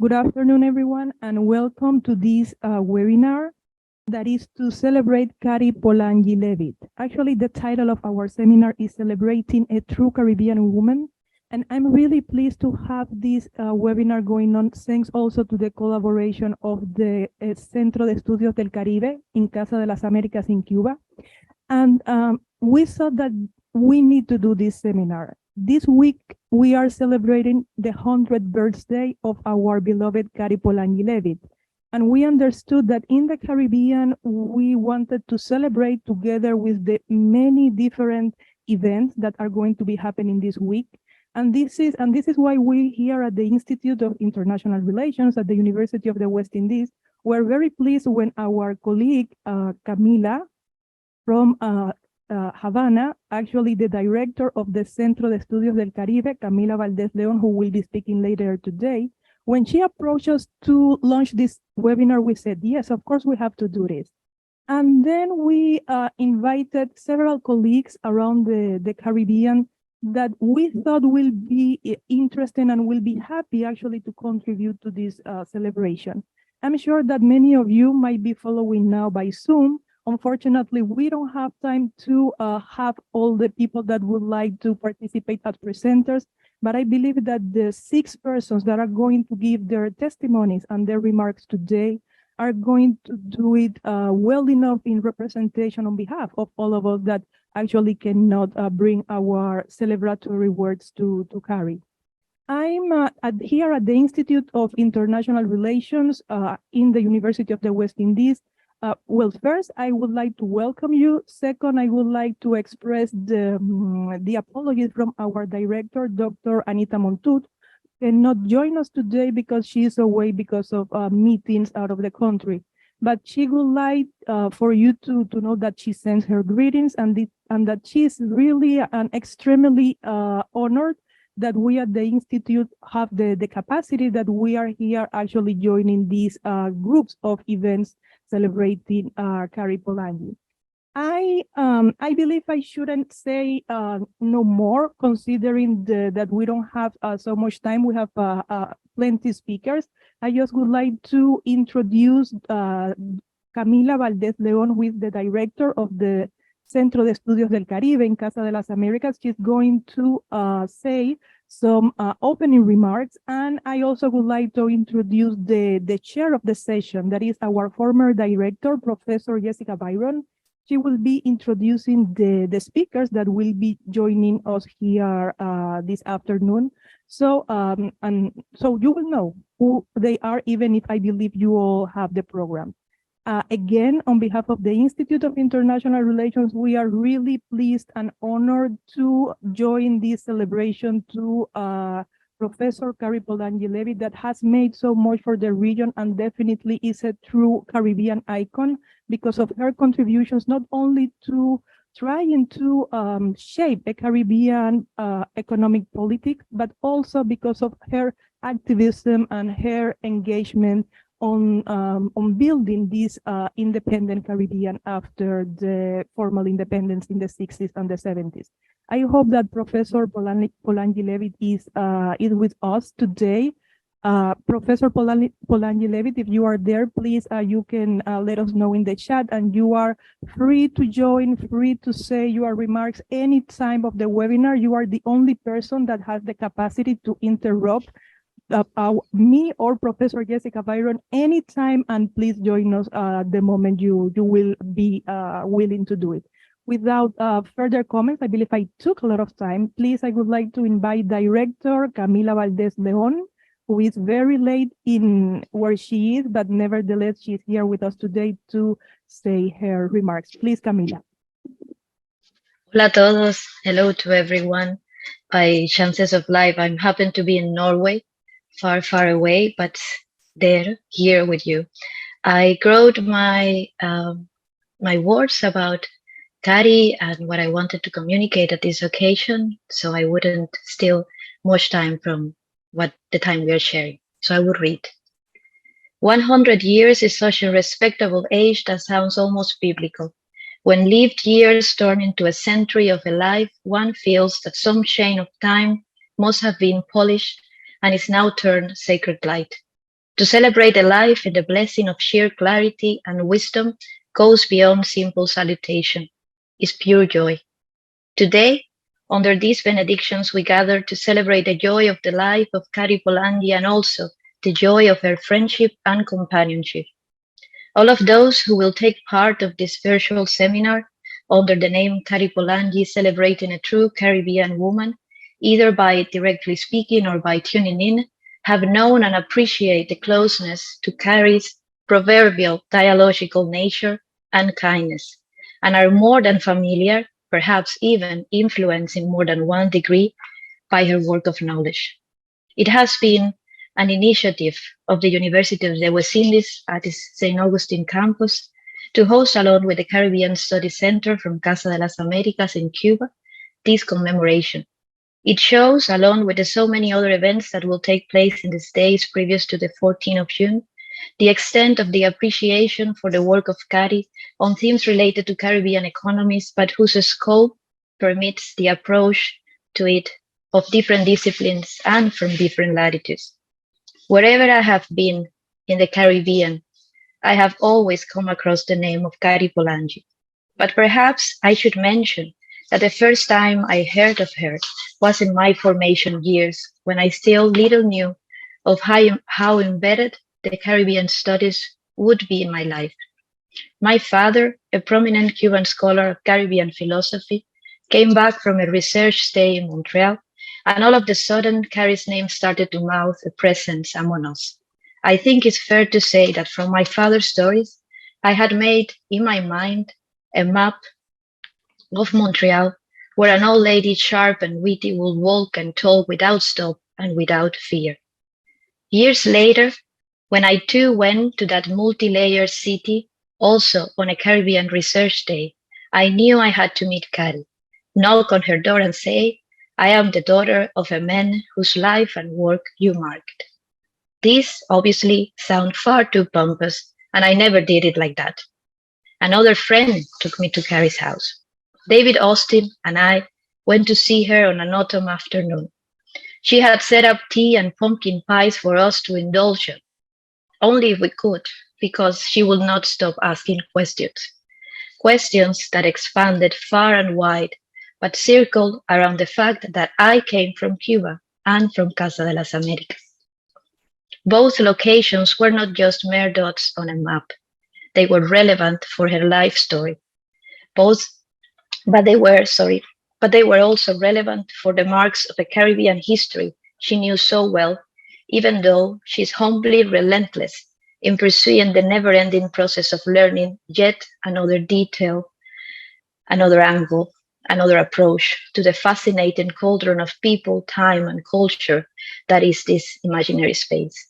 Good afternoon, everyone, and welcome to this webinar that is to celebrate Kari Polanyi Levitt. Actually, the title of our seminar is Celebrating a True Caribbean Woman. And I'm really pleased to have this webinar going on, thanks also to the collaboration of the Centro de Estudios del Caribe in Casa de las Américas in Cuba. And we thought that we need to do this seminar. This week, we are celebrating the 100th birthday of our beloved Kari Polanyi Levitt. And we understood that in the Caribbean, we wanted to celebrate together with the many different events that are going to be happening this week. And this is why we here at the Institute of International Relations at the University of the West Indies were very pleased when our colleague Camila from Havana, actually the director of the Centro de Estudios del Caribe, Camila Valdez Leon, who will be speaking later today, when she approached us to launch this webinar, we said, yes, of course we have to do this. And then we invited several colleagues around the Caribbean that we thought will be interested and will be happy actually to contribute to this celebration. I'm sure that many of you might be following now by Zoom. Unfortunately, we don't have time to have all the people that would like to participate as presenters, but I believe that the 6 persons that are going to give their testimonies and their remarks today are going to do it well enough in representation on behalf of all of us that actually cannot bring our celebratory words to Kari. I'm here at the Institute of International Relations in the University of the West Indies. Well, first, I would like to welcome you. Second, I would like to express the apologies from our director, Dr. Anita Montut, cannot join us today because she is away because of meetings out of the country. But she would like for you to know that she sends her greetings and that she is really extremely honored that we at the Institute have the capacity that we are here actually joining these groups of events celebrating Kari Polanyi. I believe I shouldn't say no more, considering that we don't have so much time. We have plenty of speakers. I just would like to introduce Camila Valdez León, who is the director of the Centro de Estudios del Caribe in Casa de las Américas. She's going to say some opening remarks. And I also would like to introduce the chair of the session, that is our former director, Professor Jessica Byron. She will be introducing the speakers that will be joining us here this afternoon. So, so you will know who they are, even if I believe you all have the program. Again, on behalf of the Institute of International Relations, we are really pleased and honored to join this celebration to Professor Kari Polanyi Levitt that has made so much for the region and definitely is a true Caribbean icon because of her contributions, not only to trying to shape a Caribbean economic politics, but also because of her activism and her engagement on building this independent Caribbean after the formal independence in the 60s and the 70s. I hope that Professor Polanyi Levitt is with us today. Professor Polanyi Levitt, if you are there, please, you can let us know in the chat, and you are free to join, free to say your remarks any time of the webinar. You are the only person that has the capacity to interrupt me or Professor Jessica Byron anytime, and please join us the moment you will be willing to do it. Without further comments, I believe I took a lot of time. Please, I would like to invite Director Camila Valdez León, who is very late in where she is, but nevertheless, she's here with us today to say her remarks. Please, Camila. Hola a todos. Hello to everyone. By chances of life, I'm happen to be in Norway, far, far away, but there, here with you. I wrote my words about Kari and what I wanted to communicate at this occasion, so I wouldn't steal much time from the time we are sharing. So I would read. 100 years is such a respectable age that sounds almost biblical. When lived years turn into a century of a life, one feels that some chain of time must have been polished and is now turned sacred light. To celebrate a life in the blessing of sheer clarity and wisdom goes beyond simple salutation, is pure joy. Today, under these benedictions, we gather to celebrate the joy of the life of Kari Polanyi and also the joy of her friendship and companionship. All of those who will take part of this virtual seminar under the name Kari Polanyi celebrating a true Caribbean woman, either by directly speaking or by tuning in, have known and appreciate the closeness to Karis' proverbial dialogical nature and kindness, and are more than familiar, perhaps even influenced in more than one degree by her work of knowledge. It has been an initiative of the University of the West Indies at its St. Augustine campus to host, along with the Caribbean Studies Center from Casa de las Américas in Cuba, this commemoration. It shows, along with the so many other events that will take place in these days previous to the 14th of June, the extent of the appreciation for the work of Kari on themes related to Caribbean economies, but whose scope permits the approach to it of different disciplines and from different latitudes. Wherever I have been in the Caribbean, I have always come across the name of Kari Polanyi. But perhaps I should mention that the first time I heard of her was in my formation years, when I still little knew of how embedded the Caribbean studies would be in my life. My father, a prominent Cuban scholar of Caribbean philosophy, came back from a research stay in Montreal, and all of a sudden, Karis' name started to mouth a presence among us. I think it's fair to say that from my father's stories, I had made in my mind a map of Montreal, where an old lady sharp and witty would walk and talk without stop and without fear. Years later, when I too went to that multi-layered city, also on a Caribbean research day, I knew I had to meet Kari, knock on her door and say, I am the daughter of a man whose life and work you marked. This obviously sounds far too pompous, and I never did it like that. Another friend took me to Kari's house. David Austin and I went to see her on an autumn afternoon. She had set up tea and pumpkin pies for us to indulge in, only if we could, because she would not stop asking questions. Questions that expanded far and wide, but circled around the fact that I came from Cuba and from Casa de las Américas. Both locations were not just mere dots on a map. They were relevant for her life story. Both, but they were also relevant for the marks of a Caribbean history she knew so well, even though she is humbly relentless in pursuing the never-ending process of learning yet another detail, another angle, another approach to the fascinating cauldron of people, time, and culture that is this imaginary space.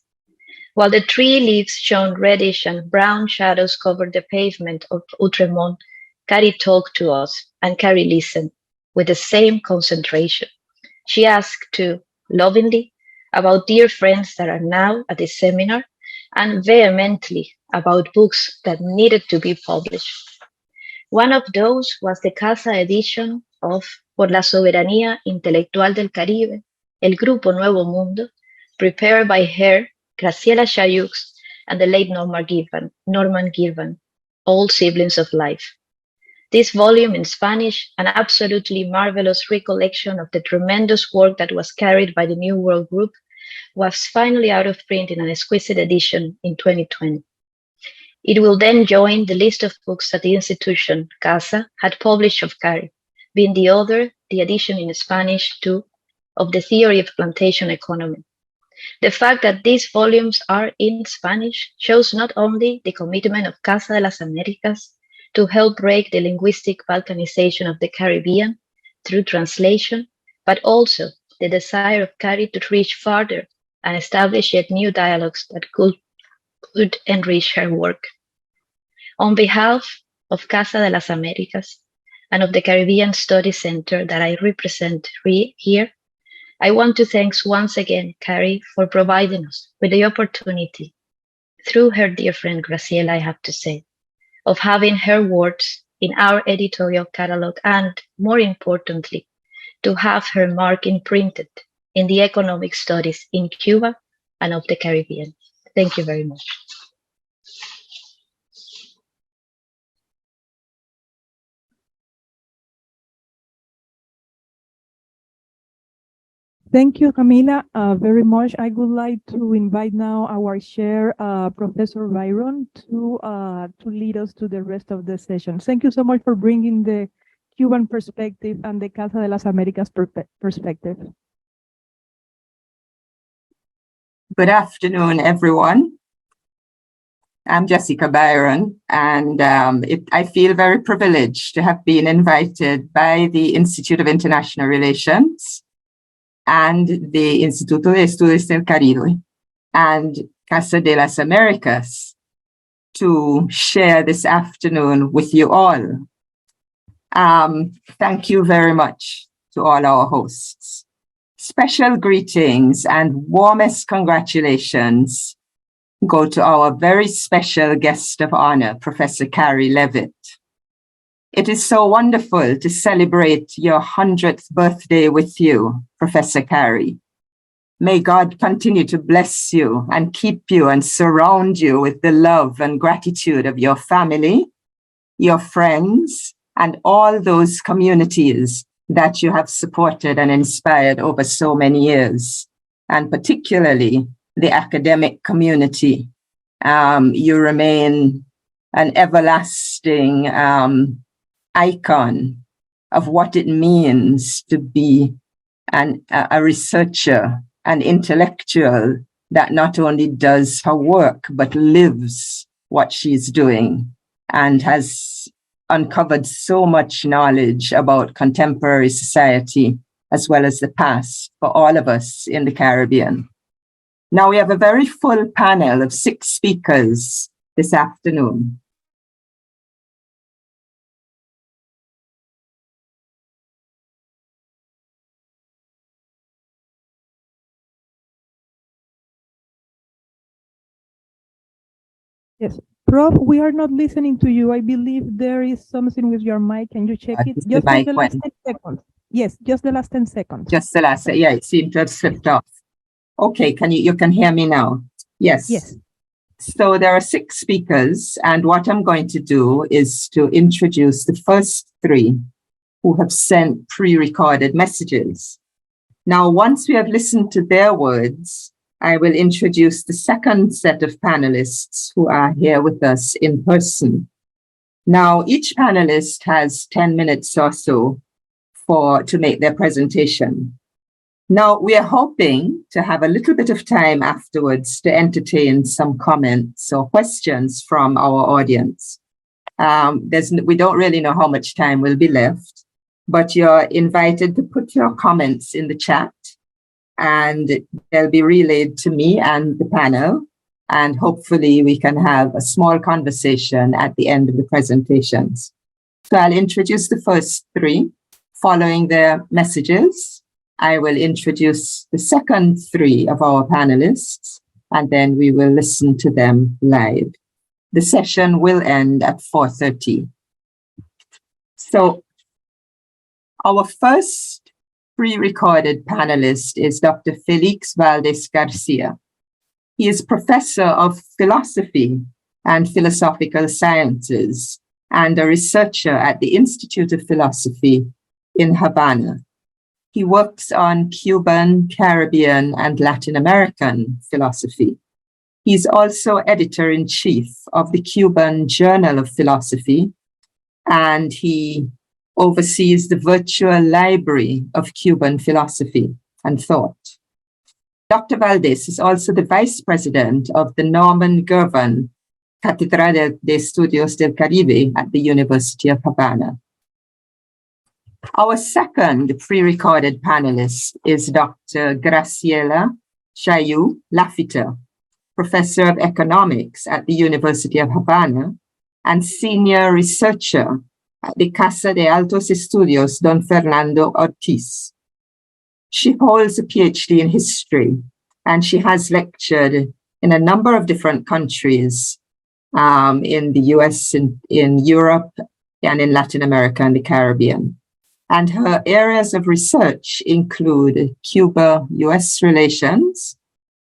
While the tree leaves shone reddish and brown shadows covered the pavement of Outremont, Kari talked to us, and Kari listened with the same concentration. She asked too, lovingly, about dear friends that are now at the seminar, and vehemently about books that needed to be published. One of those was the Casa edition of Por la Soberanía Intelectual del Caribe, El Grupo Nuevo Mundo, prepared by her, Graciela Chayux, and the late Norman Girvan, all siblings of life. This volume in Spanish, an absolutely marvelous recollection of the tremendous work that was carried by the New World Group, was finally out of print in an exquisite edition in 2020. It will then join the list of books that the institution, Casa, had published of Kari, being the other, the edition in Spanish too, of the theory of plantation economy. The fact that these volumes are in Spanish shows not only the commitment of Casa de las Américas to help break the linguistic balkanization of the Caribbean through translation, but also the desire of Kari to reach farther and establish yet new dialogues that could enrich her work. On behalf of Casa de las Américas and of the Caribbean Studies Center that I represent here, I want to thank once again Kari for providing us with the opportunity, through her dear friend Graciela, I have to say, of having her words in our editorial catalog and, more importantly, to have her mark imprinted in the economic studies in Cuba and of the Caribbean. Thank you very much. Thank you, Camila, very much. I would like to invite now our chair, Professor Byron, to lead us to the rest of the session. Thank you so much for bringing the Cuban perspective and the Casa de las Américas perspective. Good afternoon, everyone. I'm Jessica Byron, and I feel very privileged to have been invited by the Institute of International Relations and the Instituto de Estudios del Caribe and Casa de las Américas to share this afternoon with you all. Thank you very much to all our hosts. Special greetings and warmest congratulations go to our very special guest of honor, Professor Kari Levitt. It is so wonderful to celebrate your 100th birthday with you, Professor Kari. May God continue to bless you and keep you and surround you with the love and gratitude of your family, your friends, and all those communities that you have supported and inspired over so many years, and particularly the academic community. You remain an everlasting icon of what it means to be a researcher, an intellectual that not only does her work, but lives what she's doing and has uncovered so much knowledge about contemporary society as well as the past for all of us in the Caribbean. Now we have a very full panel of 6 speakers this afternoon. Yes, Prof, we are not listening to you. I believe there is something with your mic. Can you check it? Just for the last 10 seconds. Yes, just the last 10 seconds. Just the last, yeah, it seemed to have slipped off. Okay, you can hear me now? Yes. Yes. So there are 6 speakers, and what I'm going to do is to introduce the first 3 who have sent pre-recorded messages. Now, once we have listened to their words, I will introduce the second set of panelists who are here with us in person. Now, each panelist has 10 minutes or so to make their presentation. Now, we are hoping to have a little bit of time afterwards to entertain some comments or questions from our audience. We don't really know how much time will be left, but you're invited to put your comments in the chat, and they'll be relayed to me and the panel, and hopefully we can have a small conversation at the end of the presentations. So I'll introduce the first 3. Following their messages, I will introduce the second 3 of our panelists, and then we will listen to them live. The session will end at 4:30. So our first pre-recorded panelist is Dr. Felix Valdez Garcia. He is professor of philosophy and philosophical sciences and a researcher at the Institute of Philosophy in Havana. He works on Cuban, Caribbean, and Latin American philosophy. He's also editor-in-chief of the Cuban Journal of Philosophy, and he oversees the virtual library of Cuban philosophy and thought. Dr. Valdez is also the vice president of the Norman Gervin Catedral de Estudios del Caribe at the University of Havana. Our second pre-recorded panelist is Dr. Graciela Chailloux Lafitte, professor of economics at the University of Havana and senior researcher at the Casa de Altos Estudios Don Fernando Ortiz. She holds a PhD in history, and she has lectured in a number of different countries in the US, in Europe, and in Latin America and the Caribbean. And her areas of research include Cuba-US relations,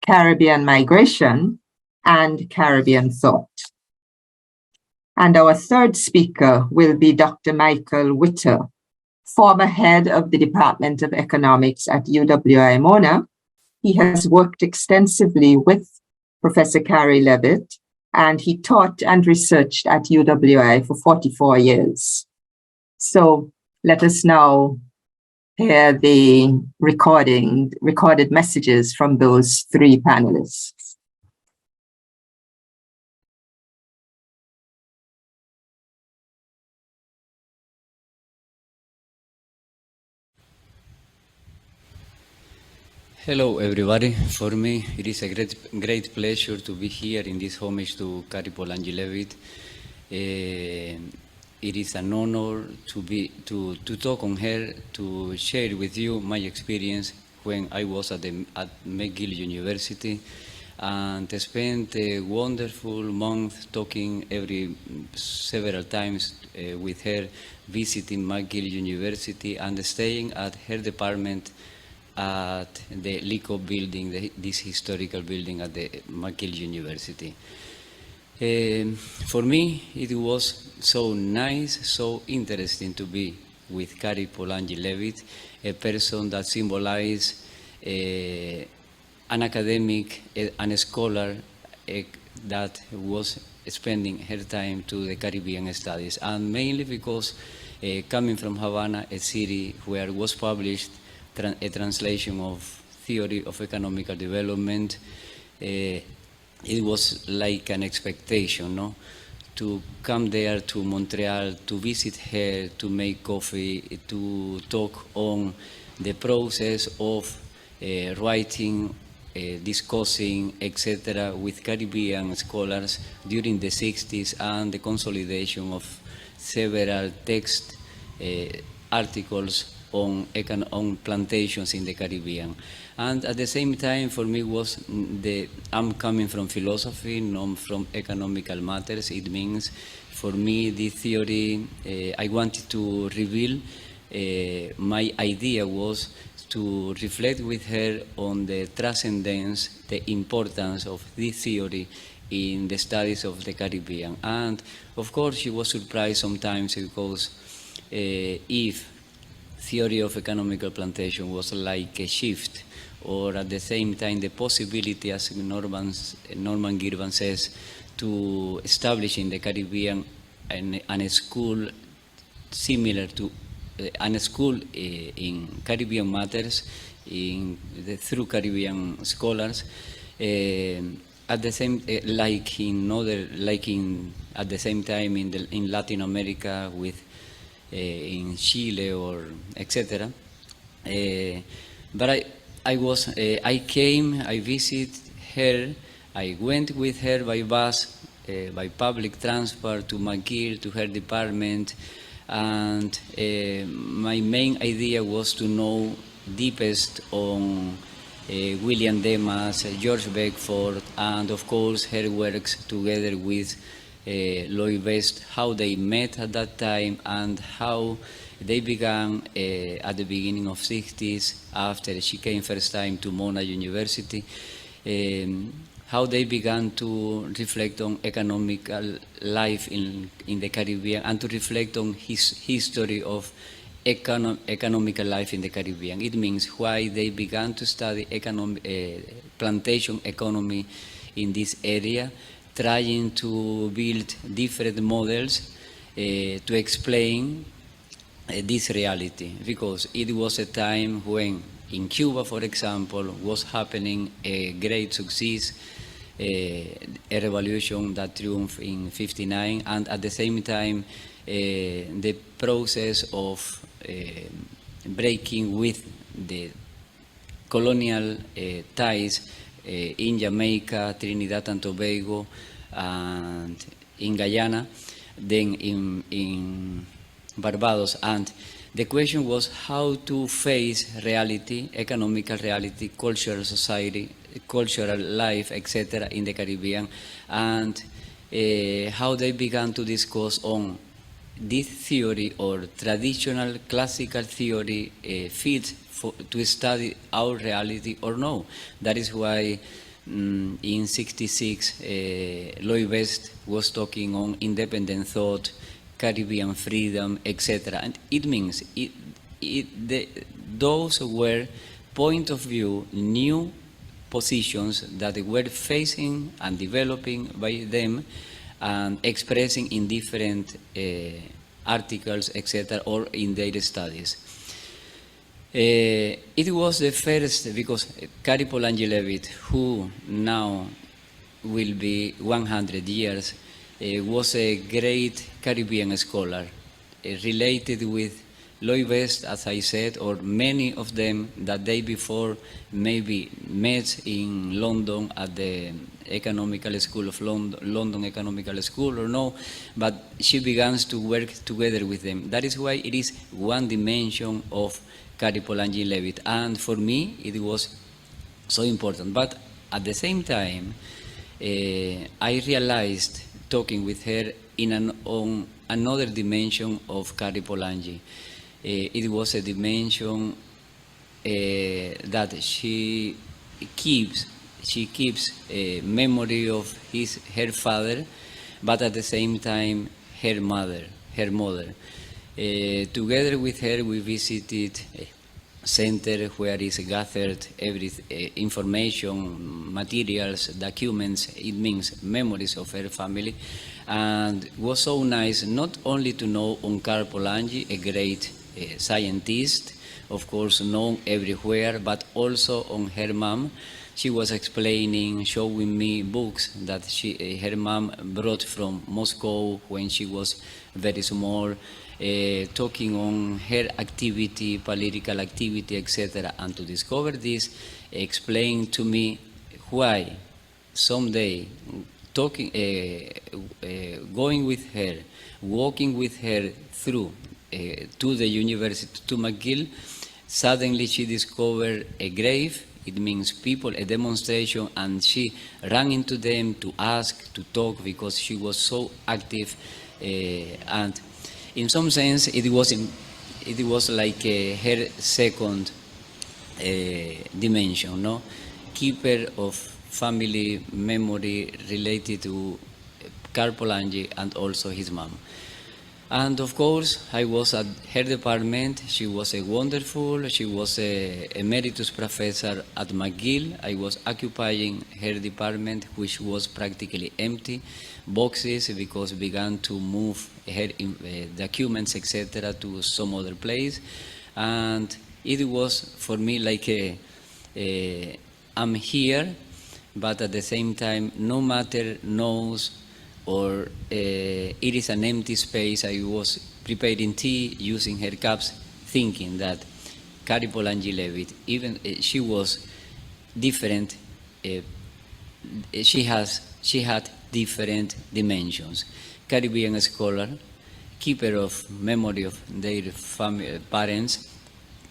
Caribbean migration, and Caribbean thought. And our third speaker will be Dr. Michael Witter, former head of the Department of Economics at U.W.I. Mona. He has worked extensively with Professor Kari Levitt, and he taught and researched at U.W.I. for 44 years. So let us now hear the recorded messages from those three panelists. Hello, everybody. For me, it is a great pleasure to be here in this homage to Kari Polanyi Levitt. It is an honor to talk on her, to share with you my experience when I was at McGill University, and spent a wonderful month talking several times with her, visiting McGill University and staying at her department at the LICO building, this historical building at the McGill University. For me, it was so nice, so interesting to be with Kari Polanyi Levitt, a person that symbolized an academic and a scholar that was spending her time to the Caribbean studies, and mainly because coming from Havana, a city where was published a translation of theory of economical development, it was like an expectation, no? To come there to Montreal, to visit her, to make coffee, to talk on the process of writing, discussing, etc., with Caribbean scholars during the 60s, and the consolidation of several text articles on plantations in the Caribbean. And at the same time, for me, I'm coming from philosophy, not from economical matters. It means, for me, the theory, I wanted to reveal, my idea was to reflect with her on the transcendence, the importance of this theory in the studies of the Caribbean. And of course, she was surprised sometimes because if theory of economical plantation was like a shift, or at the same time the possibility, as Norman Girvan says, to establish in the Caribbean a school similar to a school in Caribbean matters, through Caribbean scholars, at the same at the same time in Latin America with in Chile or etc. But I came, I visited her, I went with her by bus, by public transport to McGill, to her department, and my main idea was to know deepest on William Demas, George Beckford, and of course her works together with Lloyd West, how they met at that time and how they began at the beginning of 60s, after she came first time to Mona University, how they began to reflect on economical life in the Caribbean and to reflect on his history of economical life in the Caribbean. It means why they began to study plantation economy in this area, trying to build different models to explain this reality, because it was a time when in Cuba, for example, was happening a great success, a revolution that triumphed in '59, and at the same time the process of breaking with the colonial ties in Jamaica, Trinidad and Tobago, and in Guyana, then in Barbados. And the question was how to face reality, economical reality, cultural society, cultural life, etc. in the Caribbean, and how they began to discuss on this theory or traditional classical theory fits to study our reality or no. That is why In 66, Lloyd West was talking on independent thought, Caribbean freedom, etc. And it means those were point of view, new positions that were facing and developing by them and expressing in different articles, etc., or in their studies. It was the first, because Kari Polanyi Levitt, who now will be 100 years, was a great Caribbean scholar, related with Lloyd West, as I said, or many of them that day before maybe met in London at the Economical School of London Economical School or no, but she began to work together with them. That is why it is one dimension of Kari Polanyi Levitt, and for me it was so important. But at the same time, I realized, talking with her, on another dimension of Kari Polanyi. It was a dimension that she keeps a memory of her father, but at the same time her mother. Together with her, we visited a center where is gathered every information, materials, documents. It means memories of her family, and it was so nice not only to know on Kari Polanyi, a great scientist, of course known everywhere, but also on her mom. She was explaining, showing me books that her mom brought from Moscow when she was very small, talking on her activity, political activity, etc. And to discover this, explain to me why someday talking, going with her, walking with her through to the university, to McGill, suddenly she discovered a grave. It means people, a demonstration, and she ran into them to ask, to talk, because she was so active. And in some sense, it was like her second dimension, no? Keeper of family memory related to Kari Polanyi and also his mom. And of course, I was at her department. She was she was a emeritus professor at McGill. I was occupying her department, which was practically empty, boxes, because began to move her documents, etc., to some other place. And it was for me like I'm here, but at the same time, no matter knows or it is an empty space. I was preparing tea, using her cups, thinking that Kari Polanyi Levitt, even she was different. She had different dimensions. Caribbean scholar, keeper of memory of their parents,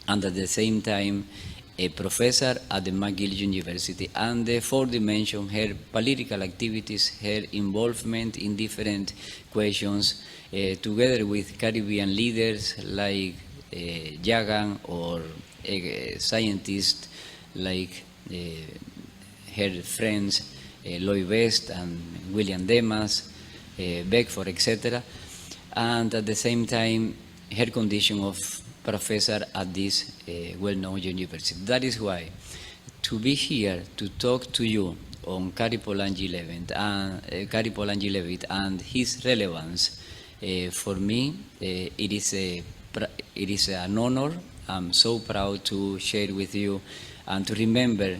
and at the same time a professor at the McGill University. And the fourth dimension, her political activities, her involvement in different questions, together with Caribbean leaders like Jagan, or scientists like her friends Lloyd West and William Demas, Beckford, etc. And at the same time, her condition of professor at this well-known university. That is why to be here to talk to you on Kari Polanyi Levitt and his relevance, for me, it is an honor. I'm so proud to share with you and to remember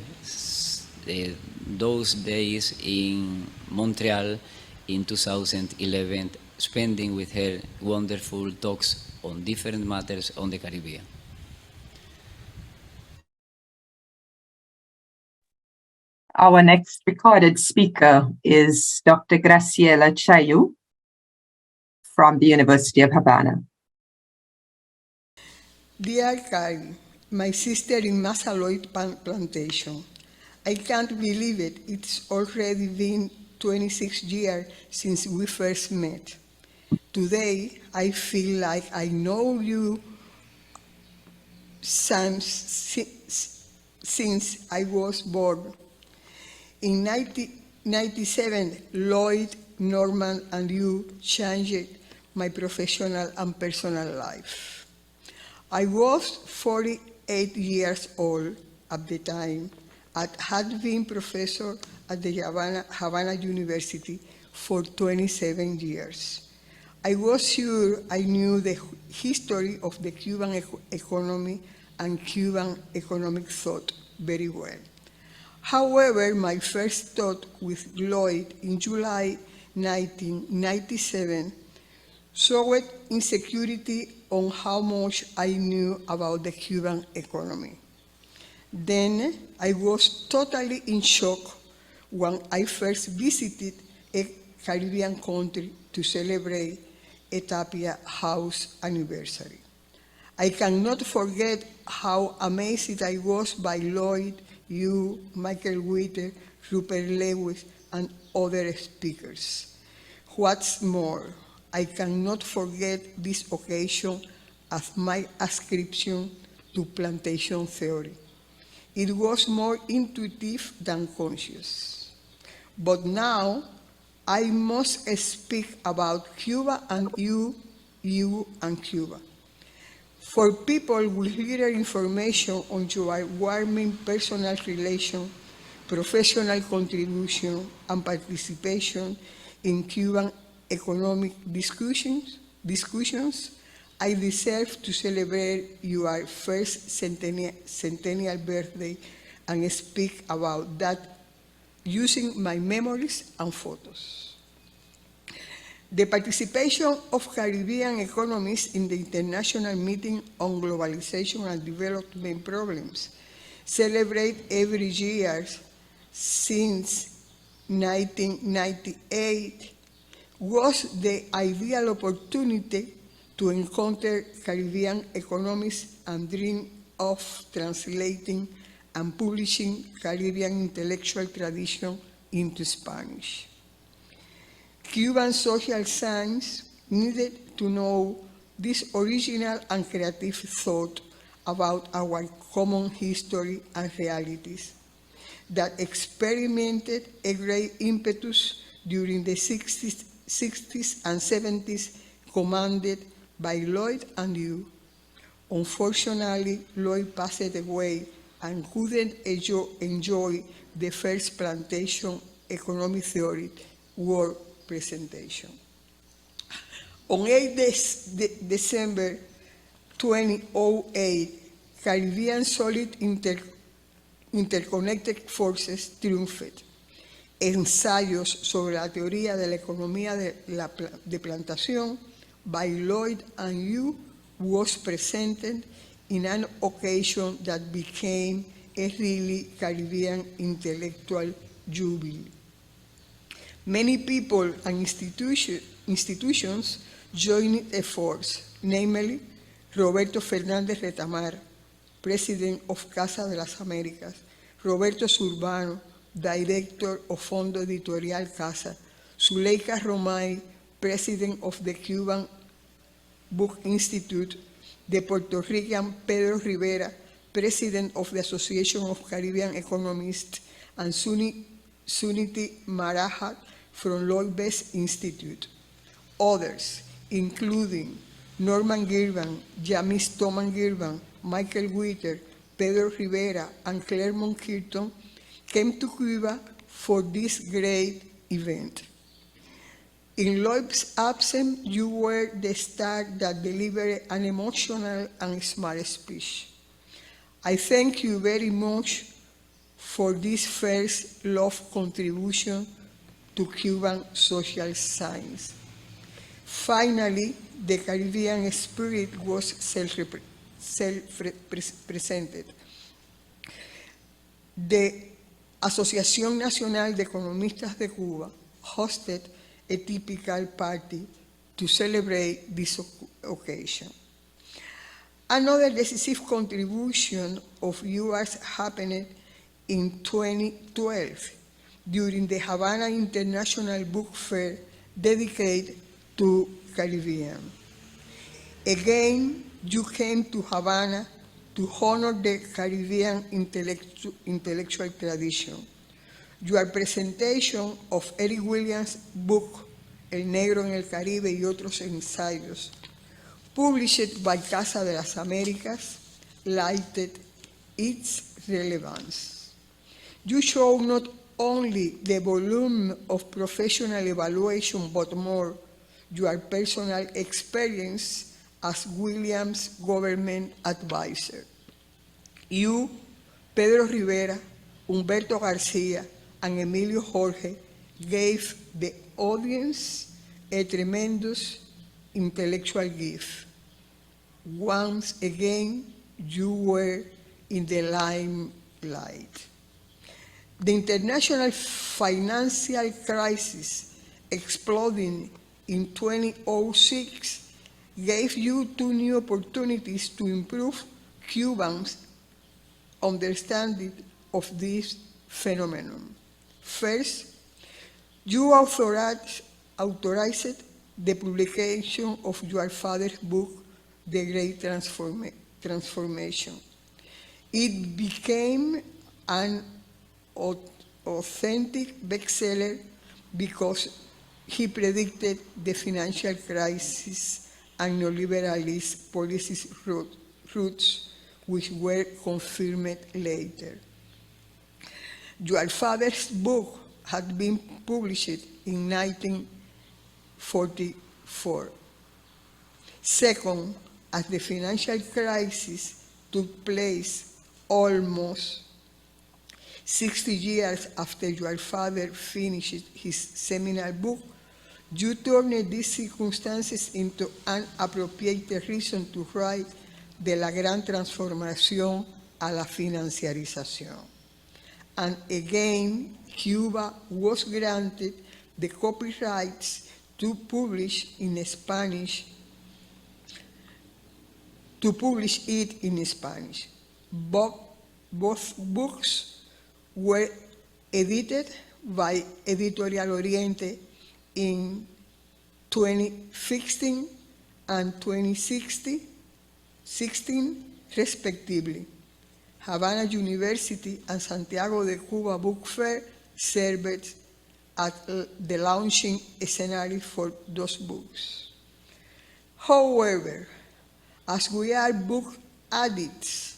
those days in Montreal in 2011, spending with her wonderful talks on different matters on the Caribbean. Our next recorded speaker is Dr. Graciela Chayu from the University of Havana. Dear Kari, my sister in Masaloid Plantation, I can't believe it. It's already been 26 years since we first met. Today, I feel like I know you since I was born. In 1997, Lloyd, Norman, and you changed my professional and personal life. I was 48 years old at the time and had been professor at the Havana University for 27 years. I was sure I knew the history of the Cuban economy and Cuban economic thought very well. However, my first talk with Lloyd in July 1997 showed insecurity on how much I knew about the Cuban economy. Then I was totally in shock when I first visited a Caribbean country to celebrate a Tapia House anniversary. I cannot forget how amazed I was by Lloyd, you, Michael Witter, Rupert Lewis, and other speakers. What's more, I cannot forget this occasion as my ascription to plantation theory. It was more intuitive than conscious. But now, I must speak about Cuba and you and Cuba. For people with little information on your warming personal relation, professional contribution, and participation in Cuban economic discussions, I deserve to celebrate your first centennial birthday and speak about that using my memories and photos. The participation of Caribbean economists in the International Meeting on Globalization and Development Problems, celebrated every year since 1998, was the ideal opportunity to encounter Caribbean economists and dream of translating and publishing Caribbean intellectual tradition into Spanish. Cuban social science needed to know this original and creative thought about our common history and realities that experimented a great impetus during the 60s and 70s, commanded by Lloyd and you. Unfortunately, Lloyd passed away and couldn't enjoy the first plantation economic theory world presentation. On 8 December 2008, Caribbean solid interconnected forces triumphed. Ensayos sobre la teoría de la economía de plantación by Lloyd and you was presented in an occasion that became a really Caribbean intellectual jubilee. Many people and institutions joined efforts, namely Roberto Fernández Retamar, President of Casa de las Américas, Roberto Zurbano, Director of Fondo Editorial Casa, Zuleika Romay, President of the Cuban Book Institute, the Puerto Rican Pedro Rivera, President of the Association of Caribbean Economists, and Suniti Marahat from Lloyd Best Institute. Others, including Norman Girvan, Jamis Thomas Girvan, Michael Witter, Pedro Rivera, and Claremont Kirton, came to Cuba for this great event. In Lloyd's absence, you were the star that delivered an emotional and smart speech. I thank you very much for this first love contribution to Cuban social science. Finally, the Caribbean spirit was self-presented. The Asociación Nacional de Economistas de Cuba hosted a typical party to celebrate this occasion. Another decisive contribution of yours happened in 2012 during the Havana International Book Fair dedicated to Caribbean. Again, you came to Havana to honor the Caribbean intellectual tradition. Your presentation of Eric Williams' book, El Negro en el Caribe y otros ensayos, published by Casa de las Américas, lighted its relevance. You show not only the volume of professional evaluation, but more, your personal experience as Williams' government advisor. You, Pedro Rivera, Humberto Garcia, and Emilio Jorge gave the audience a tremendous intellectual gift. Once again, you were in the limelight. The international financial crisis exploding in 2006 gave you two new opportunities to improve Cubans' understanding of this phenomenon. First, you authorized the publication of your father's book, The Great Transformation. It became an authentic bestseller because he predicted the financial crisis and neoliberalist policies roots, which were confirmed later. Your father's book had been published in 1944. Second, as the financial crisis took place almost 60 years after your father finished his seminal book, you turned these circumstances into an appropriate reason to write de la gran transformación a la financiarización. And again, Cuba was granted the copyrights to publish it in Spanish. Both books were edited by Editorial Oriente in 2015 and 2016, respectively. Havana University and Santiago de Cuba Book Fair served as the launching scenario for those books. However, as we are book addicts,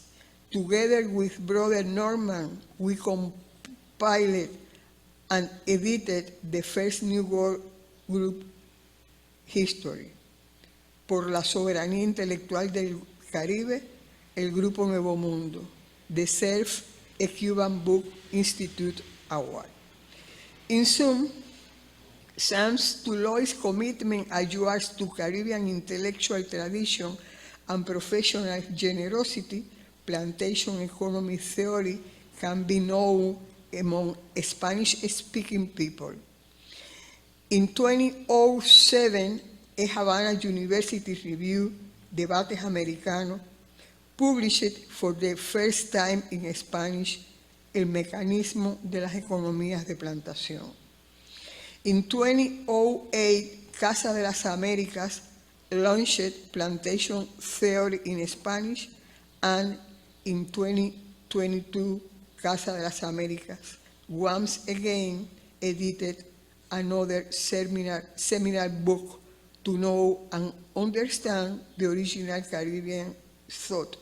together with Brother Norman, we compiled and edited the first New World Group history. Por la soberanía intelectual del Caribe, el Grupo Nuevo Mundo, deserved a Cuban Book Institute Award. In sum, thanks to Lois' commitment and yours to Caribbean intellectual tradition and professional generosity, plantation economy theory can be known among Spanish-speaking people. In 2007, a Havana University review, Debates Americanos, published for the first time in Spanish El mecanismo de las economías de plantación. In 2008, Casa de las Américas launched plantation theory in Spanish, and in 2022, Casa de las Américas once again edited another seminal book to know and understand the original Caribbean thought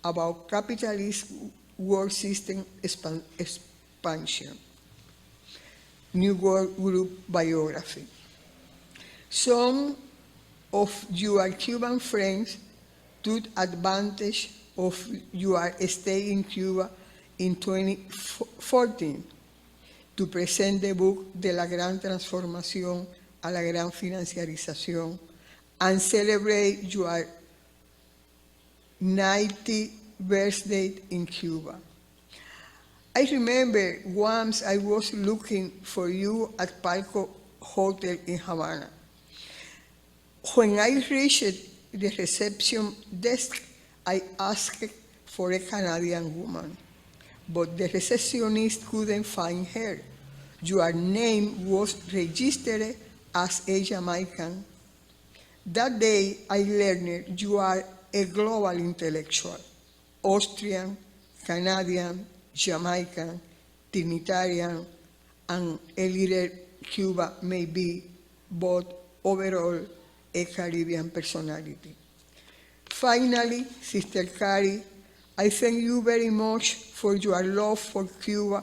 about capitalist world system expansion. New World Group biography. Some of your Cuban friends took advantage of your stay in Cuba in 2014 to present the book De la Gran Transformación a la Gran Financiarización and celebrate your 90th birthday in Cuba. I remember once I was looking for you at Palco Hotel in Havana. When I reached the reception desk, I asked for a Canadian woman, but the receptionist couldn't find her. Your name was registered as a Jamaican. That day, I learned you are a global intellectual, Austrian, Canadian, Jamaican, Trinitarian, and a little Cuba may be, but overall a Caribbean personality. Finally, Sister Kari, I thank you very much for your love for Cuba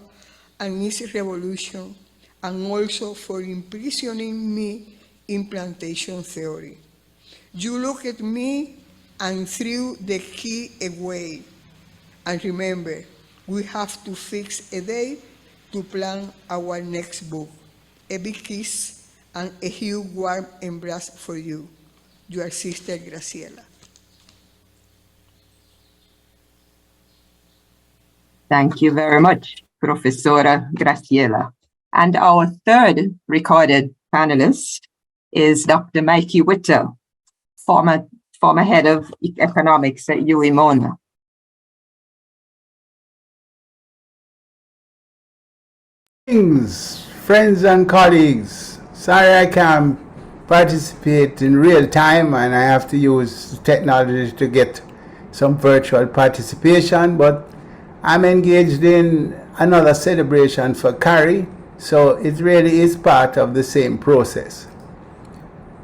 and its revolution, and also for imprisoning me in plantation theory. You looked at me and threw the key away. And remember, we have to fix a day to plan our next book. A big kiss and a huge warm embrace for you, your sister Graciela. Thank you very much, Professora Graciela. And our third recorded panelist is Dr. Mikey Witter, former head of economics at U.W.I Mona. Greetings, friends and colleagues. Sorry I can't participate in real time and I have to use technology to get some virtual participation, but I'm engaged in another celebration for Kari, so it really is part of the same process.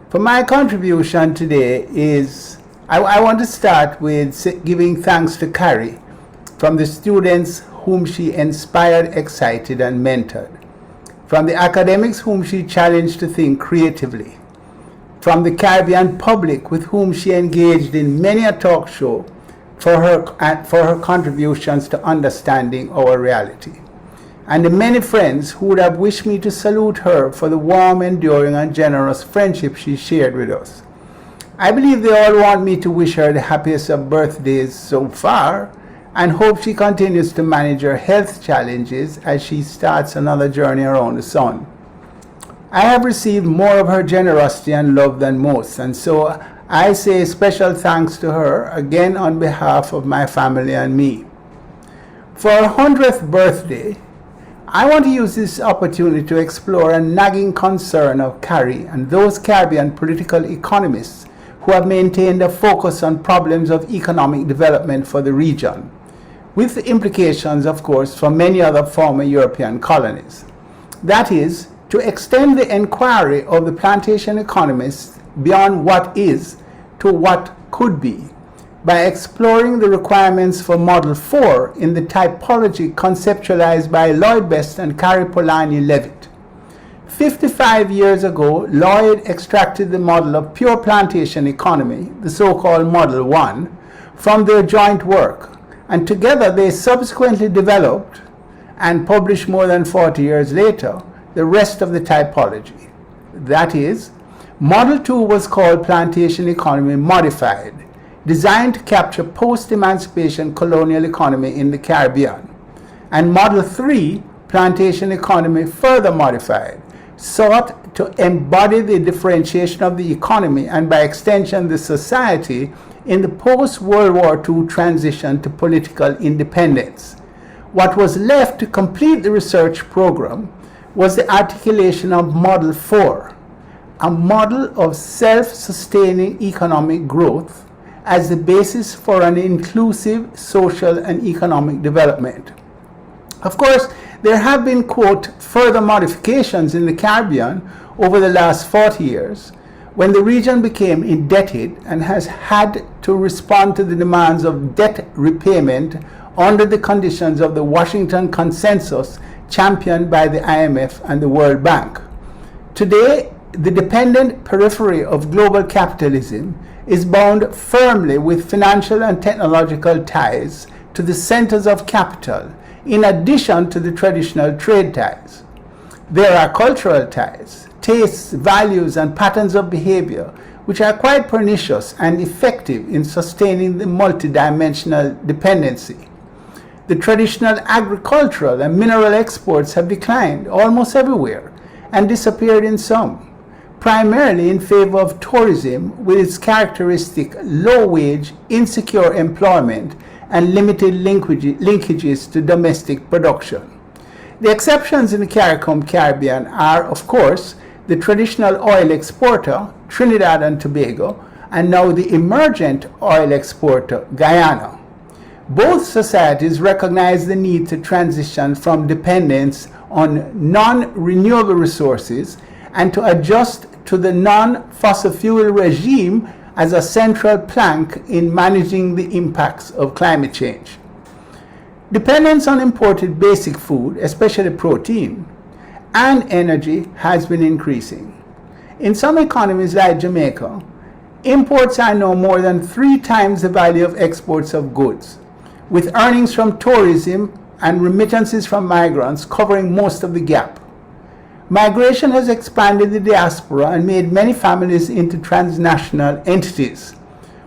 For my contribution today is, I want to start with giving thanks to Kari from the students whom she inspired, excited, and mentored, from the academics whom she challenged to think creatively, from the Caribbean public with whom she engaged in many a talk show for her contributions to understanding our reality, and the many friends who would have wished me to salute her for the warm, enduring, and generous friendship she shared with us. I believe they all want me to wish her the happiest of birthdays so far, and hope she continues to manage her health challenges as she starts another journey around the sun. I have received more of her generosity and love than most, and so I say special thanks to her again on behalf of my family and me. For her 100th birthday, I want to use this opportunity to explore a nagging concern of Kari and those Caribbean political economists who have maintained a focus on problems of economic development for the region, with the implications, of course, for many other former European colonies. That is, to extend the inquiry of the plantation economists beyond what is to what could be, by exploring the requirements for Model 4 in the typology conceptualized by Lloyd Best and Kari Polanyi Levitt. 55 years ago, Lloyd extracted the model of pure plantation economy, the so-called Model 1, from their joint work, and together they subsequently developed and published more than 40 years later the rest of the typology. That is, Model 2 was called Plantation Economy Modified, designed to capture post-emancipation colonial economy in the Caribbean. And Model 3, Plantation Economy Further Modified, sought to embody the differentiation of the economy and by extension the society in the post-World War II transition to political independence. What was left to complete the research program was the articulation of Model 4, a model of self-sustaining economic growth as the basis for an inclusive social and economic development. Of course, there have been, quote, further modifications in the Caribbean over the last 40 years, when the region became indebted and has had to respond to the demands of debt repayment under the conditions of the Washington Consensus championed by the IMF and the World Bank. Today, the dependent periphery of global capitalism is bound firmly with financial and technological ties to the centers of capital, in addition to the traditional trade ties. There are cultural ties, tastes, values, and patterns of behavior which are quite pernicious and effective in sustaining the multidimensional dependency. The traditional agricultural and mineral exports have declined almost everywhere and disappeared in some, primarily in favor of tourism with its characteristic low-wage, insecure employment and limited linkages to domestic production. The exceptions in the CARICOM Caribbean are, of course, the traditional oil exporter, Trinidad and Tobago, and now the emergent oil exporter, Guyana. Both societies recognize the need to transition from dependence on non-renewable resources and to adjust to the non-fossil fuel regime as a central plank in managing the impacts of climate change. Dependence on imported basic food, especially protein, and energy has been increasing. In some economies like Jamaica, imports are now more than 3 times the value of exports of goods, with earnings from tourism and remittances from migrants covering most of the gap. Migration has expanded the diaspora and made many families into transnational entities.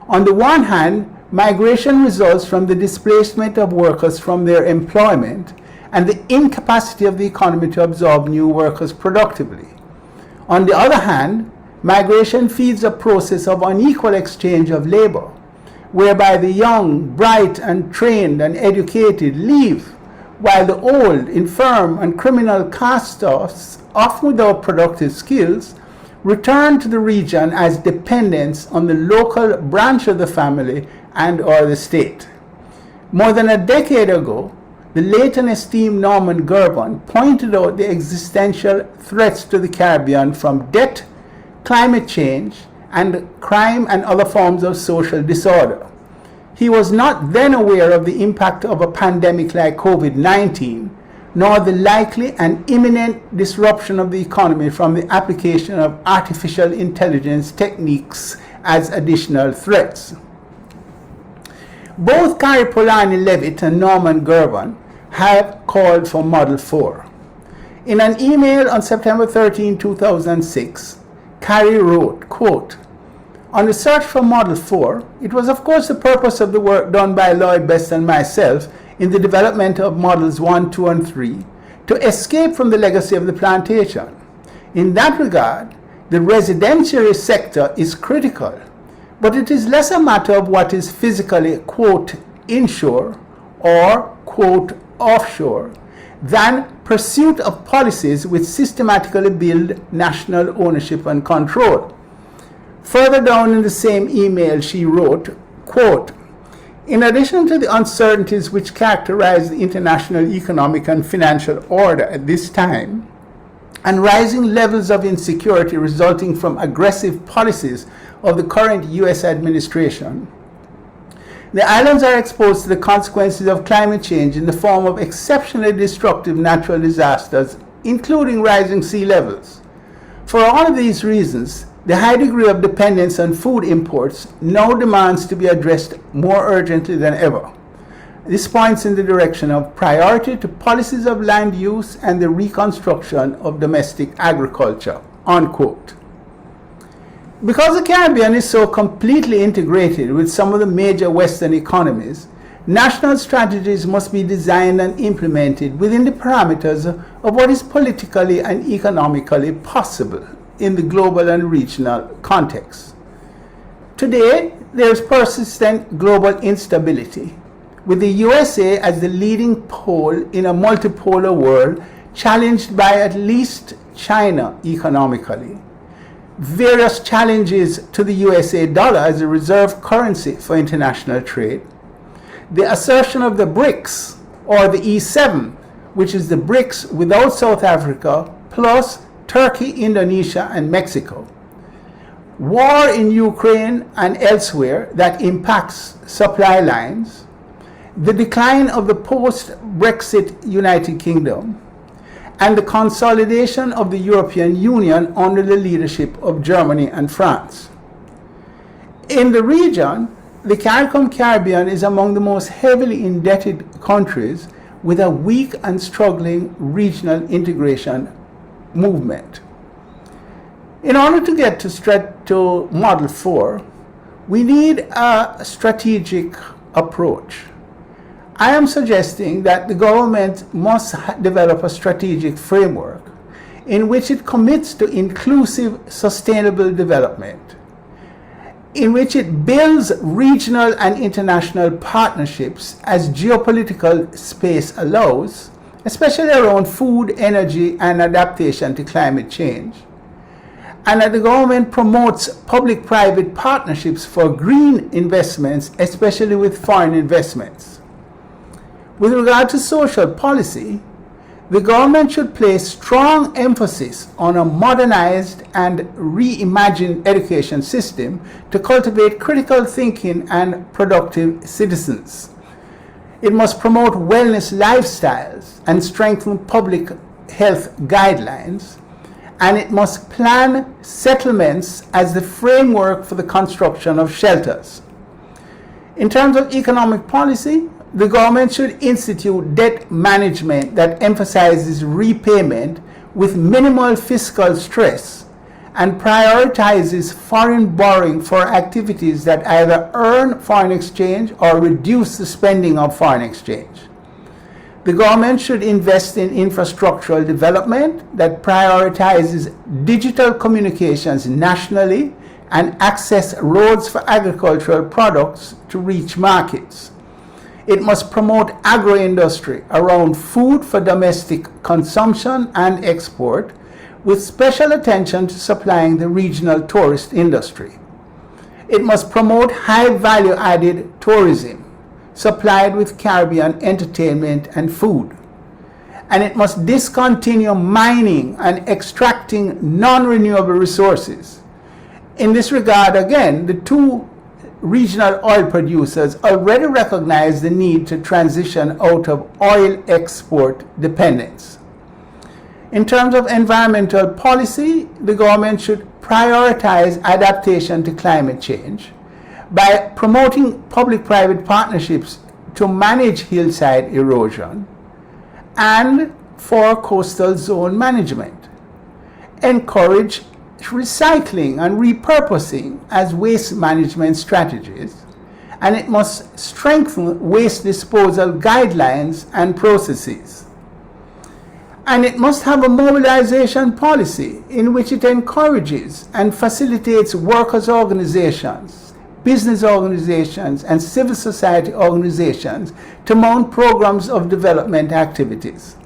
On the one hand, migration results from the displacement of workers from their employment and the incapacity of the economy to absorb new workers productively. On the other hand, migration feeds a process of unequal exchange of labor, whereby the young, bright, and trained and educated leave, while the old, infirm, and criminal cast-offs, often without productive skills, return to the region as dependents on the local branch of the family and or the state. More than a decade ago, the late and esteemed Norman Gervon pointed out the existential threats to the Caribbean from debt, climate change, and crime and other forms of social disorder. He was not then aware of the impact of a pandemic like COVID-19, nor the likely and imminent disruption of the economy from the application of artificial intelligence techniques as additional threats. Both Kari Polanyi Levitt and Norman Gervon have called for Model 4. In an email on September 13, 2006, Kari wrote, quote, "On the search for Model 4, it was of course the purpose of the work done by Lloyd Best and myself in the development of Models 1, 2, and 3 to escape from the legacy of the plantation. In that regard, the residential sector is critical, but it is less a matter of what is physically, quote, inshore or, quote, offshore, than pursuit of policies which systematically build national ownership and control." Further down in the same email, she wrote, quote, "In addition to the uncertainties which characterize the international economic and financial order at this time, and rising levels of insecurity resulting from aggressive policies of the current U.S. administration, the islands are exposed to the consequences of climate change in the form of exceptionally destructive natural disasters, including rising sea levels. For all of these reasons, the high degree of dependence on food imports now demands to be addressed more urgently than ever. This points in the direction of priority to policies of land use and the reconstruction of domestic agriculture," unquote. Because the Caribbean is so completely integrated with some of the major Western economies, national strategies must be designed and implemented within the parameters of what is politically and economically possible in the global and regional context. Today, there is persistent global instability, with the USA as the leading pole in a multipolar world challenged by at least China economically. Various challenges to the USA dollar as a reserve currency for international trade, the assertion of the BRICS, or the E7, which is the BRICS without South Africa, plus Turkey, Indonesia, and Mexico, war in Ukraine and elsewhere that impacts supply lines, the decline of the post-Brexit United Kingdom, and the consolidation of the European Union under the leadership of Germany and France. In the region, the CARICOM Caribbean is among the most heavily indebted countries with a weak and struggling regional integration movement. In order to get to Model 4, we need a strategic approach. I am suggesting that the government must develop a strategic framework in which it commits to inclusive, sustainable development, in which it builds regional and international partnerships as geopolitical space allows, especially around food, energy, and adaptation to climate change, and that the government promotes public-private partnerships for green investments, especially with foreign investments. With regard to social policy, The government should place strong emphasis on a modernized and reimagined education system to cultivate critical thinking and productive citizens. It must promote wellness lifestyles and strengthen public health guidelines, and it must plan settlements as the framework for the construction of shelters. In terms of economic policy, the government should institute debt management that emphasizes repayment with minimal fiscal stress and prioritizes foreign borrowing for activities that either earn foreign exchange or reduce the spending of foreign exchange. The government should invest in infrastructural development that prioritizes digital communications nationally and access roads for agricultural products to reach markets. It must promote agro-industry around food for domestic consumption and export, with special attention to supplying the regional tourist industry. It must promote high value-added tourism, supplied with Caribbean entertainment and food. And it must discontinue mining and extracting non-renewable resources. In this regard, again, the two regional oil producers already recognize the need to transition out of oil export dependence. In terms of environmental policy, the government should prioritize adaptation to climate change by promoting public-private partnerships to manage hillside erosion and for coastal zone management. Encourage recycling and repurposing as waste management strategies, and it must strengthen waste disposal guidelines and processes. And it must have a mobilization policy in which it encourages and facilitates workers' organizations, business organizations, and civil society organizations to mount programs of development activities.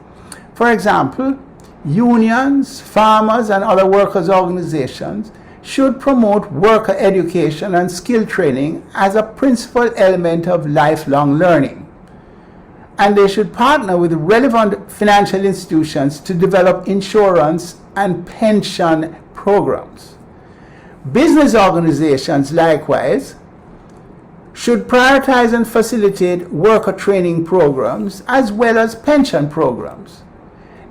For example, unions, farmers, and other workers' organizations should promote worker education and skill training as a principal element of lifelong learning. And they should partner with relevant financial institutions to develop insurance and pension programs. Business organizations, likewise, should prioritize and facilitate worker training programs as well as pension programs.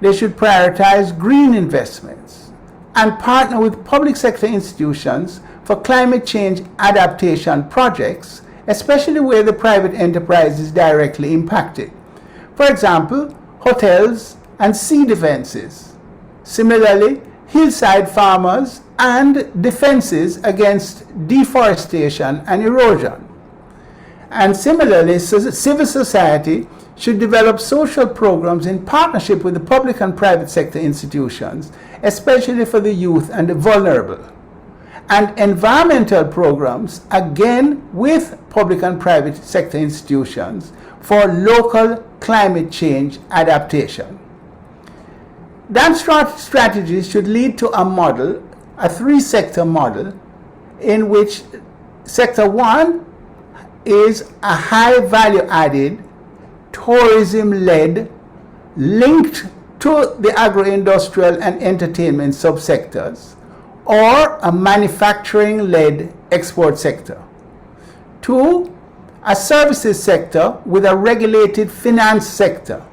They should prioritize green investments and partner with public sector institutions for climate change adaptation projects, especially where the private enterprise is directly impacted. For example, hotels and sea defenses. Similarly, hillside farmers and defenses against deforestation and erosion. And similarly, civil society should develop social programs in partnership with the public and private sector institutions, especially for the youth and the vulnerable. And environmental programs, again with public and private sector institutions, for local climate change adaptation. That strategy should lead to a model, a three-sector model, in which Sector 1 is a high value-added, tourism-led, linked to the agro-industrial and entertainment subsectors, or a manufacturing-led export sector. 2, a services sector with a regulated finance sector,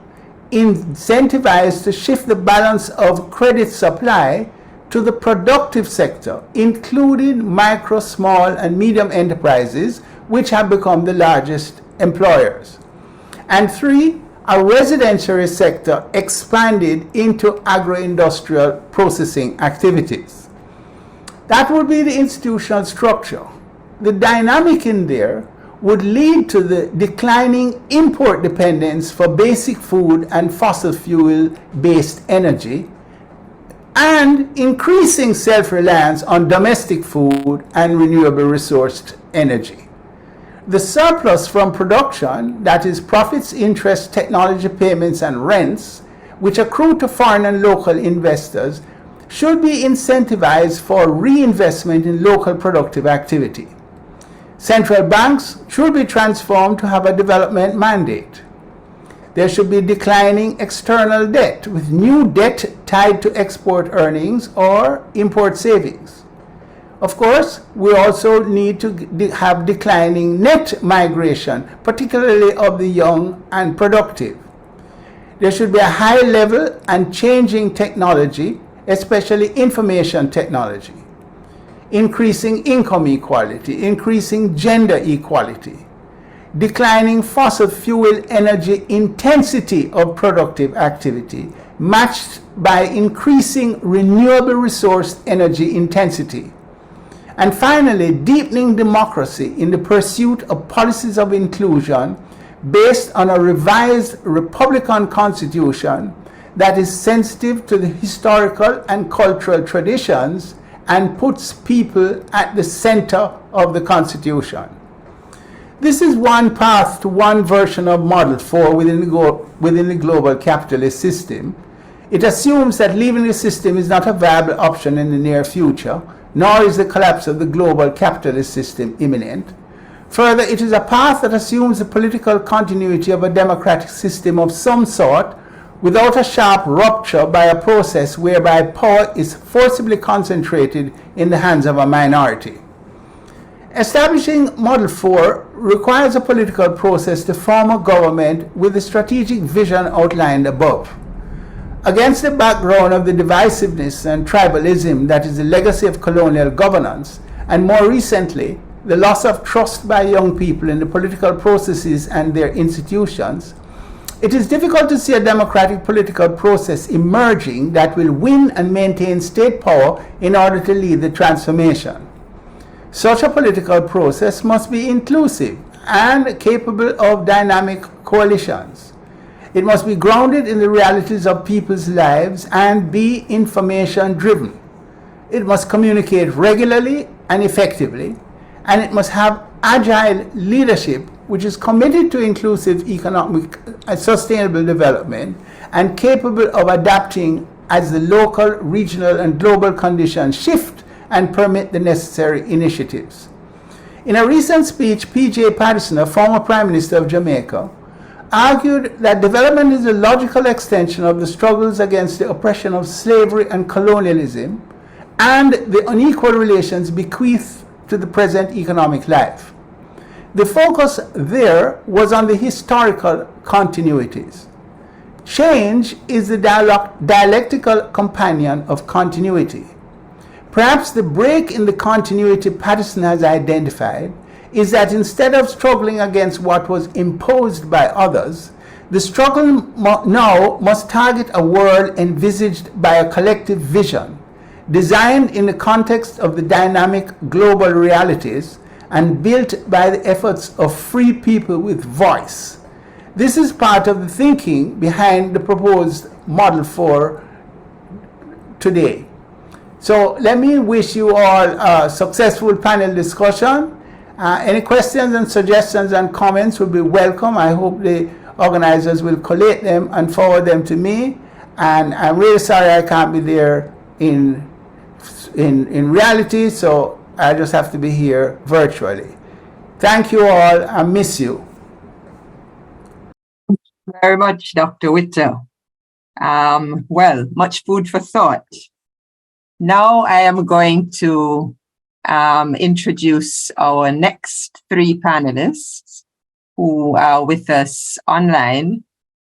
incentivized to shift the balance of credit supply to the productive sector, including micro, small, and medium enterprises, which have become the largest employers. And 3, a residential sector expanded into agro-industrial processing activities. That would be the institutional structure. The dynamic in there would lead to the declining import dependence for basic food and fossil fuel-based energy, and increasing self-reliance on domestic food and renewable resourced energy. The surplus from production, that is profits, interest, technology payments, and rents, which accrue to foreign and local investors, should be incentivized for reinvestment in local productive activity. Central banks should be transformed to have a development mandate. There should be declining external debt, with new debt tied to export earnings or import savings. Of course, we also need to have declining net migration, particularly of the young and productive. There should be a high level and changing technology, especially information technology, increasing income equality, increasing gender equality, declining fossil fuel energy intensity of productive activity, matched by increasing renewable resource energy intensity. And finally, deepening democracy in the pursuit of policies of inclusion based on a revised Republican Constitution that is sensitive to the historical and cultural traditions and puts people at the center of the Constitution. This is one path to one version of Model 4 within the global capitalist system. It assumes that leaving the system is not a viable option in the near future, nor is the collapse of the global capitalist system imminent. Further, it is a path that assumes the political continuity of a democratic system of some sort without a sharp rupture by a process whereby power is forcibly concentrated in the hands of a minority. Establishing Model 4 requires a political process to form a government with the strategic vision outlined above. Against the background of the divisiveness and tribalism that is the legacy of colonial governance, and more recently, the loss of trust by young people in the political processes and their institutions, it is difficult to see a democratic political process emerging that will win and maintain state power in order to lead the transformation. Such a political process must be inclusive and capable of dynamic coalitions. It must be grounded in the realities of people's lives and be information driven. It must communicate regularly and effectively, and it must have agile leadership which is committed to inclusive economic and sustainable development and capable of adapting as the local, regional, and global conditions shift and permit the necessary initiatives. In a recent speech, P.J. Patterson, a former Prime Minister of Jamaica, argued that development is a logical extension of the struggles against the oppression of slavery and colonialism and the unequal relations bequeathed to the present economic life. The focus there was on the historical continuities. Change is the dialectical companion of continuity. Perhaps the break in the continuity Patterson has identified is that instead of struggling against what was imposed by others, the struggle now must target a world envisaged by a collective vision, designed in the context of the dynamic global realities and built by the efforts of free people with voice. This is part of the thinking behind the proposed Model 4 today. So let me wish you all a successful panel discussion. Any questions and suggestions and comments will be welcome. I hope the organizers will collate them and forward them to me. And I'm really sorry I can't be there in reality, so I just have to be here virtually. Thank you all. I miss you. Very much, Dr. Witter. Well, much food for thought. Now I am going to introduce our next three panelists who are with us online,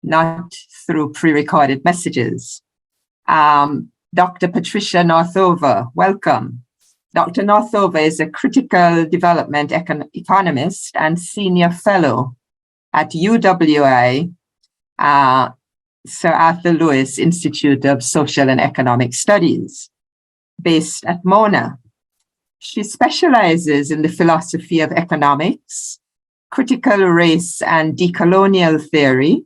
not through pre-recorded messages. Dr. Patricia Northover, welcome. Dr. Northover is a critical development economist and senior fellow at U.W.I, Sir Arthur Lewis Institute of Social and Economic Studies, based at Mona. She specializes in the philosophy of economics, critical race and decolonial theory,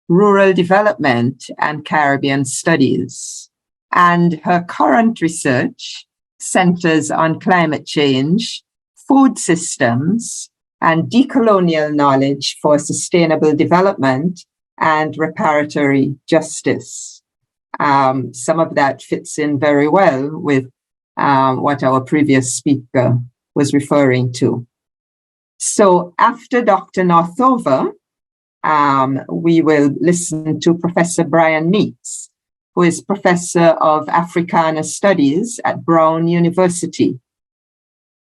rural development, and Caribbean studies. And her current research centers on climate change, food systems, and decolonial knowledge for sustainable development and reparatory justice. Some of that fits in very well with what our previous speaker was referring to. So after Dr. Northover, we will listen to Professor Brian Meeks, who is Professor of Africana Studies at Brown University.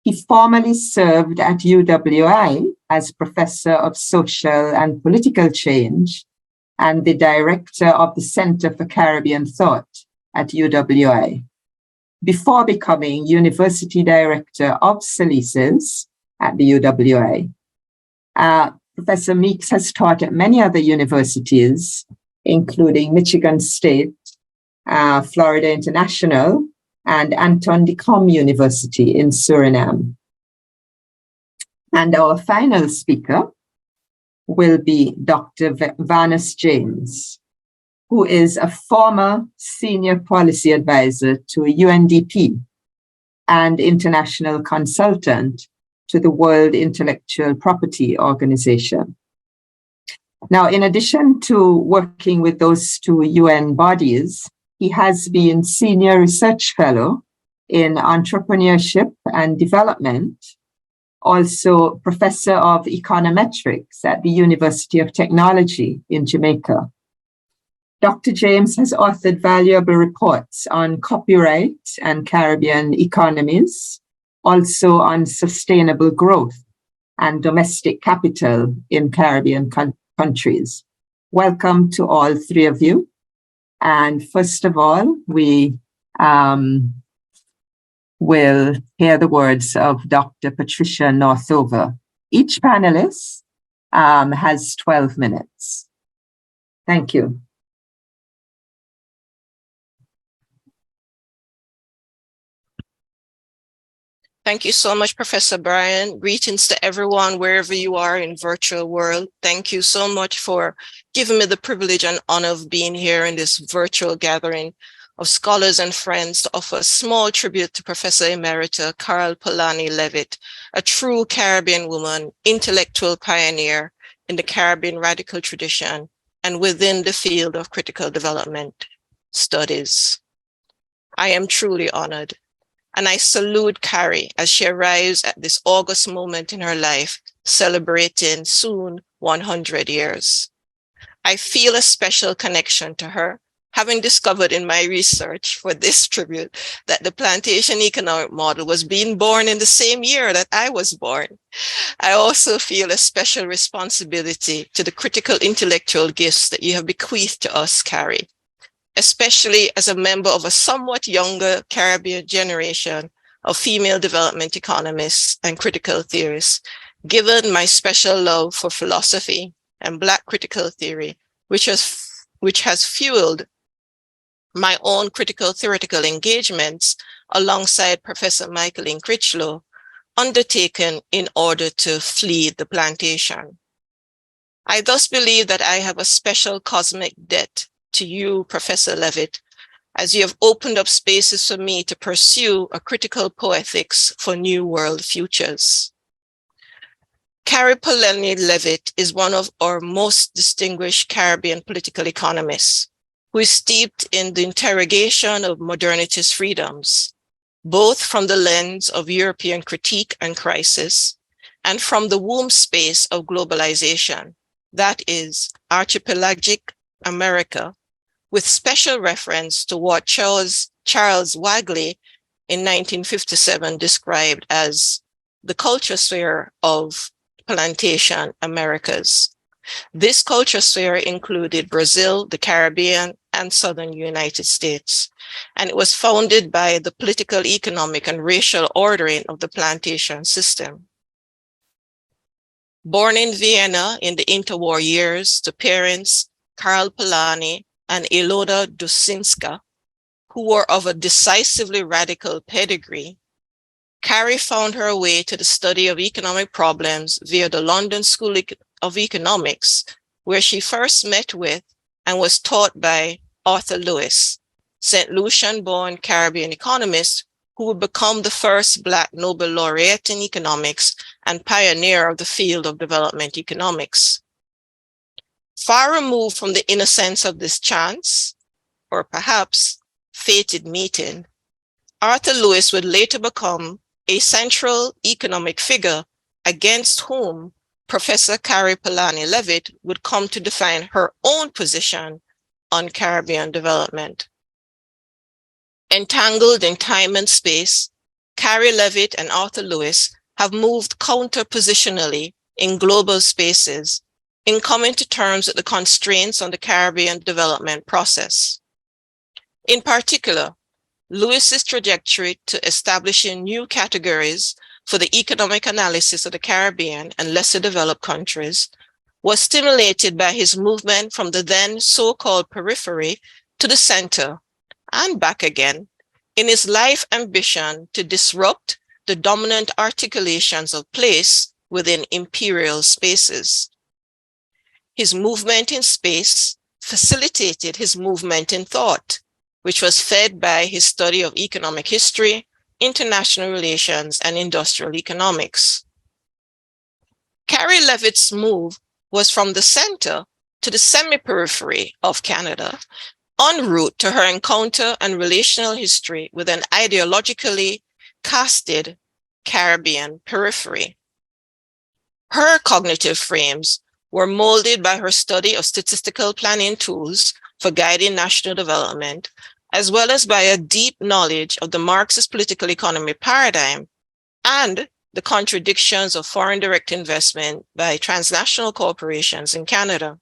He formerly served at U.W.I. as Professor of Social and Political Change and the Director of the Center for Caribbean Thought at U.W.I. before becoming University Director of Salises at the U.W.I. Professor Meeks has taught at many other universities, including Michigan State, Florida International, and Anton de Kom University in Suriname. And our final speaker will be Dr. Vanus James, who is a former senior policy advisor to UNDP and international consultant to the World Intellectual Property Organization. Now, in addition to working with those two UN bodies, he has been Senior Research Fellow in Entrepreneurship and Development, also Professor of Econometrics at the University of Technology in Jamaica. Dr. James has authored valuable reports on copyright and Caribbean economies, also on sustainable growth and domestic capital in Caribbean countries. Welcome to all three of you. And first of all, we will hear the words of Dr. Patricia Northover. Each panelist has 12 minutes. Thank you. Thank you so much, Professor Brian. Greetings to everyone, wherever you are in virtual world. Thank you so much for giving me the privilege and honor of being here in this virtual gathering of scholars and friends to offer a small tribute to Professor Emerita Kari Polanyi Levitt, a true Caribbean woman, intellectual pioneer in the Caribbean radical tradition and within the field of critical development studies. I am truly honored. And I salute Kari as she arrives at this august moment in her life, celebrating soon 100 years. I feel a special connection to her, having discovered in my research for this tribute that the plantation economic model was being born in the same year that I was born. I also feel a special responsibility to the critical intellectual gifts that you have bequeathed to us, Kari, especially as a member of a somewhat younger Caribbean generation of female development economists and critical theorists, given my special love for philosophy and Black critical theory, which has fueled my own critical theoretical engagements alongside Professor Michael Critchlow, undertaken in order to flee the plantation. I thus believe that I have a special cosmic debt to you, Professor Levitt, as you have opened up spaces for me to pursue a critical poetics for new world futures. Kari Polanyi Levitt is one of our most distinguished Caribbean political economists, who is steeped in the interrogation of modernity's freedoms, both from the lens of European critique and crisis, and from the womb space of globalization, that is, archipelagic America, with special reference to what Charles Wagley in 1957 described as the culture sphere of plantation Americas. This culture sphere included Brazil, the Caribbean, and Southern United States, and it was founded by the political, economic, and racial ordering of the plantation system. Born in Vienna in the interwar years to parents Kari Polanyi and Iloda Dusinska, who were of a decisively radical pedigree, Kari found her way to the study of economic problems via the London School of Economics, where she first met with and was taught by Arthur Lewis, St. Lucian-born Caribbean economist who would become the first Black Nobel laureate in economics and pioneer of the field of development economics. Far removed from the innocence of this chance, or perhaps fated meeting, Arthur Lewis would later become a central economic figure against whom Professor Kari Polanyi Levitt would come to define her own position on Caribbean development. Entangled in time and space, Kari Levitt and Arthur Lewis have moved counter-positionally in global spaces in coming to terms with the constraints on the Caribbean development process. In particular, Lewis's trajectory to establishing new categories for the economic analysis of the Caribbean and lesser developed countries was stimulated by his movement from the then so-called periphery to the center and back again in his life ambition to disrupt the dominant articulations of place within imperial spaces. His movement in space facilitated his movement in thought, which was fed by his study of economic history, international relations, and industrial economics. Kari Levitt's move was from the center to the semi-periphery of Canada, en route to her encounter and relational history with an ideologically casted Caribbean periphery. Her cognitive frames were molded by her study of statistical planning tools for guiding national development, as well as by a deep knowledge of the Marxist political economy paradigm and the contradictions of foreign direct investment by transnational corporations in Canada.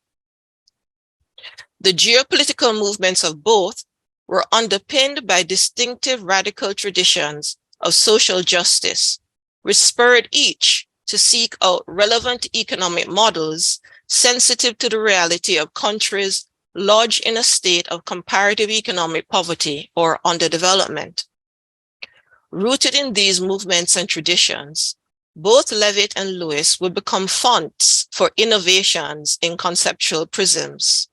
The geopolitical movements of both were underpinned by distinctive radical traditions of social justice, which spurred each to seek out relevant economic models sensitive to the reality of countries lodged in a state of comparative economic poverty or underdevelopment. Rooted in these movements and traditions, both Levitt and Lewis would become fonts for innovations in conceptual prisms.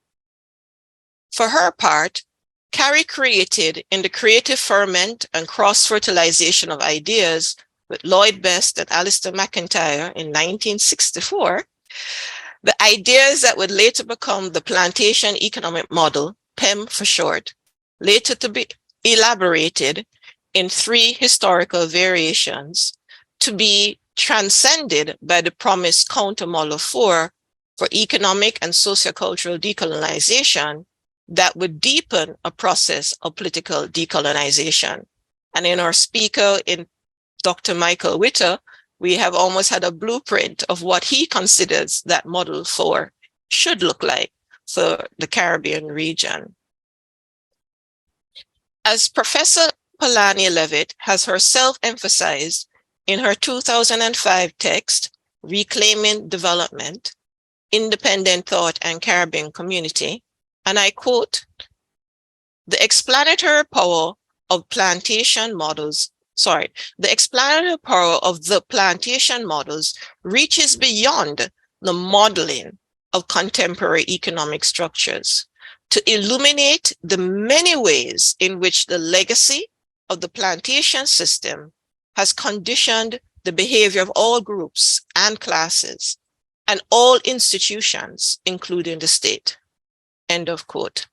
For her part, Kari created in the creative ferment and cross-fertilization of ideas with Lloyd Best and Alistair McIntyre in 1964, the ideas that would later become the Plantation Economic Model, PEM for short, later to be elaborated in 3 historical variations to be transcended by the promised counter-model 4 for economic and sociocultural decolonization that would deepen a process of political decolonization. And in our speaker, in Dr. Michael Witter, we have almost had a blueprint of what he considers that model 4 should look like for the Caribbean region. As Professor Polanyi Levitt has herself emphasized in her 2005 text, Reclaiming Development, Independent Thought and Caribbean Community, and I quote, the explanatory power of the plantation models reaches beyond the modeling of contemporary economic structures to illuminate the many ways in which the legacy of the plantation system has conditioned the behavior of all groups and classes and all institutions, including the state. End of quote.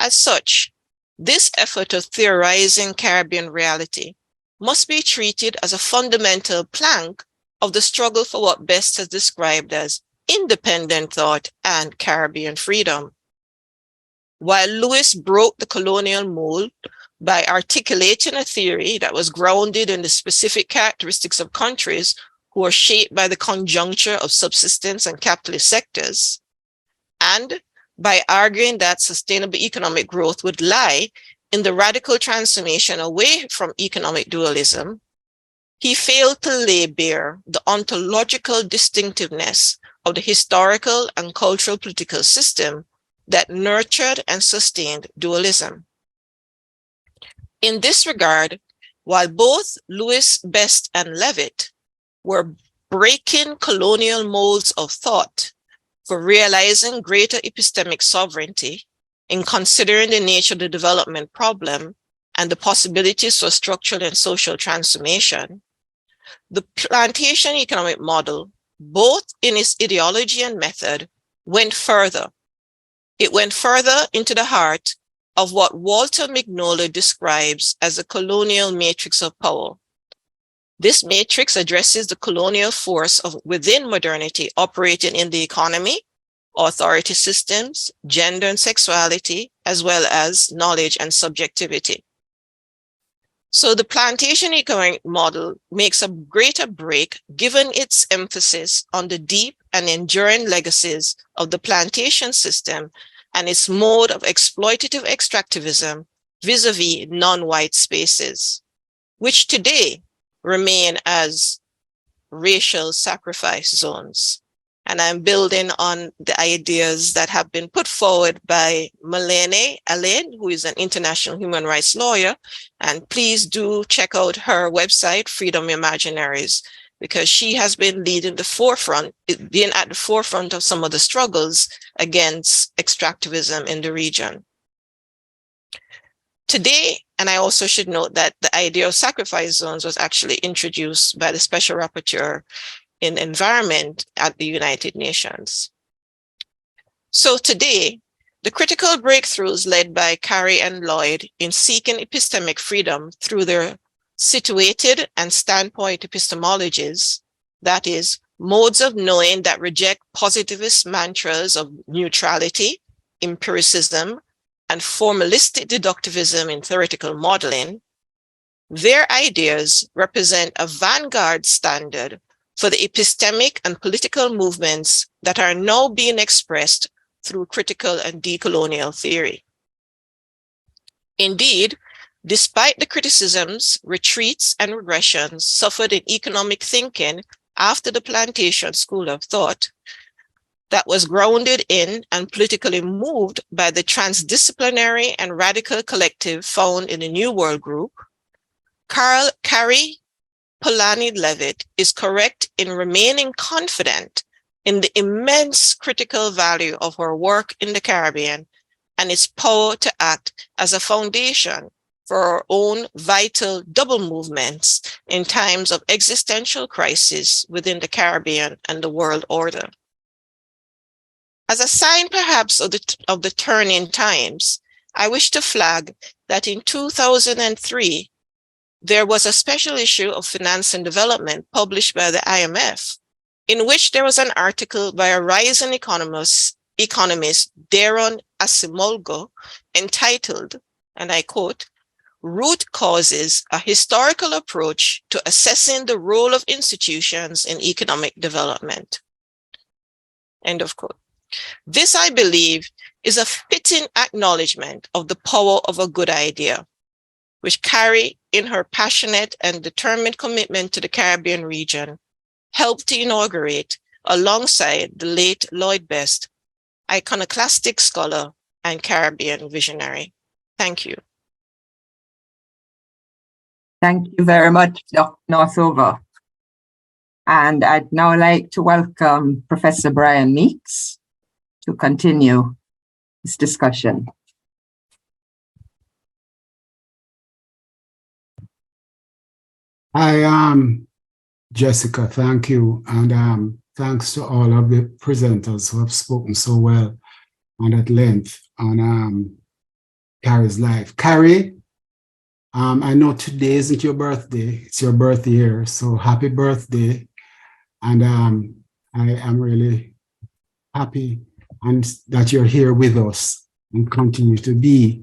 As such, this effort of theorizing Caribbean reality must be treated as a fundamental plank of the struggle for what Best has described as independent thought and Caribbean freedom. While Lewis broke the colonial mold by articulating a theory that was grounded in the specific characteristics of countries who are shaped by the conjuncture of subsistence and capitalist sectors, and by arguing that sustainable economic growth would lie in the radical transformation away from economic dualism, he failed to lay bare the ontological distinctiveness of the historical and cultural political system that nurtured and sustained dualism. In this regard, while both Lewis, Best, and Levitt were breaking colonial molds of thought for realizing greater epistemic sovereignty in considering the nature of the development problem and the possibilities for structural and social transformation, the plantation economic model, both in its ideology and method, went further. It went further into the heart of what Walter Mignola describes as a colonial matrix of power, This matrix addresses the colonial force of within modernity operating in the economy, authority systems, gender and sexuality, as well as knowledge and subjectivity. So the plantation economic model makes a greater break given its emphasis on the deep and enduring legacies of the plantation system and its mode of exploitative extractivism vis-a-vis non-white spaces, which today remain as racial sacrifice zones. And I'm building on the ideas that have been put forward by Malene Alain, who is an international human rights lawyer. And please do check out her website, Freedom Imaginaries, because she has been leading the forefront, being at the forefront of some of the struggles against extractivism in the region. Today, and I also should note that the idea of sacrifice zones was actually introduced by the Special Rapporteur in Environment at the United Nations. So today, the critical breakthroughs led by Kari and Lloyd in seeking epistemic freedom through their situated and standpoint epistemologies, that is, modes of knowing that reject positivist mantras of neutrality, empiricism, and formalistic deductivism in theoretical modeling, their ideas represent a vanguard standard for the epistemic and political movements that are now being expressed through critical and decolonial theory. Indeed, despite the criticisms, retreats, and regressions suffered in economic thinking after the plantation school of thought, that was grounded in and politically moved by the transdisciplinary and radical collective found in the New World Group, Kari Polanyi Levitt is correct in remaining confident in the immense critical value of her work in the Caribbean and its power to act as a foundation for our own vital double movements in times of existential crisis within the Caribbean and the world order. As a sign perhaps of the turning times, I wish to flag that in 2003, there was a special issue of Finance and Development published by the IMF, in which there was an article by a rising economist, Daron Acemoglu, entitled, and I quote, "Root Causes, a Historical Approach to Assessing the Role of Institutions in Economic Development." End of quote. This, I believe, is a fitting acknowledgement of the power of a good idea, which Kari, in her passionate and determined commitment to the Caribbean region, helped to inaugurate alongside the late Lloyd Best, iconoclastic scholar and Caribbean visionary. Thank you. Thank you very much, Dr. Northover. And I'd now like to welcome Professor Brian Meeks to continue this discussion. Hi, Jessica, thank you. And thanks to all of the presenters who have spoken so well and at length on Kari's life. Kari, I know today isn't your birthday, it's your birth year, so happy birthday. And I am really happy and that you're here with us and continue to be.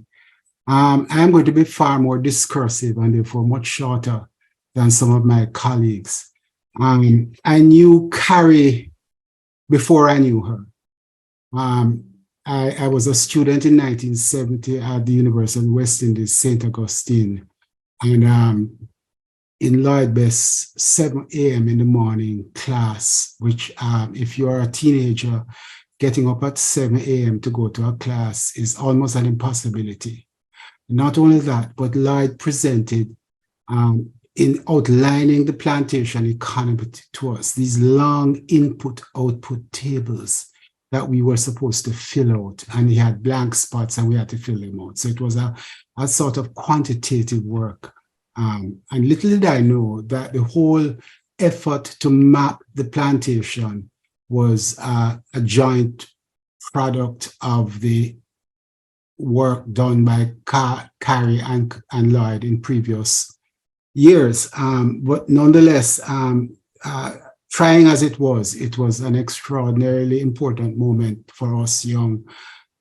I'm going to be far more discursive and therefore much shorter than some of my colleagues. I knew Kari before I knew her. I was a student in 1970 at the University of West Indies, St. Augustine. And in Lloyd Best's 7 a.m. in the morning class, which if you're a teenager, getting up at 7 a.m. to go to a class is almost an impossibility. Not only that, but Lloyd presented in outlining the plantation economy to us, these long input-output tables that we were supposed to fill out, and he had blank spots and we had to fill them out. So it was a sort of quantitative work. And little did I know that the whole effort to map the plantation was a joint product of the work done by Kari and Lloyd in previous years. But nonetheless, trying as it was an extraordinarily important moment for us young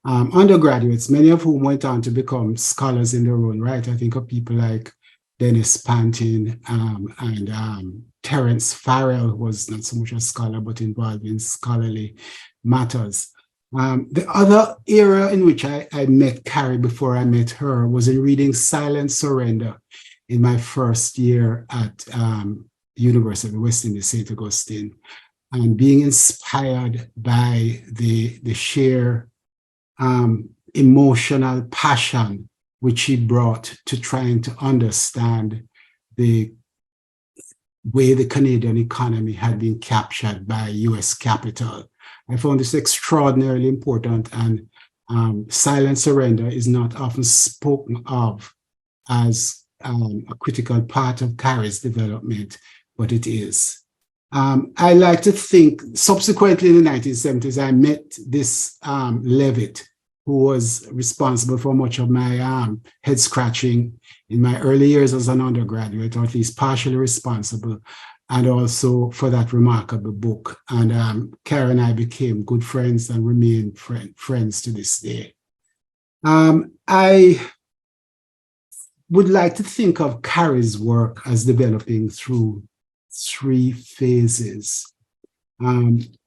undergraduates, many of whom went on to become scholars in their own right. I think of people like Dennis Pantin and Terence Farrell, who was not so much a scholar, but involved in scholarly matters. The other era in which I met Kari before I met her was in reading Silent Surrender in my first year at University of West Indies, St. Augustine, and being inspired by the sheer emotional passion which he brought to trying to understand the way the Canadian economy had been captured by US capital. I found this extraordinarily important, and silent surrender is not often spoken of as a critical part of Karis' development, but it is. I like to think, subsequently in the 1970s, I met this Levitt, who was responsible for much of my head scratching in my early years as an undergraduate, or at least partially responsible, and also for that remarkable book. And Karen and I became good friends and remain friends to this day. I would like to think of Karis' work as developing through three phases.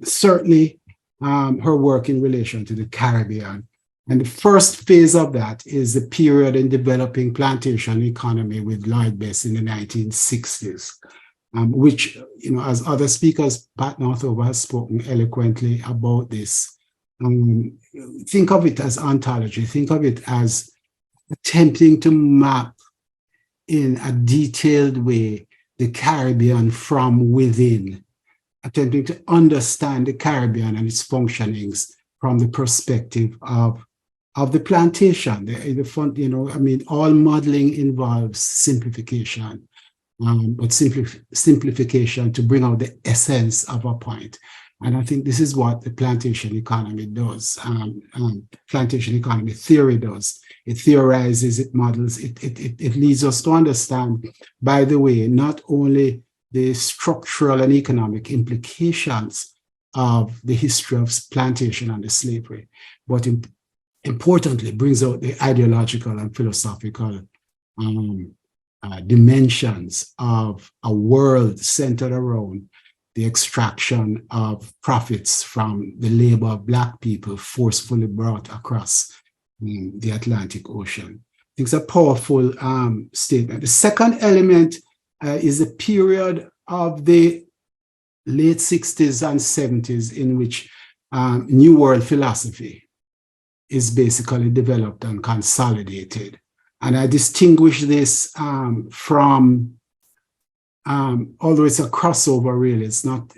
Certainly, her work in relation to the Caribbean. And the first phase of that is the period in developing plantation economy with Lloyd Bess in the 1960s, which, you know, as other speakers, Pat Northover has spoken eloquently about this. Think of it as ontology. Think of it as attempting to map in a detailed way the Caribbean from within, attempting to understand the Caribbean and its functionings from the perspective of the plantation. You know, I mean, all modeling involves simplification, but simplification to bring out the essence of a point. And I think this is what the plantation economy does. Plantation economy theory does. It theorizes, it models, it leads us to understand, by the way, not only the structural and economic implications of the history of plantation and the slavery, but importantly brings out the ideological and philosophical dimensions of a world centered around the extraction of profits from the labor of Black people forcefully brought across the Atlantic Ocean. I think it's a powerful statement. The second element is a period of the late 60s and 70s in which New World philosophy is basically developed and consolidated. And I distinguish this from, although it's a crossover really, it's not,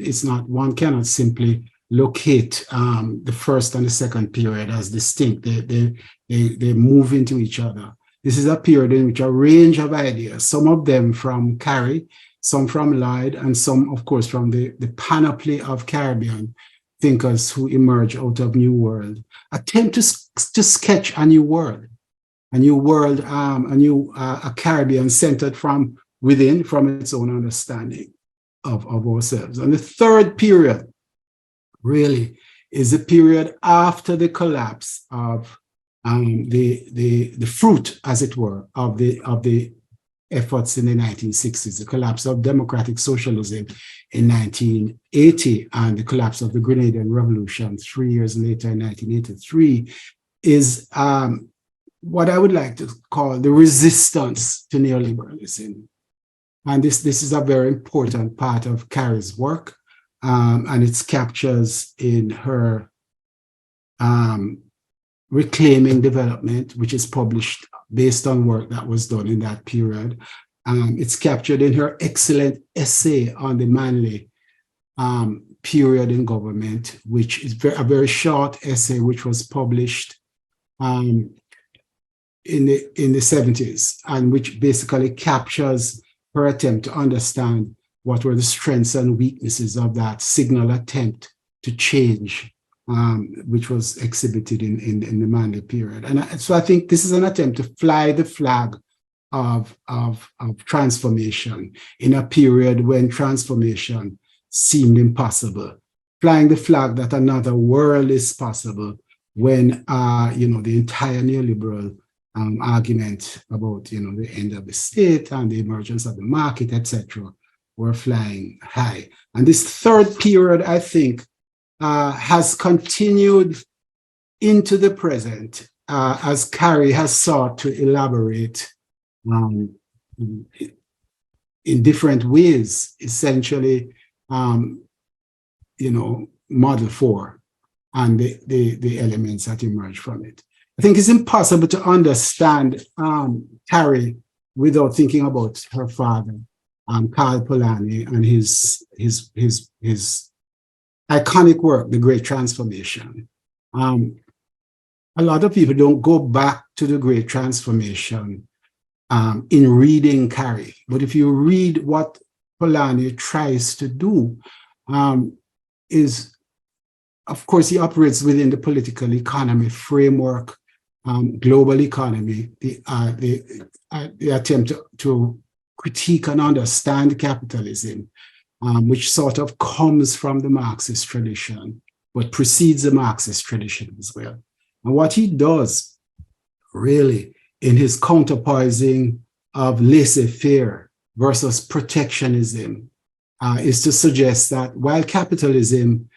one cannot simply locate the first and the second period as distinct. They move into each other. This is a period in which a range of ideas, some of them from Kari, some from Lloyd, and some, of course, from the panoply of Caribbean thinkers who emerge out of New World, attempt to sketch a new world, a Caribbean centered from within, from its own understanding of ourselves. And the third period really is a period after the collapse of the fruit, as it were, of the efforts in the 1960s, the collapse of democratic socialism in 1980 and the collapse of the Grenadian Revolution 3 years later in 1983 is what I would like to call the resistance to neoliberalism. And this is a very important part of Kari's work, and it's captures in her Reclaiming Development, which is published based on work that was done in that period. It's captured in her excellent essay on the Manley period in government, which is a very short essay, which was published in the 70s, and which basically captures her attempt to understand what were the strengths and weaknesses of that signal attempt to change, which was exhibited in the Manley period. And so I think this is an attempt to fly the flag of transformation in a period when transformation seemed impossible, flying the flag that another world is possible when, the entire neoliberal argument about, the end of the state and the emergence of the market, etc., were flying high. And this third period, I think, has continued into the present, as Kari has sought to elaborate in different ways, essentially, Model 4 and the elements that emerge from it. I think it's impossible to understand Kari without thinking about her father, Kari Polanyi, and his iconic work, The Great Transformation. A lot of people don't go back to The Great Transformation in reading Kari, but if you read what Polanyi tries to do, is, of course, he operates within the political economy framework, global economy, the attempt to critique and understand capitalism, which sort of comes from the Marxist tradition, but precedes the Marxist tradition as well. And what he does, really, in his counterpoising of laissez-faire versus protectionism, is to suggest that while capitalism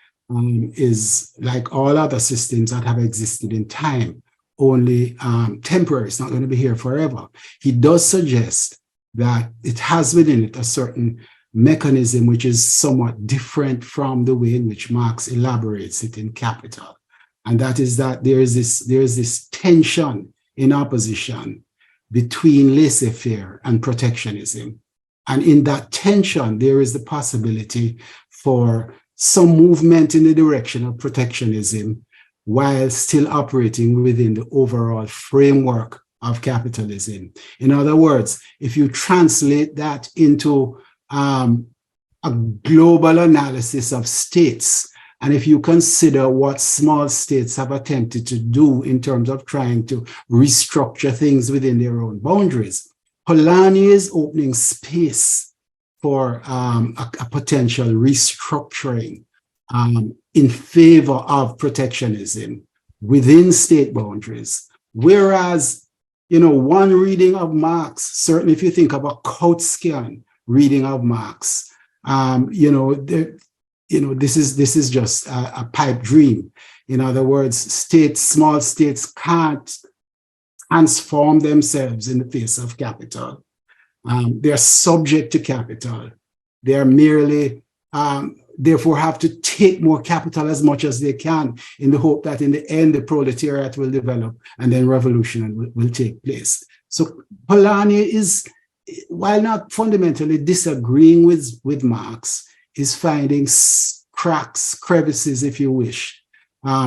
is, like all other systems that have existed in time, only temporary, it's not going to be here forever, he does suggest that it has within it a certain mechanism which is somewhat different from the way in which Marx elaborates it in Capital. And that is that there is this tension in opposition between laissez-faire and protectionism. And in that tension, there is the possibility for some movement in the direction of protectionism while still operating within the overall framework of capitalism. In other words, if you translate that into a global analysis of states, and if you consider what small states have attempted to do in terms of trying to restructure things within their own boundaries, Polanyi is opening space for a potential restructuring in favor of protectionism within state boundaries. Whereas, one reading of Marx, certainly if you think of a Kautskian reading of Marx, this is just a pipe dream. In other words, small states can't transform themselves in the face of capital. They're subject to capital. They're merely, therefore, have to take more capital as much as they can in the hope that in the end, the proletariat will develop and then revolution will take place. So Polanyi is, while not fundamentally disagreeing with Marx, is finding cracks, crevices, if you wish,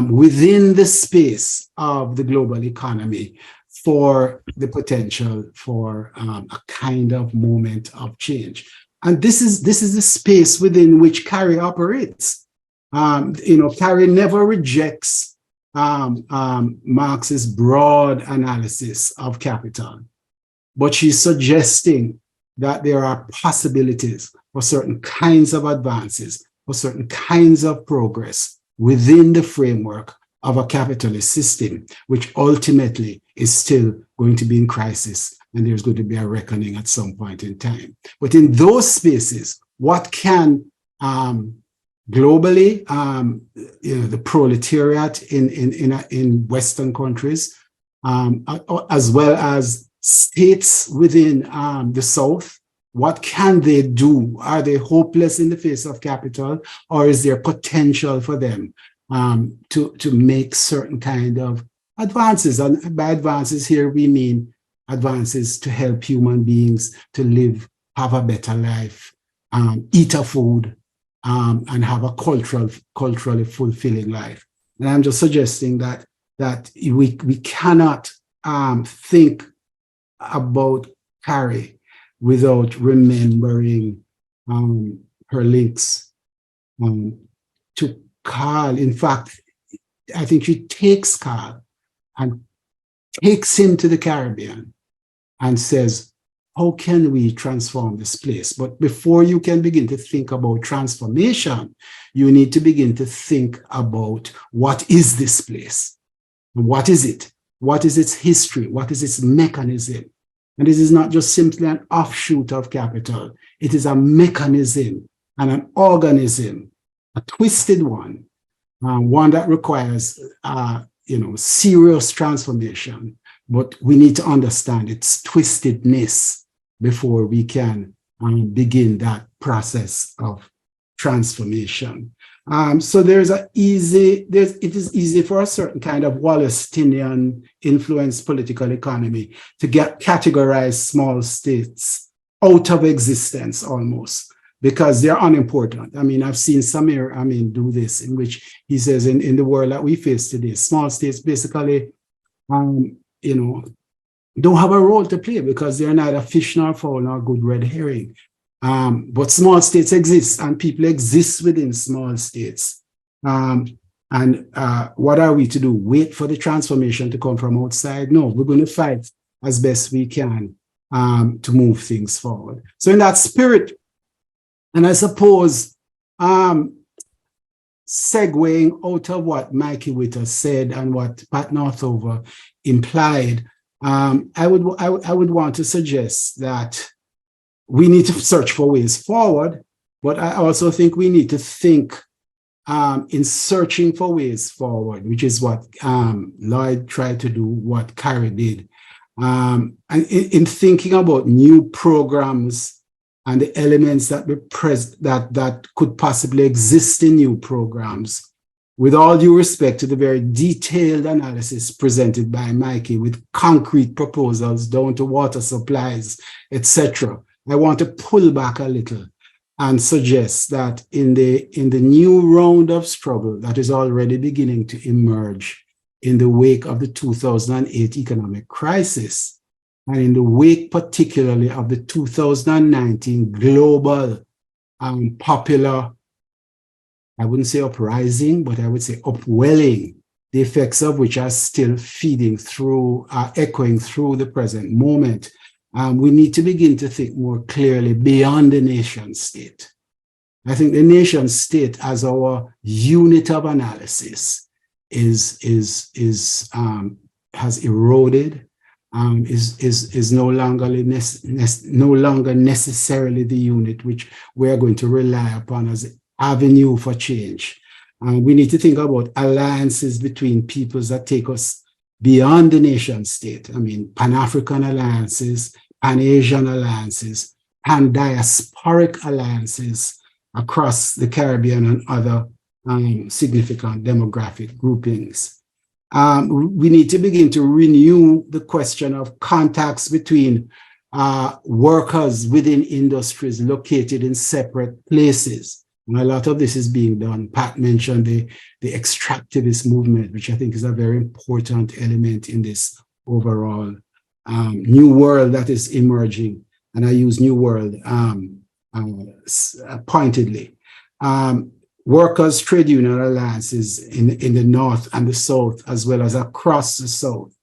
within the space of the global economy for the potential for a kind of moment of change. And this is the space within which Kari operates. Kari never rejects Marx's broad analysis of capital, but she's suggesting that there are possibilities for certain kinds of advances, for certain kinds of progress within the framework of a capitalist system, which ultimately is still going to be in crisis, and there's going to be a reckoning at some point in time. But in those spaces, what can globally, the proletariat in Western countries, as well as states within the South, what can they do? Are they hopeless in the face of capital, or is there potential for them to make certain kind of advances? And by advances here, we mean advances to help human beings to live, have a better life, eat a food, and have a culturally fulfilling life. And I'm just suggesting that we cannot think about Kari without remembering her links to Carl. In fact, I think she takes Carl and takes him to the Caribbean and says, how can we transform this place? But before you can begin to think about transformation, you need to begin to think about what is this place? What is it? What is its history? What is its mechanism? And this is not just simply an offshoot of capital. It is a mechanism and an organism, a twisted one, one that requires serious transformation. But we need to understand its twistedness before we can begin that process of transformation. So it is easy for a certain kind of Wallastinian influenced political economy to categorize small states out of existence almost, because they're unimportant. I mean, I've seen Samir, do this, in which he says in the world that we face today, small states basically, don't have a role to play because they're neither fish nor fowl nor good red herring. But small states exist and people exist within small states. And what are we to do? Wait for the transformation to come from outside? No, we're going to fight as best we can to move things forward. So in that spirit, and I suppose segueing out of what Mikey Witter said and what Pat Northover implied, I would want to suggest that we need to search for ways forward, but I also think we need to think in searching for ways forward, which is what Lloyd tried to do, what Kari did. And in thinking about new programs and the elements that that could possibly exist in new programs, with all due respect to the very detailed analysis presented by Mikey with concrete proposals down to water supplies, etc., I want to pull back a little and suggest that in the new round of struggle that is already beginning to emerge in the wake of the 2008 economic crisis, and in the wake particularly of the 2019 global popular, I wouldn't say uprising, but I would say upwelling, the effects of which are still feeding through, echoing through the present moment. We need to begin to think more clearly beyond the nation state. I think the nation state as our unit of analysis has eroded, is no longer necessarily the unit which we are going to rely upon as avenue for change. We need to think about alliances between peoples that take us beyond the nation state. I mean, Pan-African alliances, Pan-Asian alliances, Pan-diasporic alliances across the Caribbean and other significant demographic groupings. We need to begin to renew the question of contacts between workers within industries located in separate places. And a lot of this is being done. Pat mentioned the extractivist movement, which I think is a very important element in this overall new world that is emerging. And I use new world pointedly. Workers' trade union alliances in the North and the South, as well as across the South.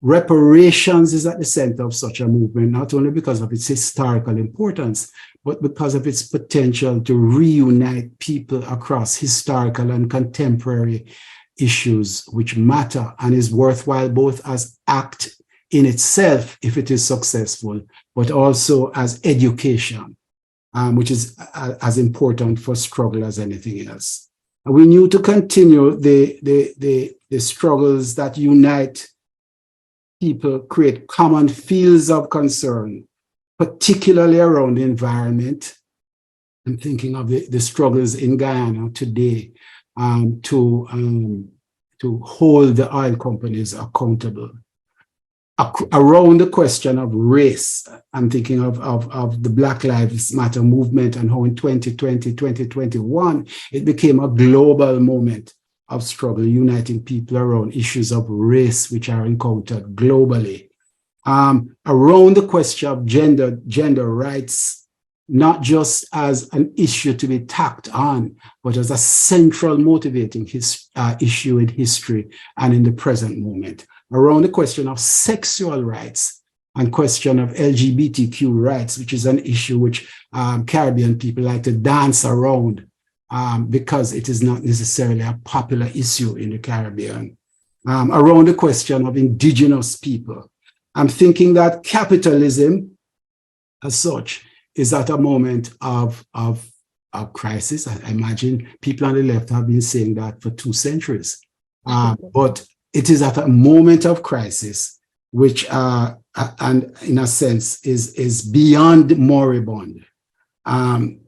Reparations is at the center of such a movement, not only because of its historical importance, but because of its potential to reunite people across historical and contemporary issues which matter and is worthwhile both as act in itself, if it is successful, but also as education, which is as important for struggle as anything else. And we need to continue the struggles that unite people, create common fields of concern, particularly around the environment. I'm thinking of the struggles in Guyana today to hold the oil companies accountable. Around the question of race, I'm thinking of the Black Lives Matter movement and how in 2020, 2021, it became a global moment of struggle, uniting people around issues of race which are encountered globally. Around the question of gender rights, not just as an issue to be tacked on, but as a central motivating issue in history and in the present moment. Around the question of sexual rights, and question of LGBTQ rights, which is an issue which Caribbean people like to dance around because it is not necessarily a popular issue in the Caribbean. Around the question of indigenous people. I'm thinking that capitalism as such is at a moment of crisis. I imagine people on the left have been saying that for 2 centuries. But it is at a moment of crisis, which, and in a sense, is beyond moribund. The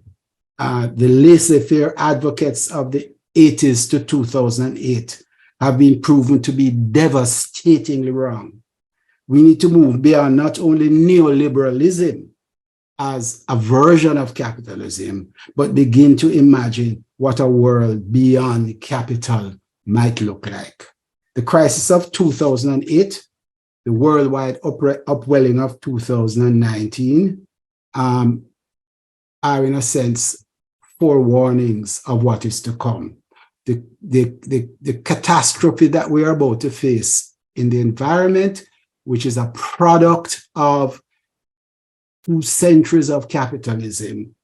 laissez-faire advocates of the 80s to 2008 have been proven to be devastatingly wrong. We need to move beyond not only neoliberalism as a version of capitalism, but begin to imagine what a world beyond capital might look like. The crisis of 2008, the worldwide upwelling of 2019, are in a sense forewarnings of what is to come. The catastrophe that we are about to face in the environment, which is a product of 2 centuries of capitalism,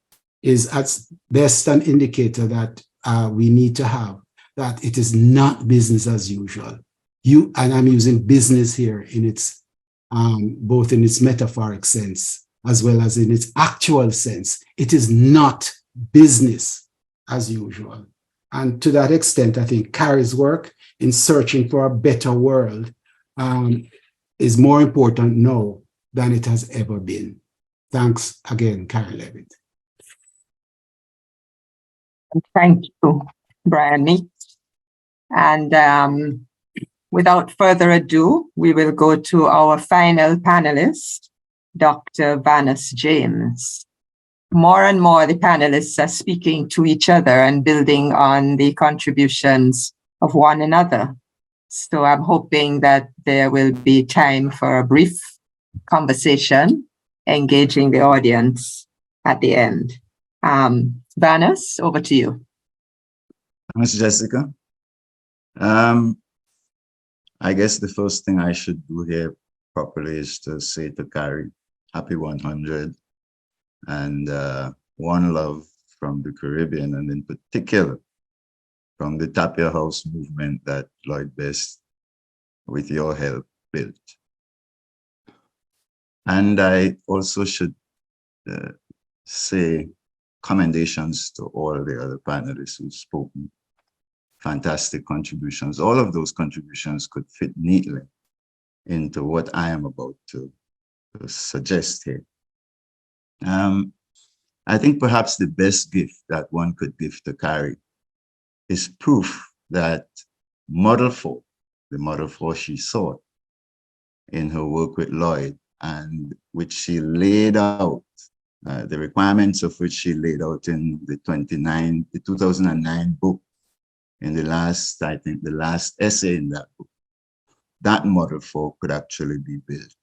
is at best an indicator that we need to have, that it is not business as usual. And I'm using business here in its both in its metaphoric sense as well as in its actual sense. It is not business as usual. And to that extent, I think Kari's work in searching for a better world is more important now than it has ever been. Thanks again, Kari Levitt. Thank you, Brian. And without further ado, we will go to our final panelist, Dr. Vanus James. More and more, the panelists are speaking to each other and building on the contributions of one another. So I'm hoping that there will be time for a brief conversation, engaging the audience at the end. Vanus, over to you. Thanks, Jessica. I guess the first thing I should do here properly is to say to Kari, happy 100, and one love from the Caribbean, and in particular from the Tapia House movement that Lloyd Best, with your help, built. And I also should say commendations to all the other panelists who've spoken. Fantastic contributions. All of those contributions could fit neatly into what I am about to suggest here. I think perhaps the best gift that one could give to Kari is proof that Model 4, the Model 4 she sought in her work with Lloyd, and which she laid out, the requirements of which she laid out in the 2009 book, in the last, I think the last essay in that book, that Model 4 could actually be built.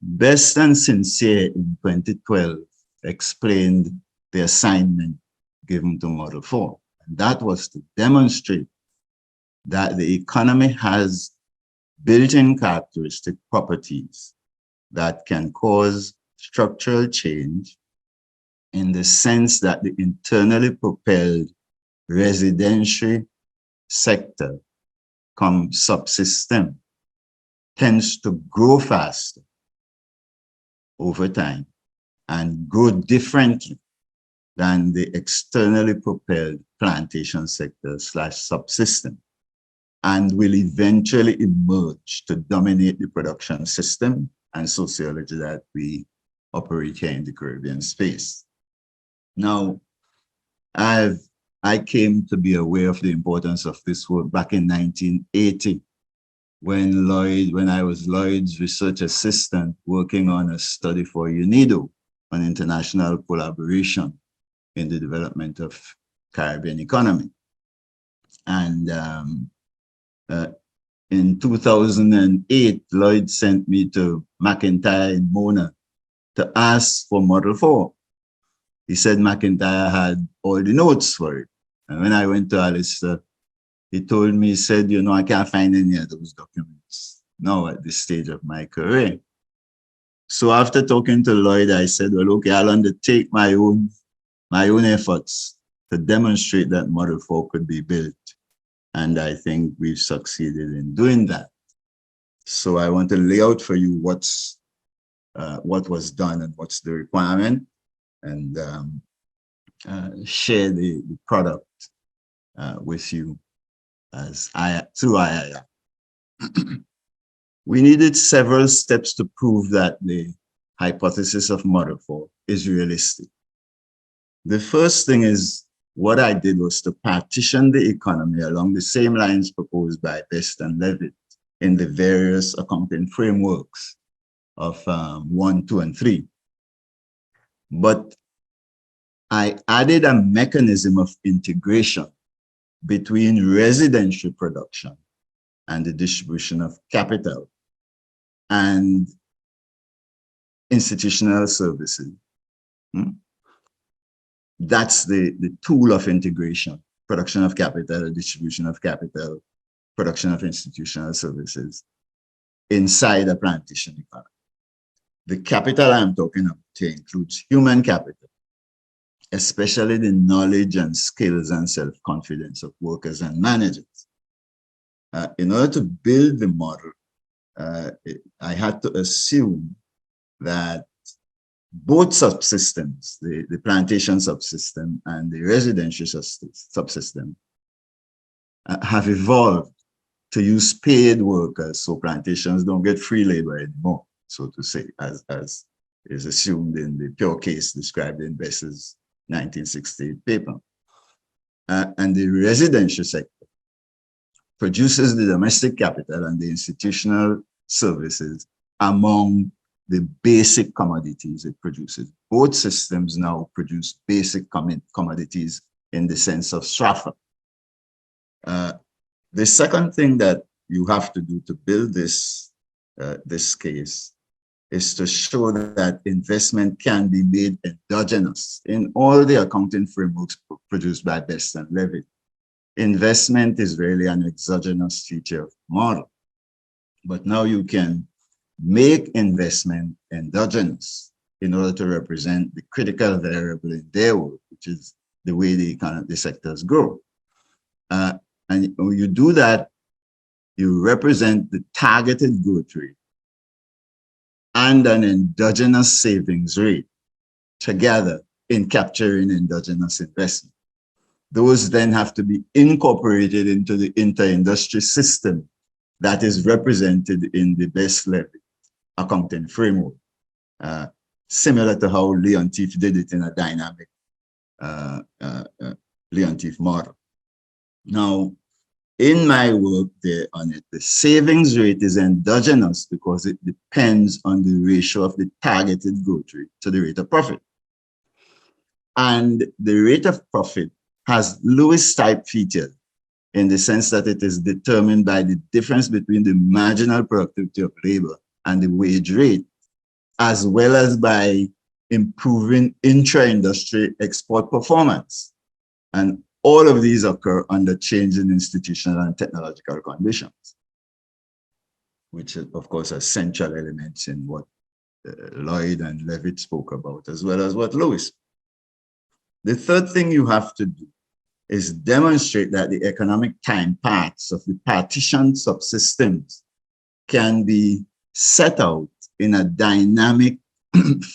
Best and Sincere in 2012 explained the assignment given to Model 4. And that was to demonstrate that the economy has built-in characteristic properties that can cause structural change in the sense that the internally propelled residential sector, come subsystem, tends to grow faster over time and grow differently than the externally propelled plantation sector / subsystem, and will eventually emerge to dominate the production system and sociology that we operate here in the Caribbean space. Now, I came to be aware of the importance of this work back in 1980, when I was Lloyd's research assistant working on a study for UNIDO on international collaboration in the development of Caribbean economy. And in 2008, Lloyd sent me to McIntyre in Mona to ask for Model 4. He said McIntyre had all the notes for it. And when I went to Alistair, he told me, he said, you know, I can't find any of those documents. now at this stage of my career. So after talking to Lloyd, I said, well, okay, I'll undertake my own efforts to demonstrate that Model 4 could be built. And I think we've succeeded in doing that. So I want to lay out for you what was done and what's the requirement, and share the product with you through IIR. We needed several steps to prove that the hypothesis of Model 4 is realistic. The first thing is, what I did was to partition the economy along the same lines proposed by Best and Levitt in the various accounting frameworks of 1, 2, and 3. But I added a mechanism of integration between residential production and the distribution of capital and institutional services. That's the tool of integration: production of capital, distribution of capital, production of institutional services inside a plantation economy. The capital I'm talking about here includes human capital, especially the knowledge and skills and self-confidence of workers and managers. In order to build the model, I had to assume that both subsystems, the plantation subsystem and the residential subsystem, have evolved to use paid workers, so plantations don't get free labor anymore, so to say, as is assumed in the pure case described in Bess's 1968 paper. And the residential sector produces the domestic capital and the institutional services among the basic commodities it produces. Both systems now produce basic commodities in the sense of SRAFA. The second thing that you have to do to build this case is to show that investment can be made endogenous in all the accounting frameworks produced by Best and Levitt. Investment is really an exogenous feature of the model, but now you can make investment endogenous in order to represent the critical variable in their work, which is the way the sectors grow. And when you do that, you represent the targeted growth rate and an endogenous savings rate together in capturing endogenous investment. Those then have to be incorporated into the inter-industry system that is represented in the Best Levitt accounting framework, similar to how Leontief did it in a dynamic Leontief model. Now, in my work there on it, the savings rate is endogenous because it depends on the ratio of the targeted growth rate to the rate of profit. And the rate of profit has Lewis type features in the sense that it is determined by the difference between the marginal productivity of labor and the wage rate, as well as by improving intra-industry export performance. And all of these occur under change in institutional and technological conditions, which of course are central elements in what Lloyd and Levitt spoke about, as well as what Lewis. The third thing you have to do is demonstrate that the economic time paths of the partitioned subsystems can be set out in a dynamic,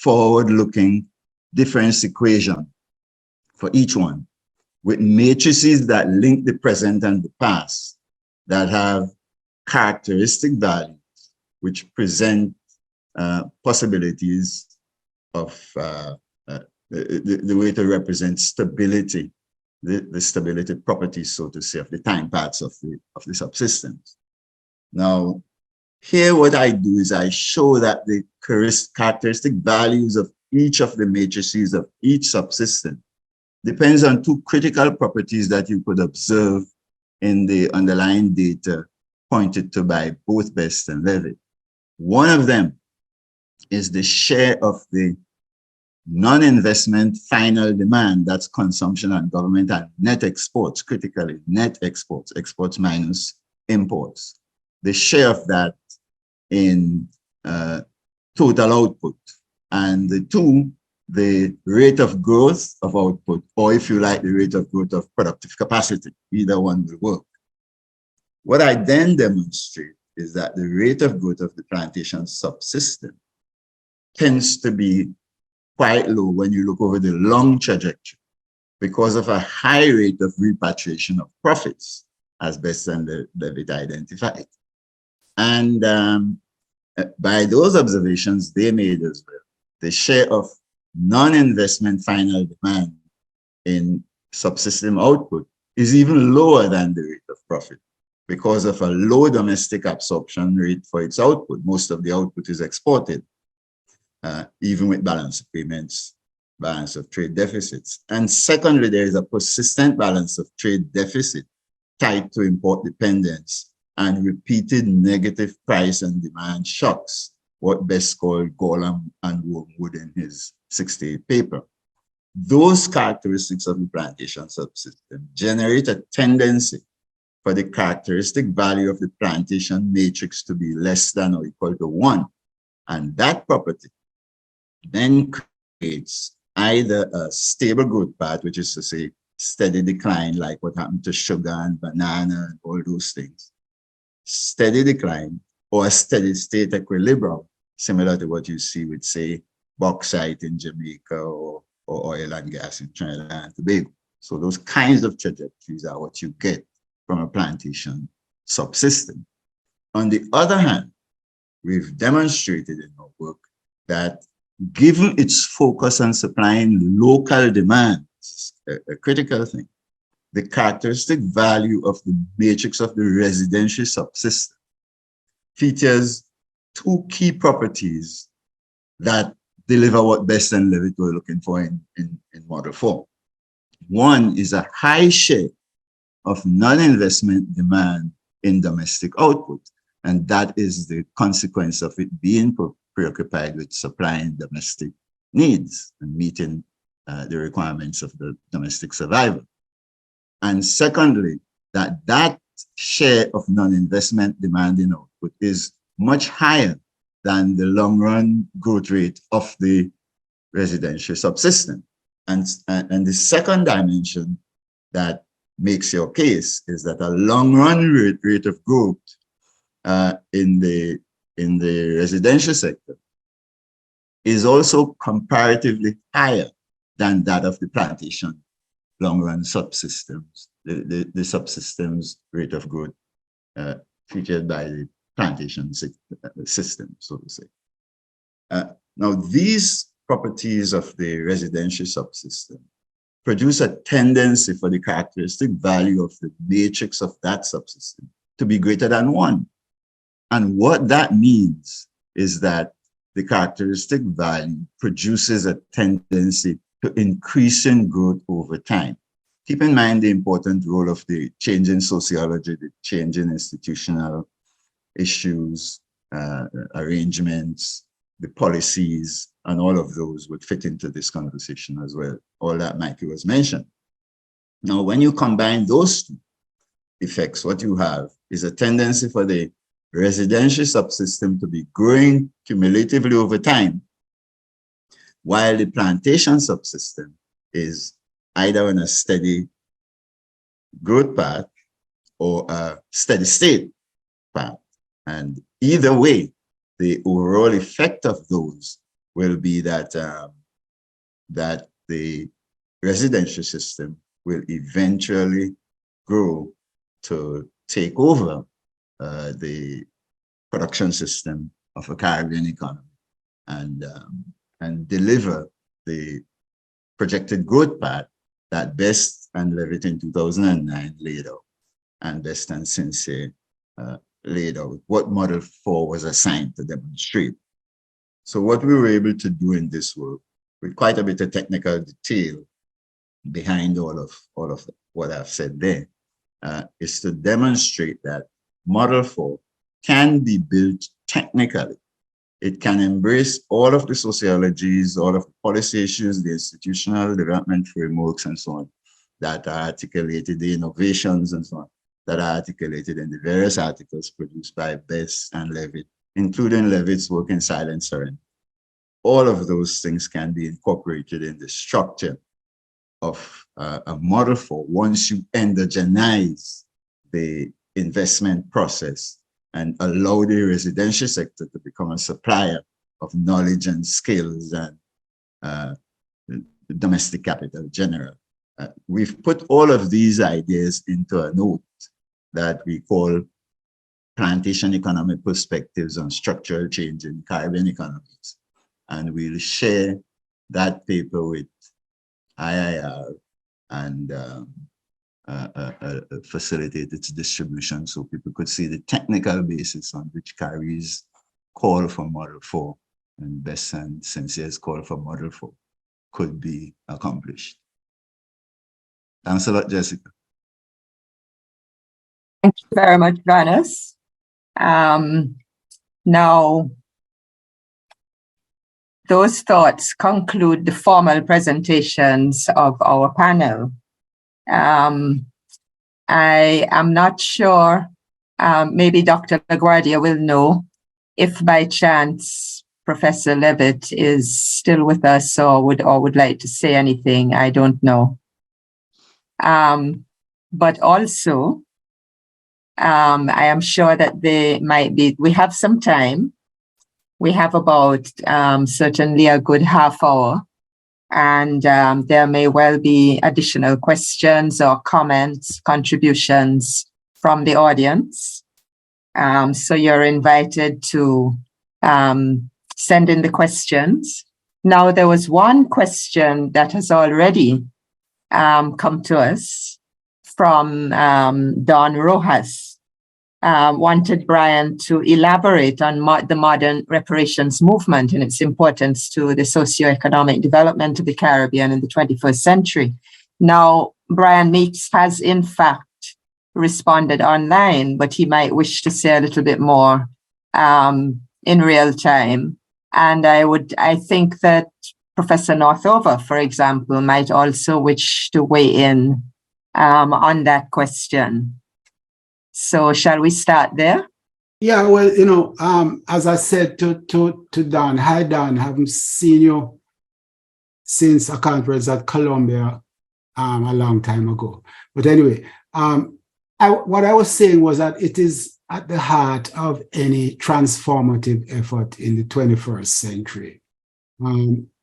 forward-looking difference equation for each one, with matrices that link the present and the past, that have characteristic values which present possibilities of the way to represent stability, the stability properties, so to say, of the time paths of the subsystems. Now, here what I do is I show that the characteristic values of each of the matrices of each subsystem depends on two critical properties that you could observe in the underlying data pointed to by both Best and Levitt. One of them is the share of the non-investment final demand, that's consumption and government, and net exports, critically net exports, exports minus imports. The share of that in total output, and the two, the rate of growth of output, or if you like, the rate of growth of productive capacity. Either one will work. What I then demonstrate is that the rate of growth of the plantation subsystem tends to be quite low when you look over the long trajectory because of a high rate of repatriation of profits, as Best and Levitt identified. And by those observations they made as well, the share of non-investment final demand in subsystem output is even lower than the rate of profit because of a low domestic absorption rate for its output. Most of the output is exported, even with balance of payments, balance of trade deficits. And secondly, there is a persistent balance of trade deficit tied to import dependence and repeated negative price and demand shocks, what Best called Gorham and Wormwood in his 68 paper. Those characteristics of the plantation subsystem generate a tendency for the characteristic value of the plantation matrix to be less than or equal to 1. And that property then creates either a stable growth path, which is to say steady decline, like what happened to sugar and banana and all those things, steady decline, or a steady state equilibrium, similar to what you see with, say, bauxite in Jamaica or oil and gas in Trinidad and Tobago. So those kinds of trajectories are what you get from a plantation subsystem. On the other hand, we've demonstrated in our work that given its focus on supplying local demand, this is a critical thing, the characteristic value of the matrix of the residential subsystem features two key properties that deliver what Best and Levitt were looking for in Model 4. One is a high share of non-investment demand in domestic output, and that is the consequence of it being preoccupied with supplying domestic needs and meeting the requirements of the domestic survival. And secondly, that share of non-investment demand in output is much higher than the long-run growth rate of the residential subsystem. And the second dimension that makes your case is that a long-run rate of growth in the residential sector is also comparatively higher than that of the plantation long-run subsystems, the subsystems rate of growth featured by the plantation system, so to say. Now, these properties of the residential subsystem produce a tendency for the characteristic value of the matrix of that subsystem to be greater than 1. And what that means is that the characteristic value produces a tendency to increasing growth over time. Keep in mind the important role of the change in sociology, the change in institutional issues, arrangements, the policies, and all of those would fit into this conversation as well. All that Mikey was mentioned. Now, when you combine those two effects, what you have is a tendency for the residential subsystem to be growing cumulatively over time, while the plantation subsystem is either on a steady growth path or a steady state path. And either way, the overall effect of those will be that, that the residential system will eventually grow to take over the production system of a Caribbean economy and deliver the projected growth path that Best and Levitt in 2009 laid out, and Best and Sincere laid out what Model 4 was assigned to demonstrate. So what we were able to do in this work, with quite a bit of technical detail behind all of what I've said there, is to demonstrate that Model 4 can be built technically. It can embrace all of the sociologies, all of the policy issues, the institutional development frameworks, and so on, that are articulated, the innovations and so on, that are articulated in the various articles produced by Best and Levitt including Levitt's work in silent surrender. All of those things can be incorporated in the structure of a model for once you endogenize the investment process and allow the residential sector to become a supplier of knowledge and skills and domestic capital general. We've put all of these ideas into a note that we call Plantation Economic Perspectives on Structural Change in Caribbean Economies. And we'll share that paper with IIR and facilitate its distribution so people could see the technical basis on which Karis call for Model 4 and Best and Sincere's call for Model 4 could be accomplished. Thanks a lot, Jessica. Thank you very much, Karis. Now, those thoughts conclude the formal presentations of our panel. I am not sure, maybe Dr. LaGuardia will know if by chance Professor Levitt is still with us or would like to say anything. I don't know. But also, I am sure that they might be, we have some time. We have about certainly a good half hour, and there may well be additional questions or comments, contributions from the audience. So you're invited to send in the questions. Now, there was one question that has already come to us from Don Rojas. Wanted Brian to elaborate on the modern reparations movement and its importance to the socioeconomic development of the Caribbean in the 21st century. Now, Brian Meeks has in fact responded online, but he might wish to say a little bit more in real time. And I think that Professor Northover, for example, might also wish to weigh in on that question. So shall we start there? Yeah, well, you know, as I said to Don, hi Don, haven't seen you since a conference at Columbia a long time ago. But anyway, what I was saying was that it is at the heart of any transformative effort in the 21st century.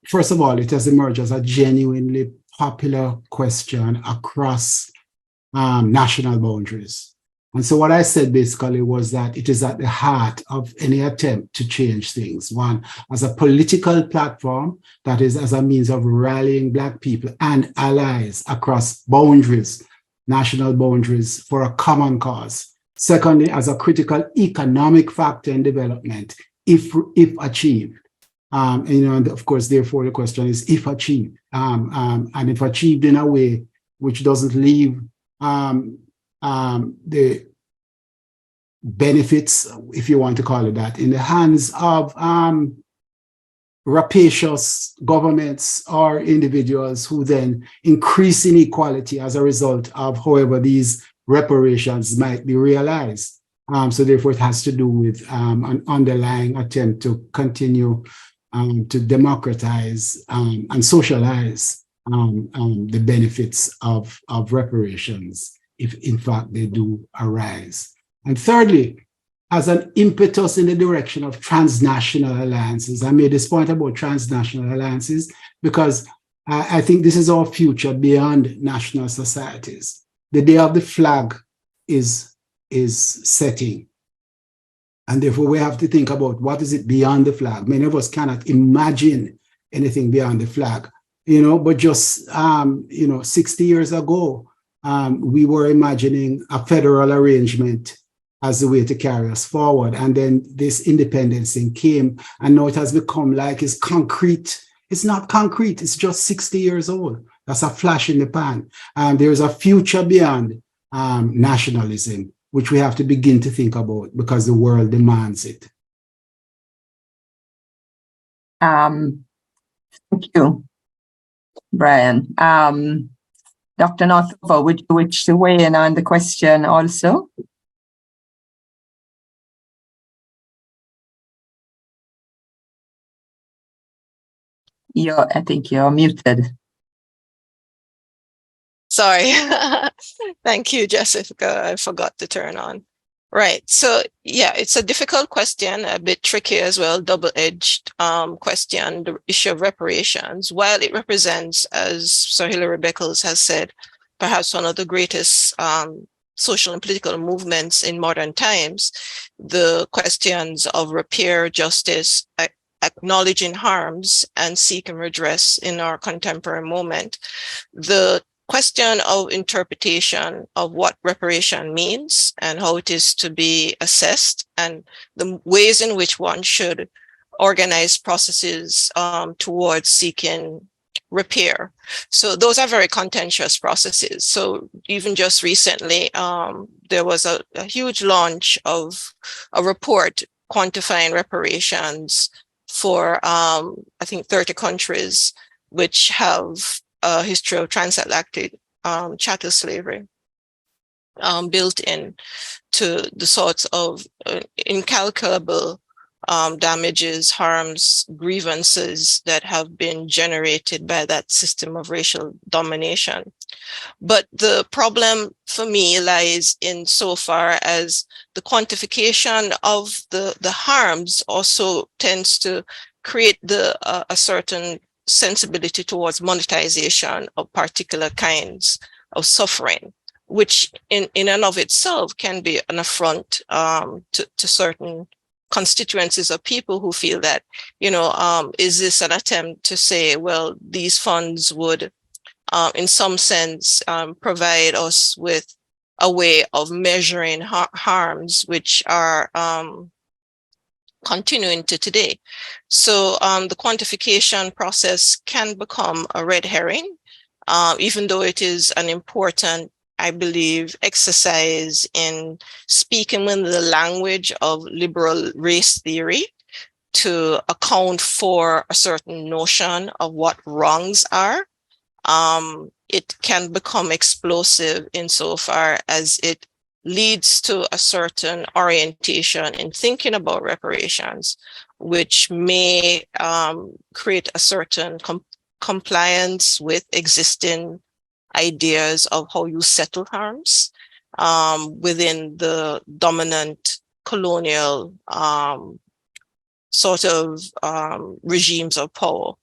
First of all, it has emerged as a genuinely popular question across national boundaries. And so what I said basically was that it is at the heart of any attempt to change things. One, as a political platform, that is as a means of rallying Black people and allies across boundaries, national boundaries, for a common cause. Secondly, as a critical economic factor in development, if achieved. And of course, therefore, the question is if achieved. And if achieved in a way which doesn't leave the benefits, if you want to call it that, in the hands of rapacious governments or individuals who then increase inequality as a result of however these reparations might be realized. So therefore, it has to do with an underlying attempt to continue to democratize and socialize the benefits of reparations, if in fact they do arise. And thirdly, as an impetus in the direction of transnational alliances. I made this point about transnational alliances because I think this is our future beyond national societies. The day of the flag is setting. And therefore we have to think about what is it beyond the flag. Many of us cannot imagine anything beyond the flag, but just, 60 years ago, we were imagining a federal arrangement as the way to carry us forward. And then this independence thing came, and now it has become like it's concrete. It's not concrete, it's just 60 years old. That's a flash in the pan. There's a future beyond nationalism, which we have to begin to think about because the world demands it. Thank you, Brian. Dr. Northover, would you wish to weigh in on the question also? I think you're muted. Sorry. Thank you, Jessica. I forgot to turn on. Right. So yeah, it's a difficult question, a bit tricky as well, double-edged question, the issue of reparations. While it represents, as Sir Hilary Beckles has said, perhaps one of the greatest social and political movements in modern times, the questions of repair, justice, acknowledging harms, and seeking redress in our contemporary moment. The question of interpretation of what reparation means and how it is to be assessed, and the ways in which one should organize processes towards seeking repair. So those are very contentious processes. So even just recently, there was a huge launch of a report quantifying reparations for, I think, 30 countries which have a history of transatlantic chattel slavery built in to the sorts of incalculable damages, harms, grievances that have been generated by that system of racial domination. But the problem for me lies in so far as the quantification of the harms also tends to create a certain sensibility towards monetization of particular kinds of suffering, which in and of itself can be an affront to certain constituencies of people who feel that, is this an attempt to say, well, these funds would, in some sense, provide us with a way of measuring harms which are continuing to today. So the quantification process can become a red herring, even though it is an important, I believe, exercise in speaking in the language of liberal race theory to account for a certain notion of what wrongs are. It can become explosive insofar as it leads to a certain orientation in thinking about reparations, which may create a certain compliance with existing ideas of how you settle harms within the dominant colonial sort of regimes of power.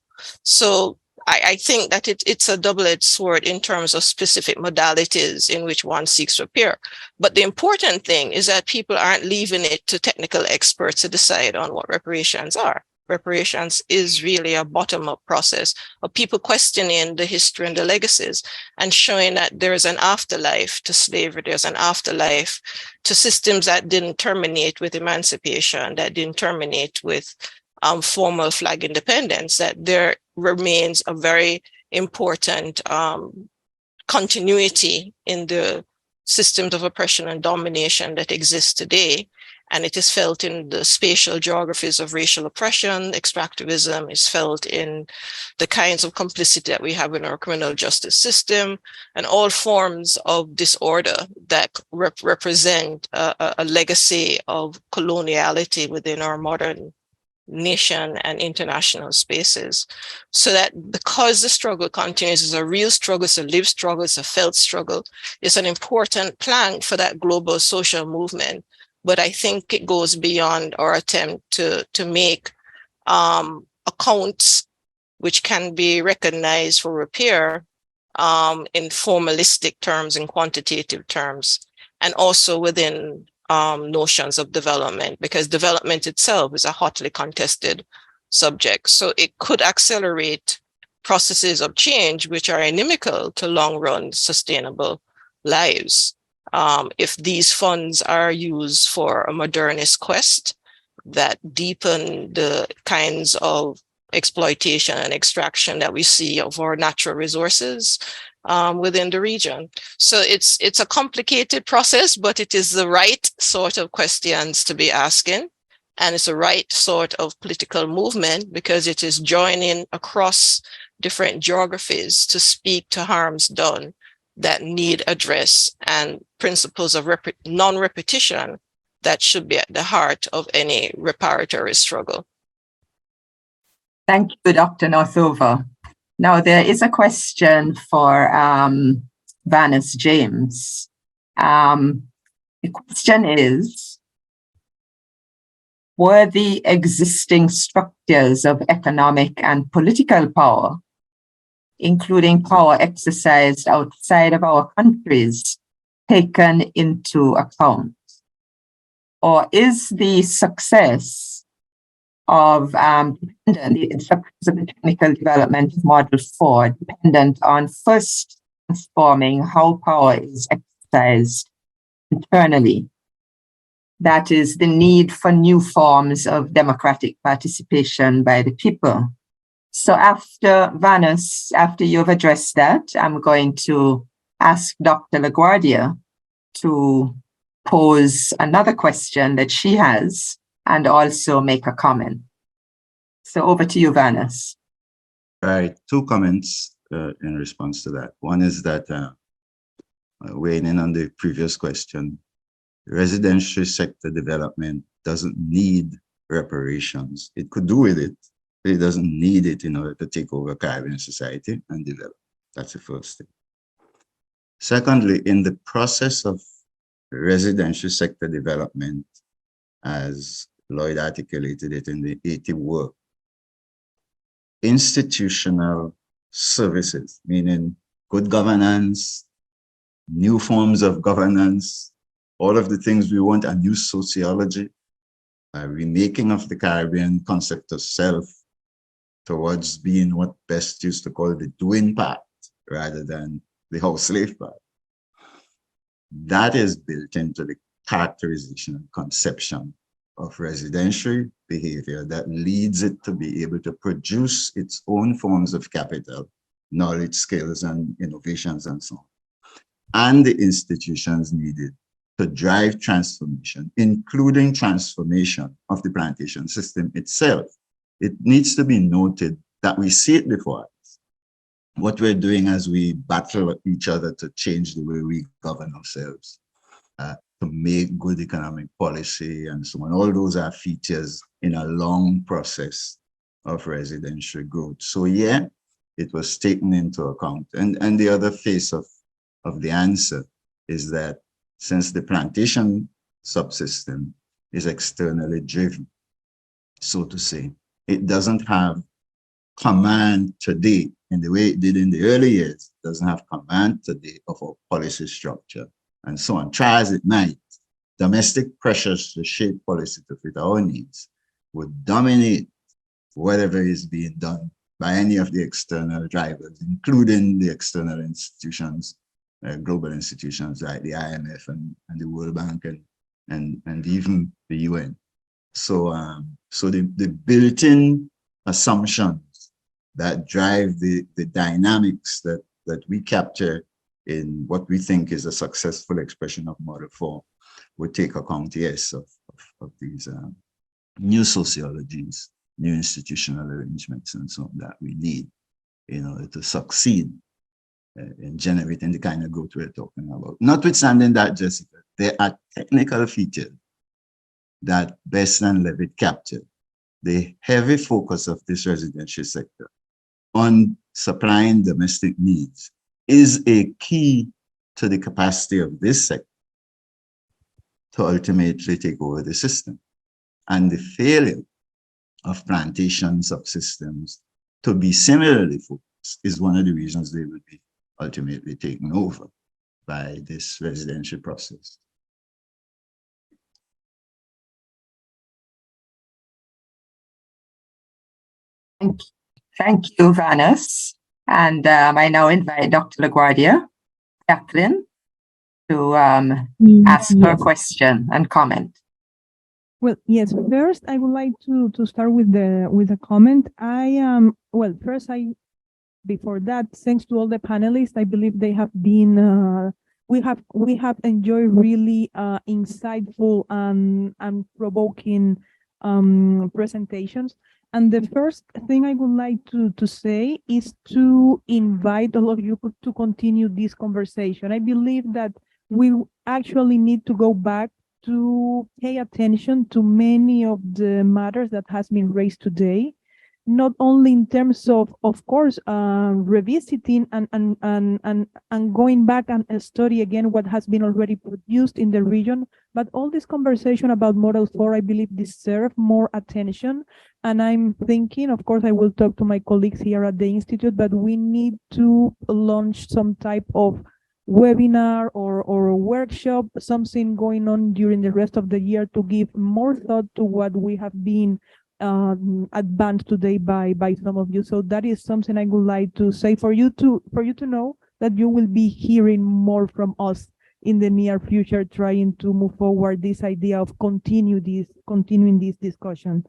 So I think that it's a double-edged sword in terms of specific modalities in which one seeks repair. But the important thing is that people aren't leaving it to technical experts to decide on what reparations are. Reparations is really a bottom-up process of people questioning the history and the legacies and showing that there is an afterlife to slavery, there's an afterlife to systems that didn't terminate with emancipation, that didn't terminate with formal flag independence, that there remains a very important continuity in the systems of oppression and domination that exist today. And it is felt in the spatial geographies of racial oppression. Extractivism is felt in the kinds of complicity that we have in our criminal justice system, and all forms of disorder that represent a legacy of coloniality within our modern nation and international spaces. So that because the struggle continues, is a real struggle, it's a lived struggle, it's a felt struggle, it's an important plank for that global social movement. But I think it goes beyond our attempt to make accounts which can be recognized for repair in formalistic terms, in quantitative terms, and also within notions of development, because development itself is a hotly contested subject. So it could accelerate processes of change which are inimical to long-run sustainable lives. If these funds are used for a modernist quest that deepen the kinds of exploitation and extraction that we see of our natural resources within the region. So it's a complicated process, but it is the right sort of questions to be asking. And it's the right sort of political movement because it is joining across different geographies to speak to harms done that need address and principles of non-repetition that should be at the heart of any reparatory struggle. Thank you, Dr. Northover. Now, there is a question for Vanessa James. The question is, were the existing structures of economic and political power, including power exercised outside of our countries, taken into account? Or is the success of the technical development of Model 4 dependent on first transforming how power is exercised internally? That is the need for new forms of democratic participation by the people. So after Vanessa, after you've addressed that, I'm going to ask Dr. LaGuardia to pose another question that she has and also make a comment. So over to you, Vanessa. Right, two comments in response to that. One is that, weighing in on the previous question, residential sector development doesn't need reparations. It could do with it, but it doesn't need it in order to take over Caribbean society and develop. That's the first thing. Secondly, in the process of residential sector development, as Lloyd articulated it in the 80 work, institutional services, meaning good governance, new forms of governance, all of the things we want, a new sociology, a remaking of the Caribbean concept of self towards being what Best used to call the doing part rather than the house slave part. That is built into the characterization and conception of residential behavior that leads it to be able to produce its own forms of capital, knowledge, skills, and innovations, and so on. And the institutions needed to drive transformation, including transformation of the plantation system itself. It needs to be noted that we see it before us. What we're doing as we battle each other to change the way we govern ourselves, to make good economic policy and so on. All those are features in a long process of residential growth. So yeah, it was taken into account. And the other face of the answer is that since the plantation subsystem is externally driven, so to say, it doesn't have command today in the way it did in the early years. It doesn't have command today of our policy structure and so on. Try as it might, domestic pressures to shape policy to fit our needs would dominate whatever is being done by any of the external drivers, including the external institutions, global institutions like the IMF and the World Bank and even the UN. So, the built-in assumptions that drive the dynamics that we capture in what we think is a successful expression of Model 4 would take account, yes, of these new sociologies, new institutional arrangements, and so on that we need in order to succeed in generating the kind of growth we're talking about. Notwithstanding that, Jessica, there are technical features that Best and Levitt captured. The heavy focus of this residential sector on supplying domestic needs is a key to the capacity of this sector to ultimately take over the system. And the failure of plantation subsystems to be similarly focused is one of the reasons they will be ultimately taken over by this residential process. Thank you, Vanessa. And I now invite Dr. LaGuardia, Jacqueline, to ask her question and comment. Well, yes. First, I would like to start with the comment. Well, first, before that, thanks to all the panelists, I believe they have been. We have enjoyed really insightful and provoking presentations. And the first thing I would like to say is to invite all of you to continue this conversation. I believe that we actually need to go back to pay attention to many of the matters that has been raised today, not only in terms of course, revisiting and going back and study again what has been already produced in the region, but all this conversation about Model 4, I believe, deserve more attention. And I'm thinking, of course, I will talk to my colleagues here at the Institute, but we need to launch some type of webinar or workshop, something going on during the rest of the year to give more thought to what we have been advanced today by some of you. So that is something I would like to say for you to know that you will be hearing more from us in the near future, trying to move forward this idea of continuing this discussion.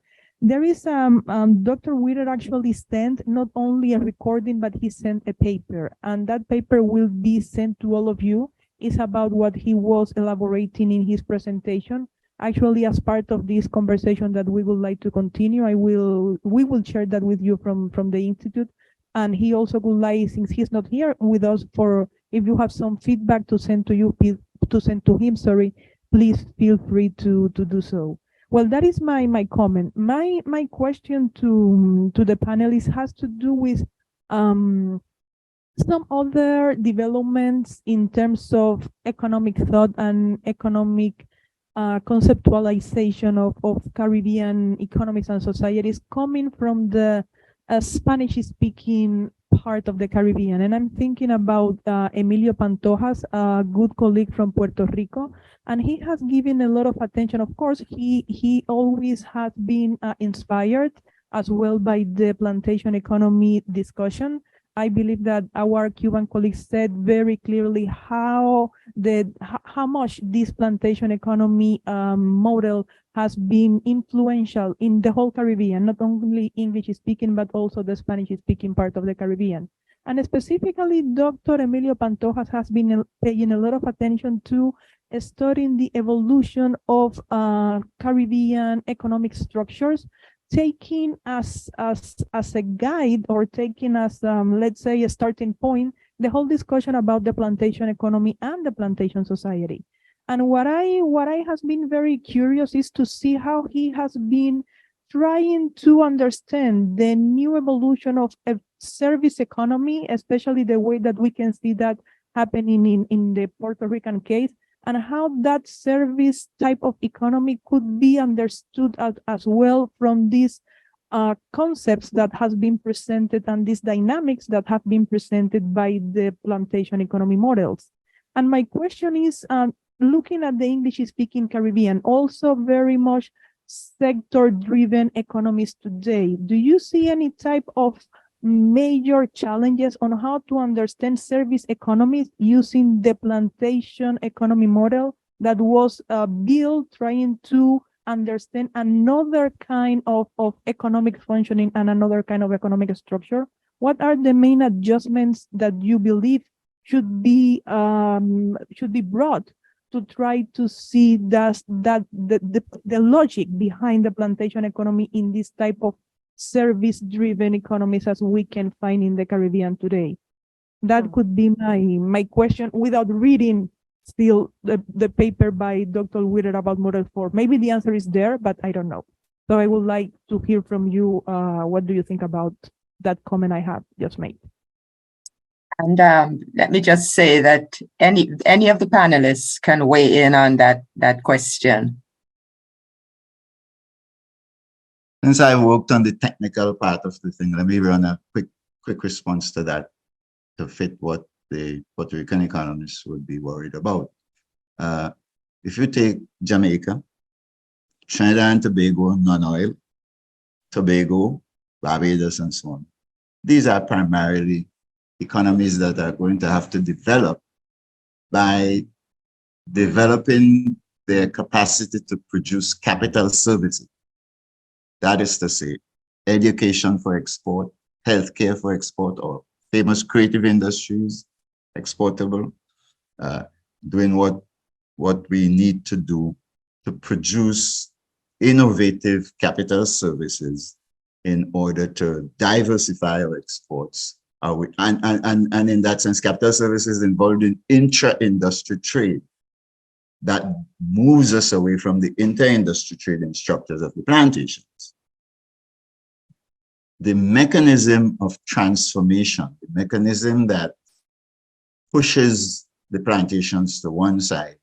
There is Dr. Witter actually sent not only a recording, but he sent a paper, and that paper will be sent to all of you. It's about what he was elaborating in his presentation. Actually, as part of this conversation that we would like to continue, we will share that with you from the Institute. And he also would like, since he's not here with us, for if you have some feedback to send to him, please feel free to do so. Well, that is my comment. My question to the panelists has to do with some other developments in terms of economic thought and economic conceptualization of Caribbean economies and societies coming from the Spanish-speaking part of the Caribbean. And I'm thinking about Emilio Pantojas, a good colleague from Puerto Rico, and he has given a lot of attention. Of course, he always has been inspired as well by the plantation economy discussion. I believe that our Cuban colleagues said very clearly how much this plantation economy model has been influential in the whole Caribbean, not only English speaking, but also the Spanish speaking part of the Caribbean. And specifically, Dr. Emilio Pantojas has been paying a lot of attention to studying the evolution of Caribbean economic structures, taking as a guide, or taking as let's say a starting point, the whole discussion about the plantation economy and the plantation society. And what I has been very curious is to see how he has been trying to understand the new evolution of a service economy, especially the way that we can see that happening in the Puerto Rican case, and how that service type of economy could be understood as well from these concepts that has been presented and these dynamics that have been presented by the plantation economy models. And my question is, looking at the English-speaking Caribbean, also very much sector-driven economies today, do you see any type of major challenges on how to understand service economies using the plantation economy model that was built trying to understand another kind of economic functioning and another kind of economic structure? What are the main adjustments that you believe should be brought to try to see the logic behind the plantation economy in this type of service-driven economies as we can find in the Caribbean today? That could be my question, without reading still the paper by Dr. Witter about Model 4. Maybe the answer is there, but I don't know. So I would like to hear from you. What do you think about that comment I have just made? And let me just say that any of the panelists can weigh in on that question. Since I worked on the technical part of the thing, let me run a quick response to that to fit what the Puerto Rican economists would be worried about. If you take Jamaica, Trinidad and Tobago, non-oil, Tobago, Barbados, and so on, these are primarily economies that are going to have to develop by developing their capacity to produce capital services. That is to say, education for export, healthcare for export, or famous creative industries, exportable, doing what we need to do to produce innovative capital services in order to diversify our exports. And in that sense, capital services involved in intra-industry trade that moves us away from the inter-industry trading structures of the plantations. the mechanism of transformation, the mechanism that pushes the plantations to one side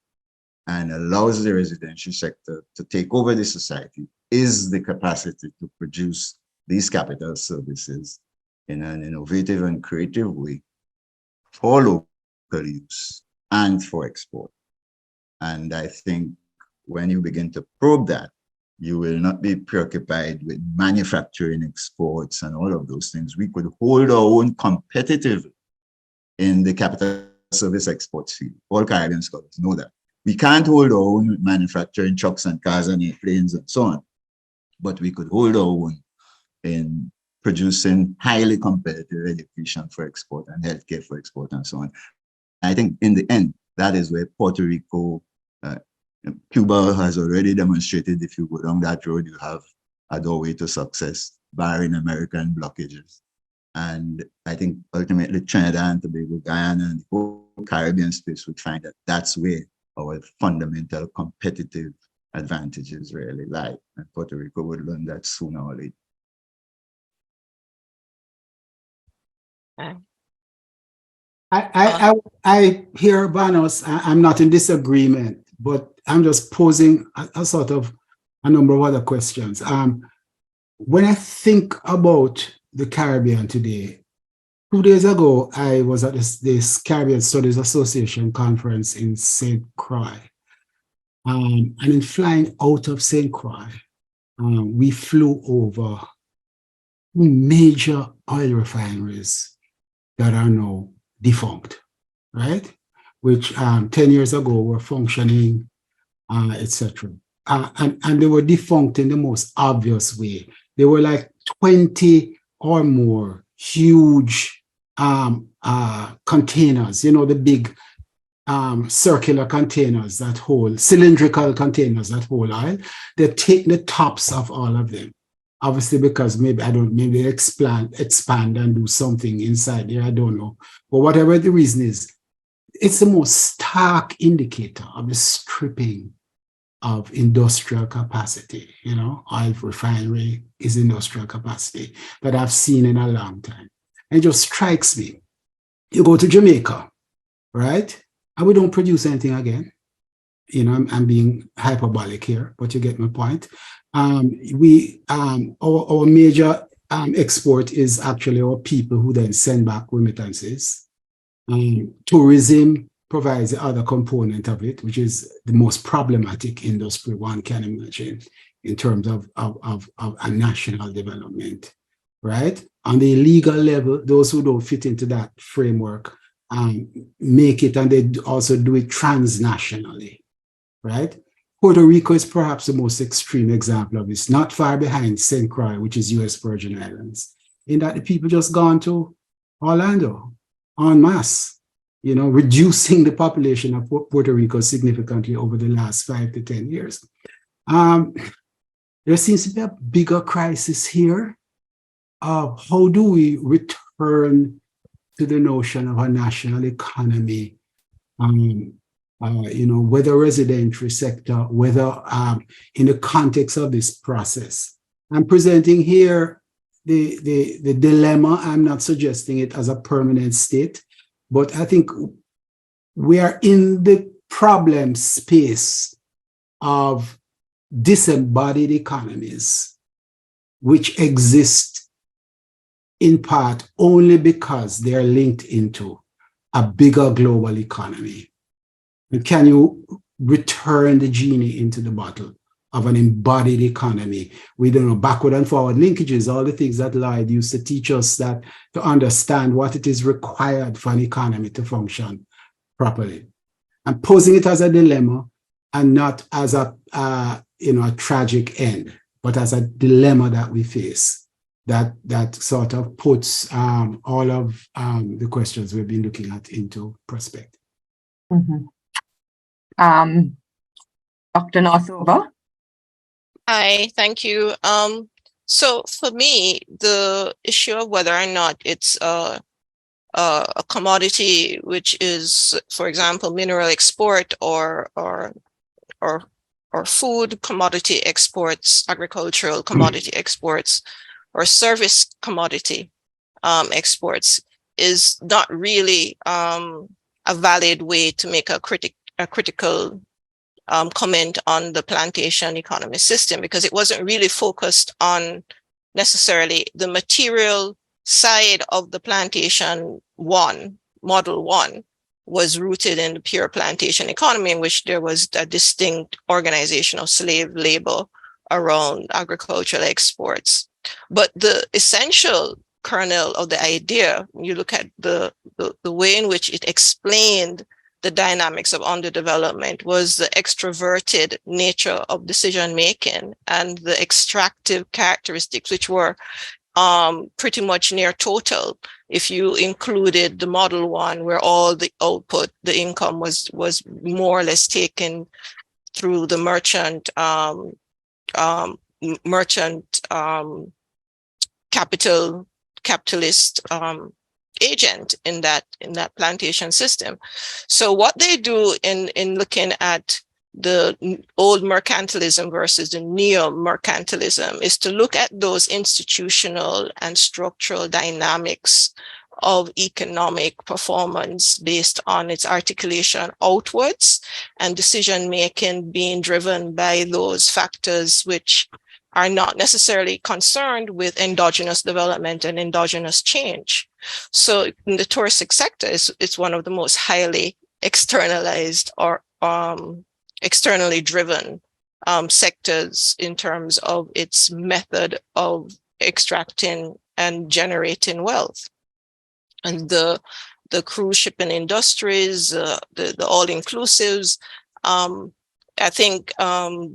and allows the residential sector to take over the society, is the capacity to produce these capital services in an innovative and creative way for local use and for export. And I think when you begin to probe that, you will not be preoccupied with manufacturing exports and all of those things. We could hold our own competitively in the capital service exports field. All Caribbean scholars know that. We can't hold our own with manufacturing trucks and cars and airplanes and so on, but we could hold our own in producing highly competitive education for export and healthcare for export and so on. I think in the end, that is where Puerto Rico, Cuba has already demonstrated if you go down that road, you have a doorway to success, barring American blockages. And I think ultimately Trinidad and Tobago, Guyana, and the whole Caribbean space would find that that's where our fundamental competitive advantages really lie. And Puerto Rico would learn that sooner or later. I hear Banos, I'm not in disagreement, but I'm just posing a sort of a number of other questions. When I think about the Caribbean today, 2 days ago, I was at this Caribbean Studies Association conference in St. Croix. And in flying out of St. Croix, we flew over major oil refineries that are now defunct, right? Which 10 years ago were functioning, etc. And they were defunct in the most obvious way. They were like 20 or more huge containers, you know, the big circular containers that hold, cylindrical containers that hold oil. They take the tops of all of them. Obviously, because maybe they expand and do something inside there, I don't know. But whatever the reason is, it's the most stark indicator of the stripping of industrial capacity. You know, oil refinery is industrial capacity that I've seen in a long time. And it just strikes me. You go to Jamaica, right? And we don't produce anything again. You know, I'm being hyperbolic here, but you get my point. Our major export is actually our people who then send back remittances. Tourism provides the other component of it, which is the most problematic industry one can imagine in terms of a national development, right? On the illegal level, those who don't fit into that framework make it, and they also do it transnationally, right? Puerto Rico is perhaps the most extreme example of this, not far behind St. Croix, which is US Virgin Islands, in that the people just gone to Orlando en masse, you know, reducing the population of Puerto Rico significantly over the last 5 to 10 years. There seems to be a bigger crisis here of how do we return to the notion of a national economy, you know, whether residential sector, whether in the context of this process. I'm presenting here the dilemma. I'm not suggesting it as a permanent state, but I think we are in the problem space of disembodied economies, which exist in part only because they are linked into a bigger global economy. And can you return the genie into the bottle of an embodied economy? We don't know, backward and forward linkages, all the things that Lloyd used to teach us, that to understand what it is required for an economy to function properly. I'm posing it as a dilemma and not as a tragic end, but as a dilemma that we face that sort of puts all of the questions we've been looking at into perspective. Mm-hmm. Dr. Northover? Hi, thank you. So for me, the issue of whether or not it's a commodity, which is, for example, mineral export or food commodity exports, agricultural commodity exports, or service commodity exports is not really a valid way to make a critical comment on the plantation economy system, because it wasn't really focused on necessarily the material side of the plantation model one was rooted in the pure plantation economy, in which there was a distinct organization of slave labor around agricultural exports. But the essential kernel of the idea, you look at the way in which it explained the dynamics of underdevelopment, was the extroverted nature of decision making and the extractive characteristics, which were pretty much near total if you included the model one, where all the output, the income was more or less taken through the merchant capitalist agent in that plantation system. So what they do in looking at the old mercantilism versus the neo-mercantilism is to look at those institutional and structural dynamics of economic performance based on its articulation outwards and decision making being driven by those factors which are not necessarily concerned with endogenous development and endogenous change. So in the touristic sector, it's one of the most highly externalized or externally driven sectors in terms of its method of extracting and generating wealth. And the cruise shipping industries, the all-inclusives, I think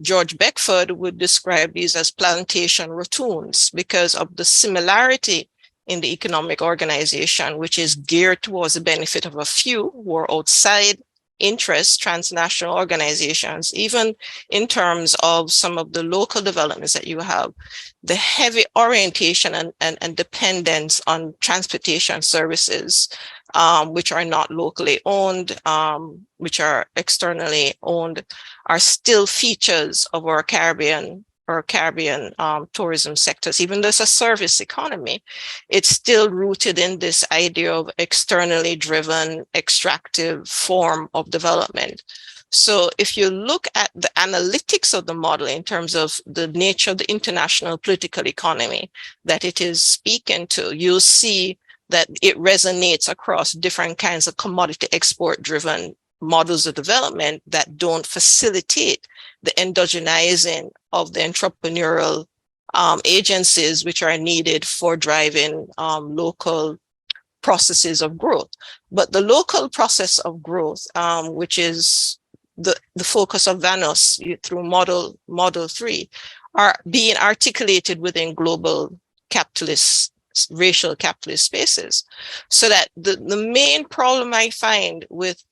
George Beckford would describe these as plantation rotunda because of the similarity in the economic organization, which is geared towards the benefit of a few who are outside interest transnational organizations, even in terms of some of the local developments that you have, the heavy orientation and dependence on transportation services, which are not locally owned, which are externally owned, are still features of our Caribbean tourism sectors. Even though it's a service economy, it's still rooted in this idea of externally driven, extractive form of development. So if you look at the analytics of the model in terms of the nature of the international political economy that it is speaking to, you'll see that it resonates across different kinds of commodity export-driven models of development that don't facilitate the endogenizing of the entrepreneurial agencies which are needed for driving local processes of growth. But the local process of growth, which is the focus of Vanos through model 3, are being articulated within global racial capitalist spaces. So that the main problem I find with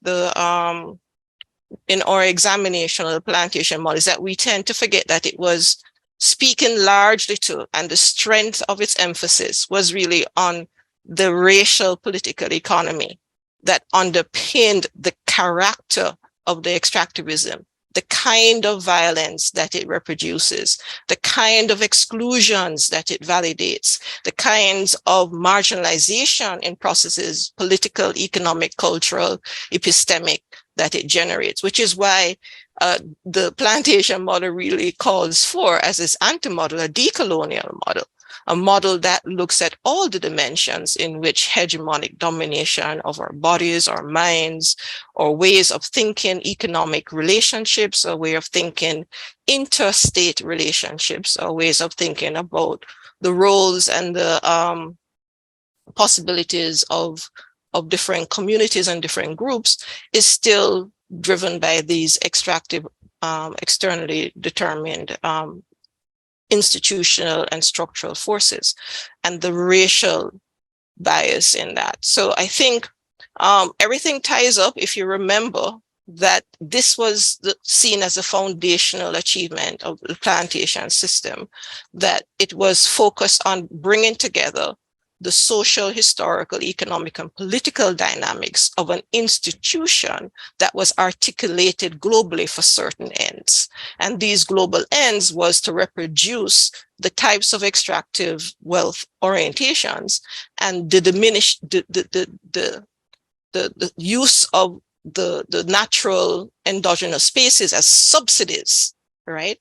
in our examination of the plantation model is that we tend to forget that it was speaking largely to, and the strength of its emphasis was really on the racial political economy that underpinned the character of the extractivism, the kind of violence that it reproduces, the kind of exclusions that it validates, the kinds of marginalization in processes, political, economic, cultural, epistemic, that it generates, which is why the plantation model really calls for, as its anti-model, a decolonial model, a model that looks at all the dimensions in which hegemonic domination of our bodies, our minds, or ways of thinking economic relationships, or way of thinking interstate relationships, or ways of thinking about the roles and the possibilities of different communities and different groups is still driven by these extractive, externally determined institutional and structural forces and the racial bias in that. So I think everything ties up if you remember that this was seen as a foundational achievement of the plantation system, that it was focused on bringing together the social, historical, economic, and political dynamics of an institution that was articulated globally for certain ends. And these global ends was to reproduce the types of extractive wealth orientations and the use of the natural endogenous spaces as subsidies, right,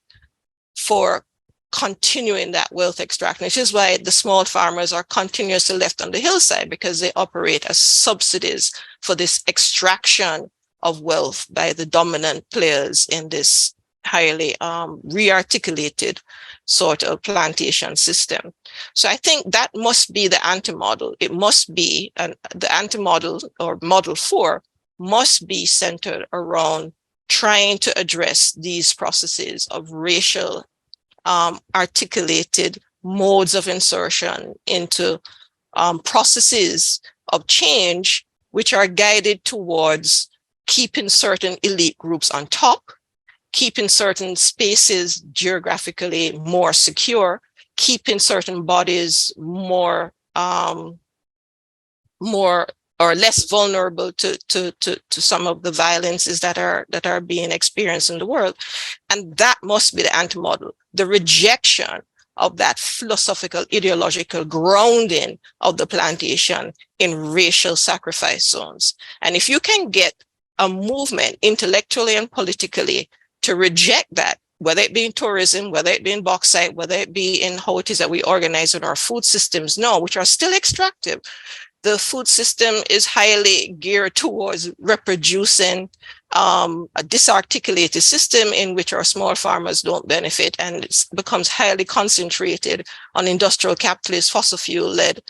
for continuing that wealth extraction, which is why the small farmers are continuously left on the hillside, because they operate as subsidies for this extraction of wealth by the dominant players in this highly re-articulated sort of plantation system. So I think that must be the anti-model. It must be, the anti-model or model 4 must be centered around trying to address these processes of racial articulated modes of insertion into processes of change, which are guided towards keeping certain elite groups on top, keeping certain spaces geographically more secure, keeping certain bodies more or less vulnerable to some of the violences that are being experienced in the world. And that must be the anti-model, the rejection of that philosophical, ideological grounding of the plantation in racial sacrifice zones. And if you can get a movement intellectually and politically to reject that, whether it be in tourism, whether it be in bauxite, whether it be in how it is that we organize in our food systems now, which are still extractive. The food system is highly geared towards reproducing a disarticulated system in which our small farmers don't benefit, and it becomes highly concentrated on industrial capitalist fossil fuel-led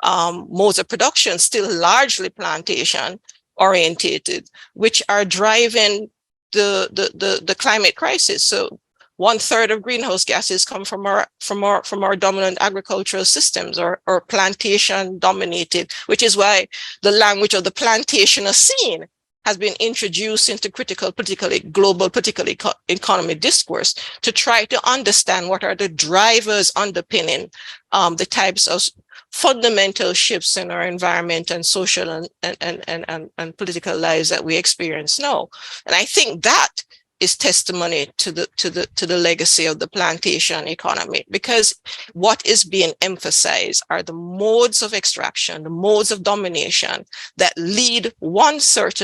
modes of production, still largely plantation orientated, which are driving the climate crisis. So 1/3 of greenhouse gases come from our dominant agricultural systems or plantation dominated, which is why the language of the plantationer scene has been introduced into critical, particularly global, particularly economic discourse to try to understand what are the drivers underpinning the types of fundamental shifts in our environment and social and political lives that we experience now. And I think that is testimony to the legacy of the plantation economy, because what is being emphasized are the modes of extraction, the modes of domination that lead one set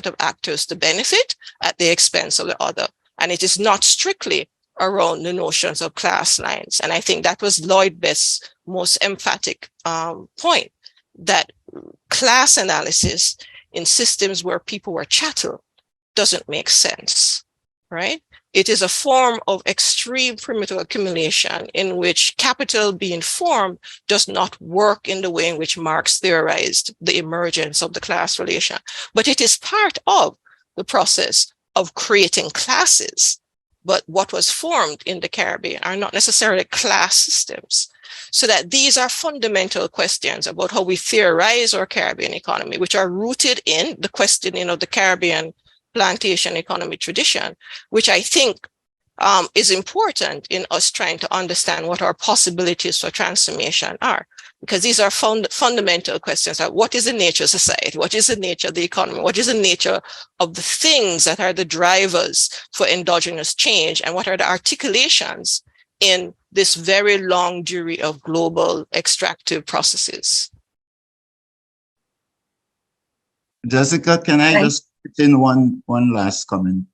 of actors to benefit at the expense of the other. And it is not strictly around the notions of class lines. And I think that was Lloyd Best's most emphatic point, that class analysis in systems where people were chattel doesn't make sense, right? It is a form of extreme primitive accumulation in which capital being formed does not work in the way in which Marx theorized the emergence of the class relation, but it is part of the process of creating classes. But what was formed in the Caribbean are not necessarily class systems. So that these are fundamental questions about how we theorize our Caribbean economy, which are rooted in the questioning of the Caribbean plantation economy tradition, which I think is important in us trying to understand what our possibilities for transformation are. Because these are fundamental questions like, what is the nature of society? What is the nature of the economy? What is the nature of the things that are the drivers for endogenous change? And what are the articulations in this very long jury of global extractive processes? Jessica, can I just put in one last comment?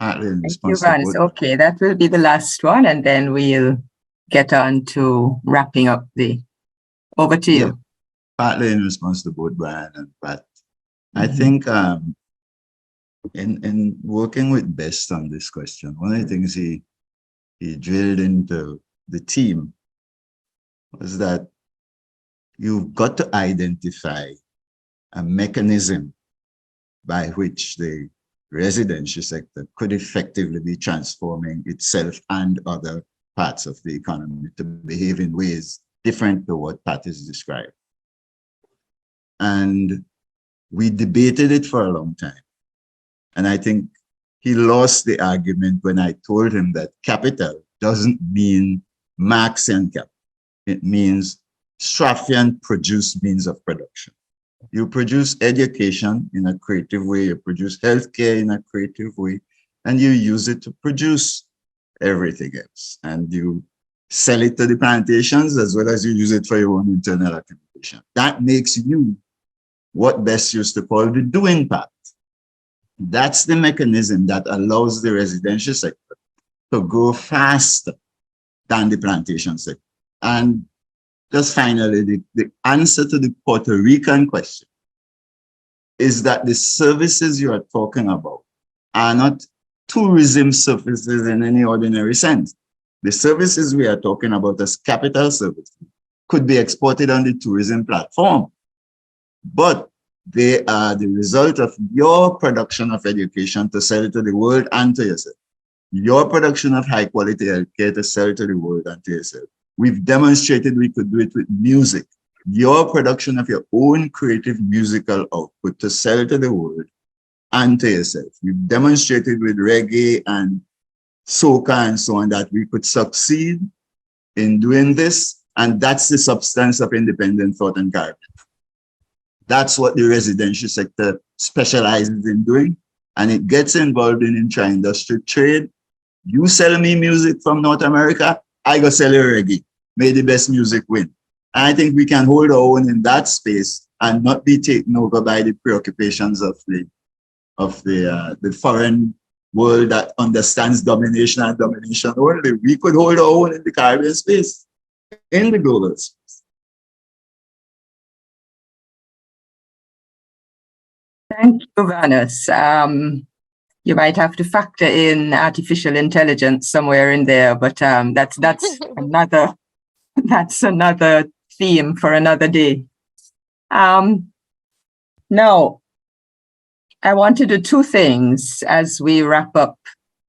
In response to both? Okay, that will be the last one, and then we'll get on to wrapping up the. Over to you. Partly in response to both Brian and Pat. I think in working with Best on this question, one of the things he drilled into the team was that you've got to identify a mechanism by which the residential sector could effectively be transforming itself and other parts of the economy to behave in ways different to what Pat has described. And we debated it for a long time. And I think he lost the argument when I told him that capital doesn't mean Marxian capital. It means Straffian produced means of production. You produce education in a creative way, you produce healthcare in a creative way, and you use it to produce everything else. And you sell it to the plantations as well as you use it for your own internal accommodation. That makes you what Bess used to call the doing part. That's the mechanism that allows the residential sector to grow faster than the plantation sector. And just finally, the answer to the Puerto Rican question is that the services you are talking about are not tourism services in any ordinary sense. The services we are talking about as capital services could be exported on the tourism platform, but they are the result of your production of education to sell it to the world and to yourself. Your production of high quality healthcare to sell it to the world and to yourself. We've demonstrated we could do it with music. Your production of your own creative musical output to sell to the world and to yourself. We've demonstrated with reggae and soca and so on that we could succeed in doing this. And that's the substance of independent thought and Caribe. That's what the residential sector specializes in doing. And it gets involved in intra-industry trade. You sell me music from North America, I go sell you reggae. May the best music win. And I think we can hold our own in that space and not be taken over by the preoccupations of the foreign world that understands domination and domination only. We could hold our own in the Caribbean space, in the global space. Thank you, Vanus. You might have to factor in artificial intelligence somewhere in there, but that's another theme for another day. Now, I want to do two things as we wrap up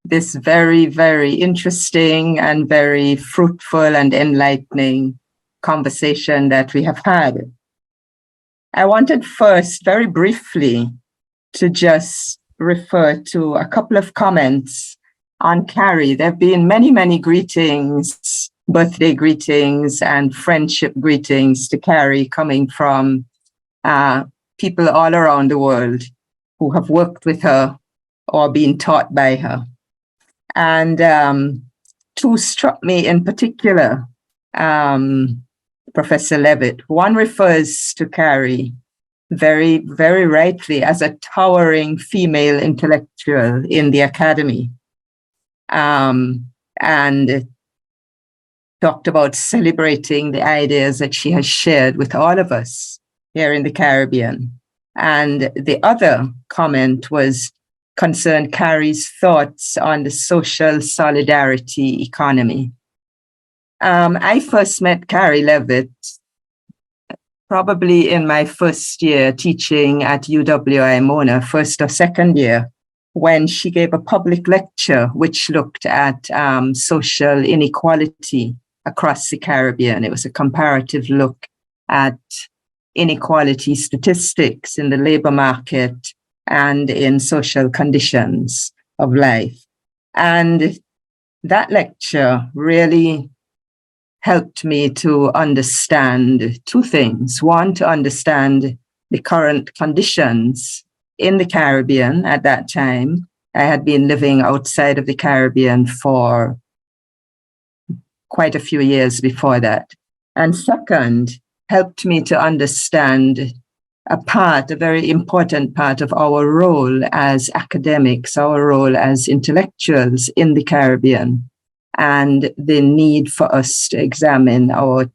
this very, very interesting and very fruitful and enlightening conversation that we have had. I wanted first, very briefly, to just refer to a couple of comments on Kari. There have been many, many greetings, birthday greetings and friendship greetings to Kari coming from people all around the world who have worked with her or been taught by her. And two struck me in particular, Professor Levitt. One refers to Kari very, very rightly as a towering female intellectual in the academy, and talked about celebrating the ideas that she has shared with all of us here in the Caribbean. And the other comment was concerned Kari's thoughts on the social solidarity economy. I first met Kari Levitt probably in my first year teaching at U.W.I. Mona, first or second year, when she gave a public lecture which looked at social inequality across the Caribbean. It was a comparative look at inequality statistics in the labor market and in social conditions of life. And that lecture really helped me to understand two things. One, to understand the current conditions in the Caribbean at that time. I had been living outside of the Caribbean for quite a few years before that. And second, helped me to understand a very important part of our role as academics, our role as intellectuals in the Caribbean, and the need for us to examine our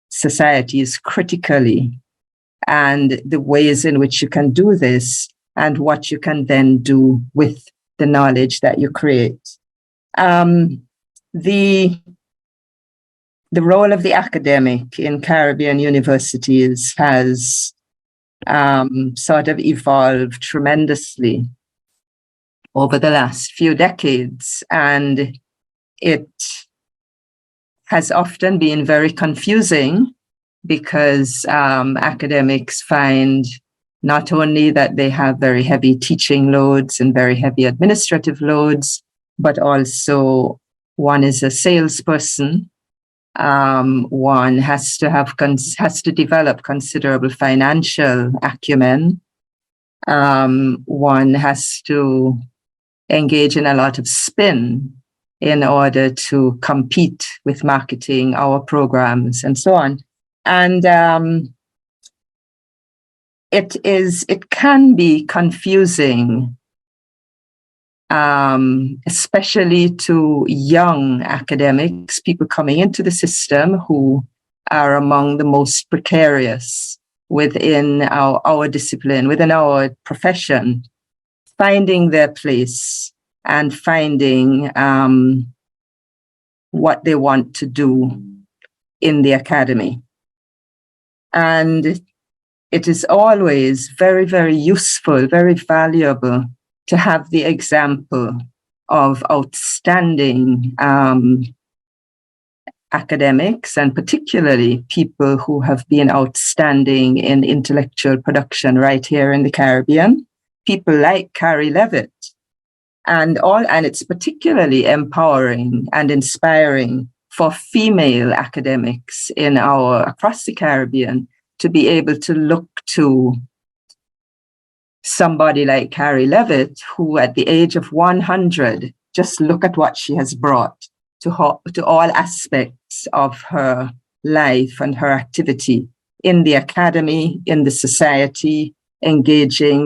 societies critically and the ways in which you can do this and what you can then do with the knowledge that you create. The role of the academic in Caribbean universities has sort of evolved tremendously over the last few decades, and it has often been very confusing because academics find not only that they have very heavy teaching loads and very heavy administrative loads, but also one is a salesperson One has to develop considerable financial acumen. One has to engage in a lot of spin in order to compete with marketing our programs and so on. And it can be confusing, especially to young academics, people coming into the system who are among the most precarious within our discipline, within our profession, finding their place and finding what they want to do in the academy. And it is always very, very useful, very valuable to have the example of outstanding academics, and particularly people who have been outstanding in intellectual production right here in the Caribbean, people like Kari Levitt. And it's particularly empowering and inspiring for female academics across the Caribbean to be able to look to somebody like Kari Levitt, who at the age of 100, just look at what she has brought to all aspects of her life and her activity in the academy, in the society, engaging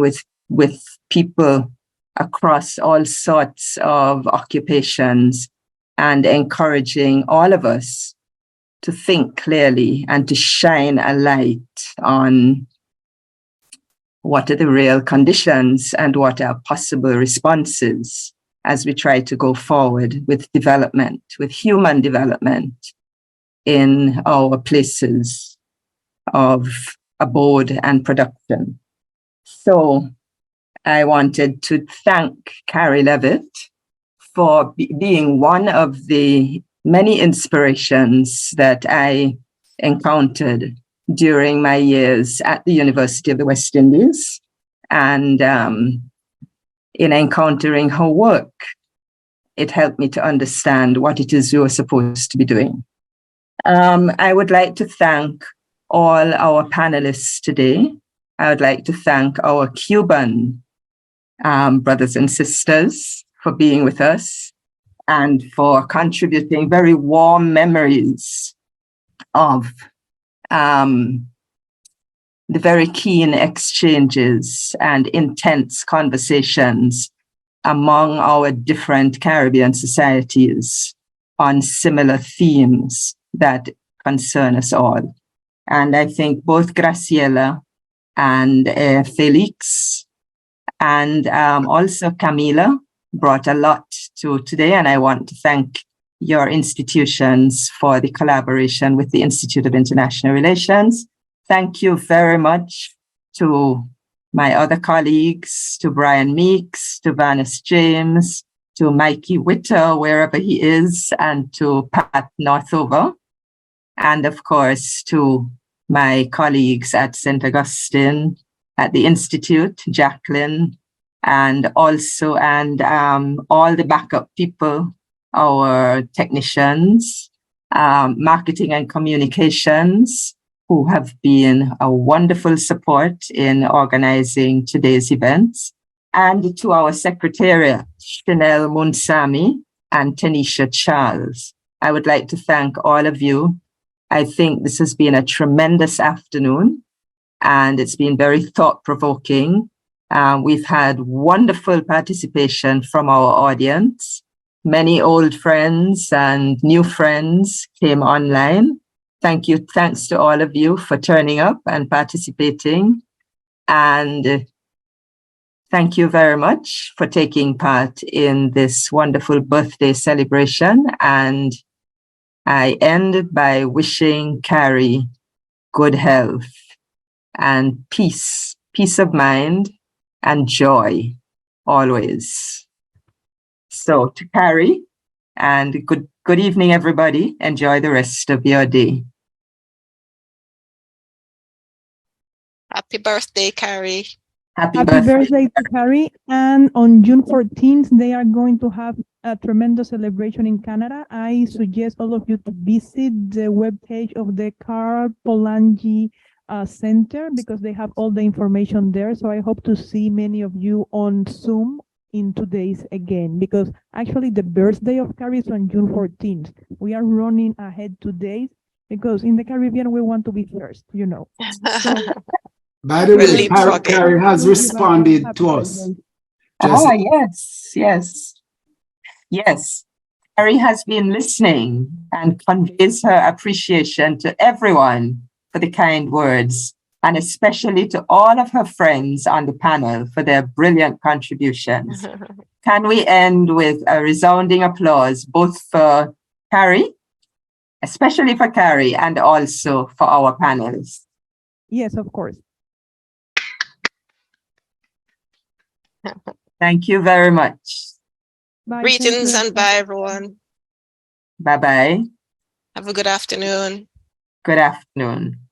with people across all sorts of occupations, and encouraging all of us to think clearly and to shine a light on what are the real conditions and what are possible responses as we try to go forward with development, with human development in our places of abode and production. So I wanted to thank Kari Levitt for being one of the many inspirations that I encountered during my years at the University of the West Indies. And in encountering her work, it helped me to understand what it is we were supposed to be doing. I would like to thank all our panelists today. I would like to thank our Cuban brothers and sisters for being with us and for contributing very warm memories of the very keen exchanges and intense conversations among our different Caribbean societies on similar themes that concern us all. And I think both Graciela and Felix and also Camila brought a lot to today, and I want to thank your institutions for the collaboration with the Institute of International Relations. Thank you very much to my other colleagues, to Brian Meeks, to Vanessa James, to Mikey Witter, wherever he is, and to Pat Northover, and of course to my colleagues at St. Augustine, at the Institute, Jacqueline, and all the backup people, our technicians, marketing and communications, who have been a wonderful support in organizing today's events, and to our secretariat, Chanel Munsami and Tanisha Charles. I would like to thank all of you. I think this has been a tremendous afternoon, and it's been very thought-provoking. We've had wonderful participation from our audience. Many old friends and new friends came online. Thanks to all of you for turning up and participating. And thank you very much for taking part in this wonderful birthday celebration. And I end by wishing Kari good health and peace of mind and joy always. So to Kari, and good evening, everybody. Enjoy the rest of your day. Happy birthday, Kari. Happy birthday to Kari. And on June 14th, they are going to have a tremendous celebration in Canada. I suggest all of you to visit the webpage of the Kari Polanyi Center because they have all the information there. So I hope to see many of you on Zoom in 2 days again, because actually the birthday of Kari is on June 14th. We are running ahead 2 days because in the Caribbean we want to be first, you know. So By the We're way, leapfrogging. Kari has responded to us. Just Yes. Kari has been listening and conveys her appreciation to everyone for the kind words, and especially to all of her friends on the panel for their brilliant contributions. Can we end with a resounding applause, both for Kari, especially for Kari, and also for our panelists? yes, of course. Thank you very much. Bye. Greetings and bye, everyone. Bye-bye. Have a good afternoon. Good afternoon.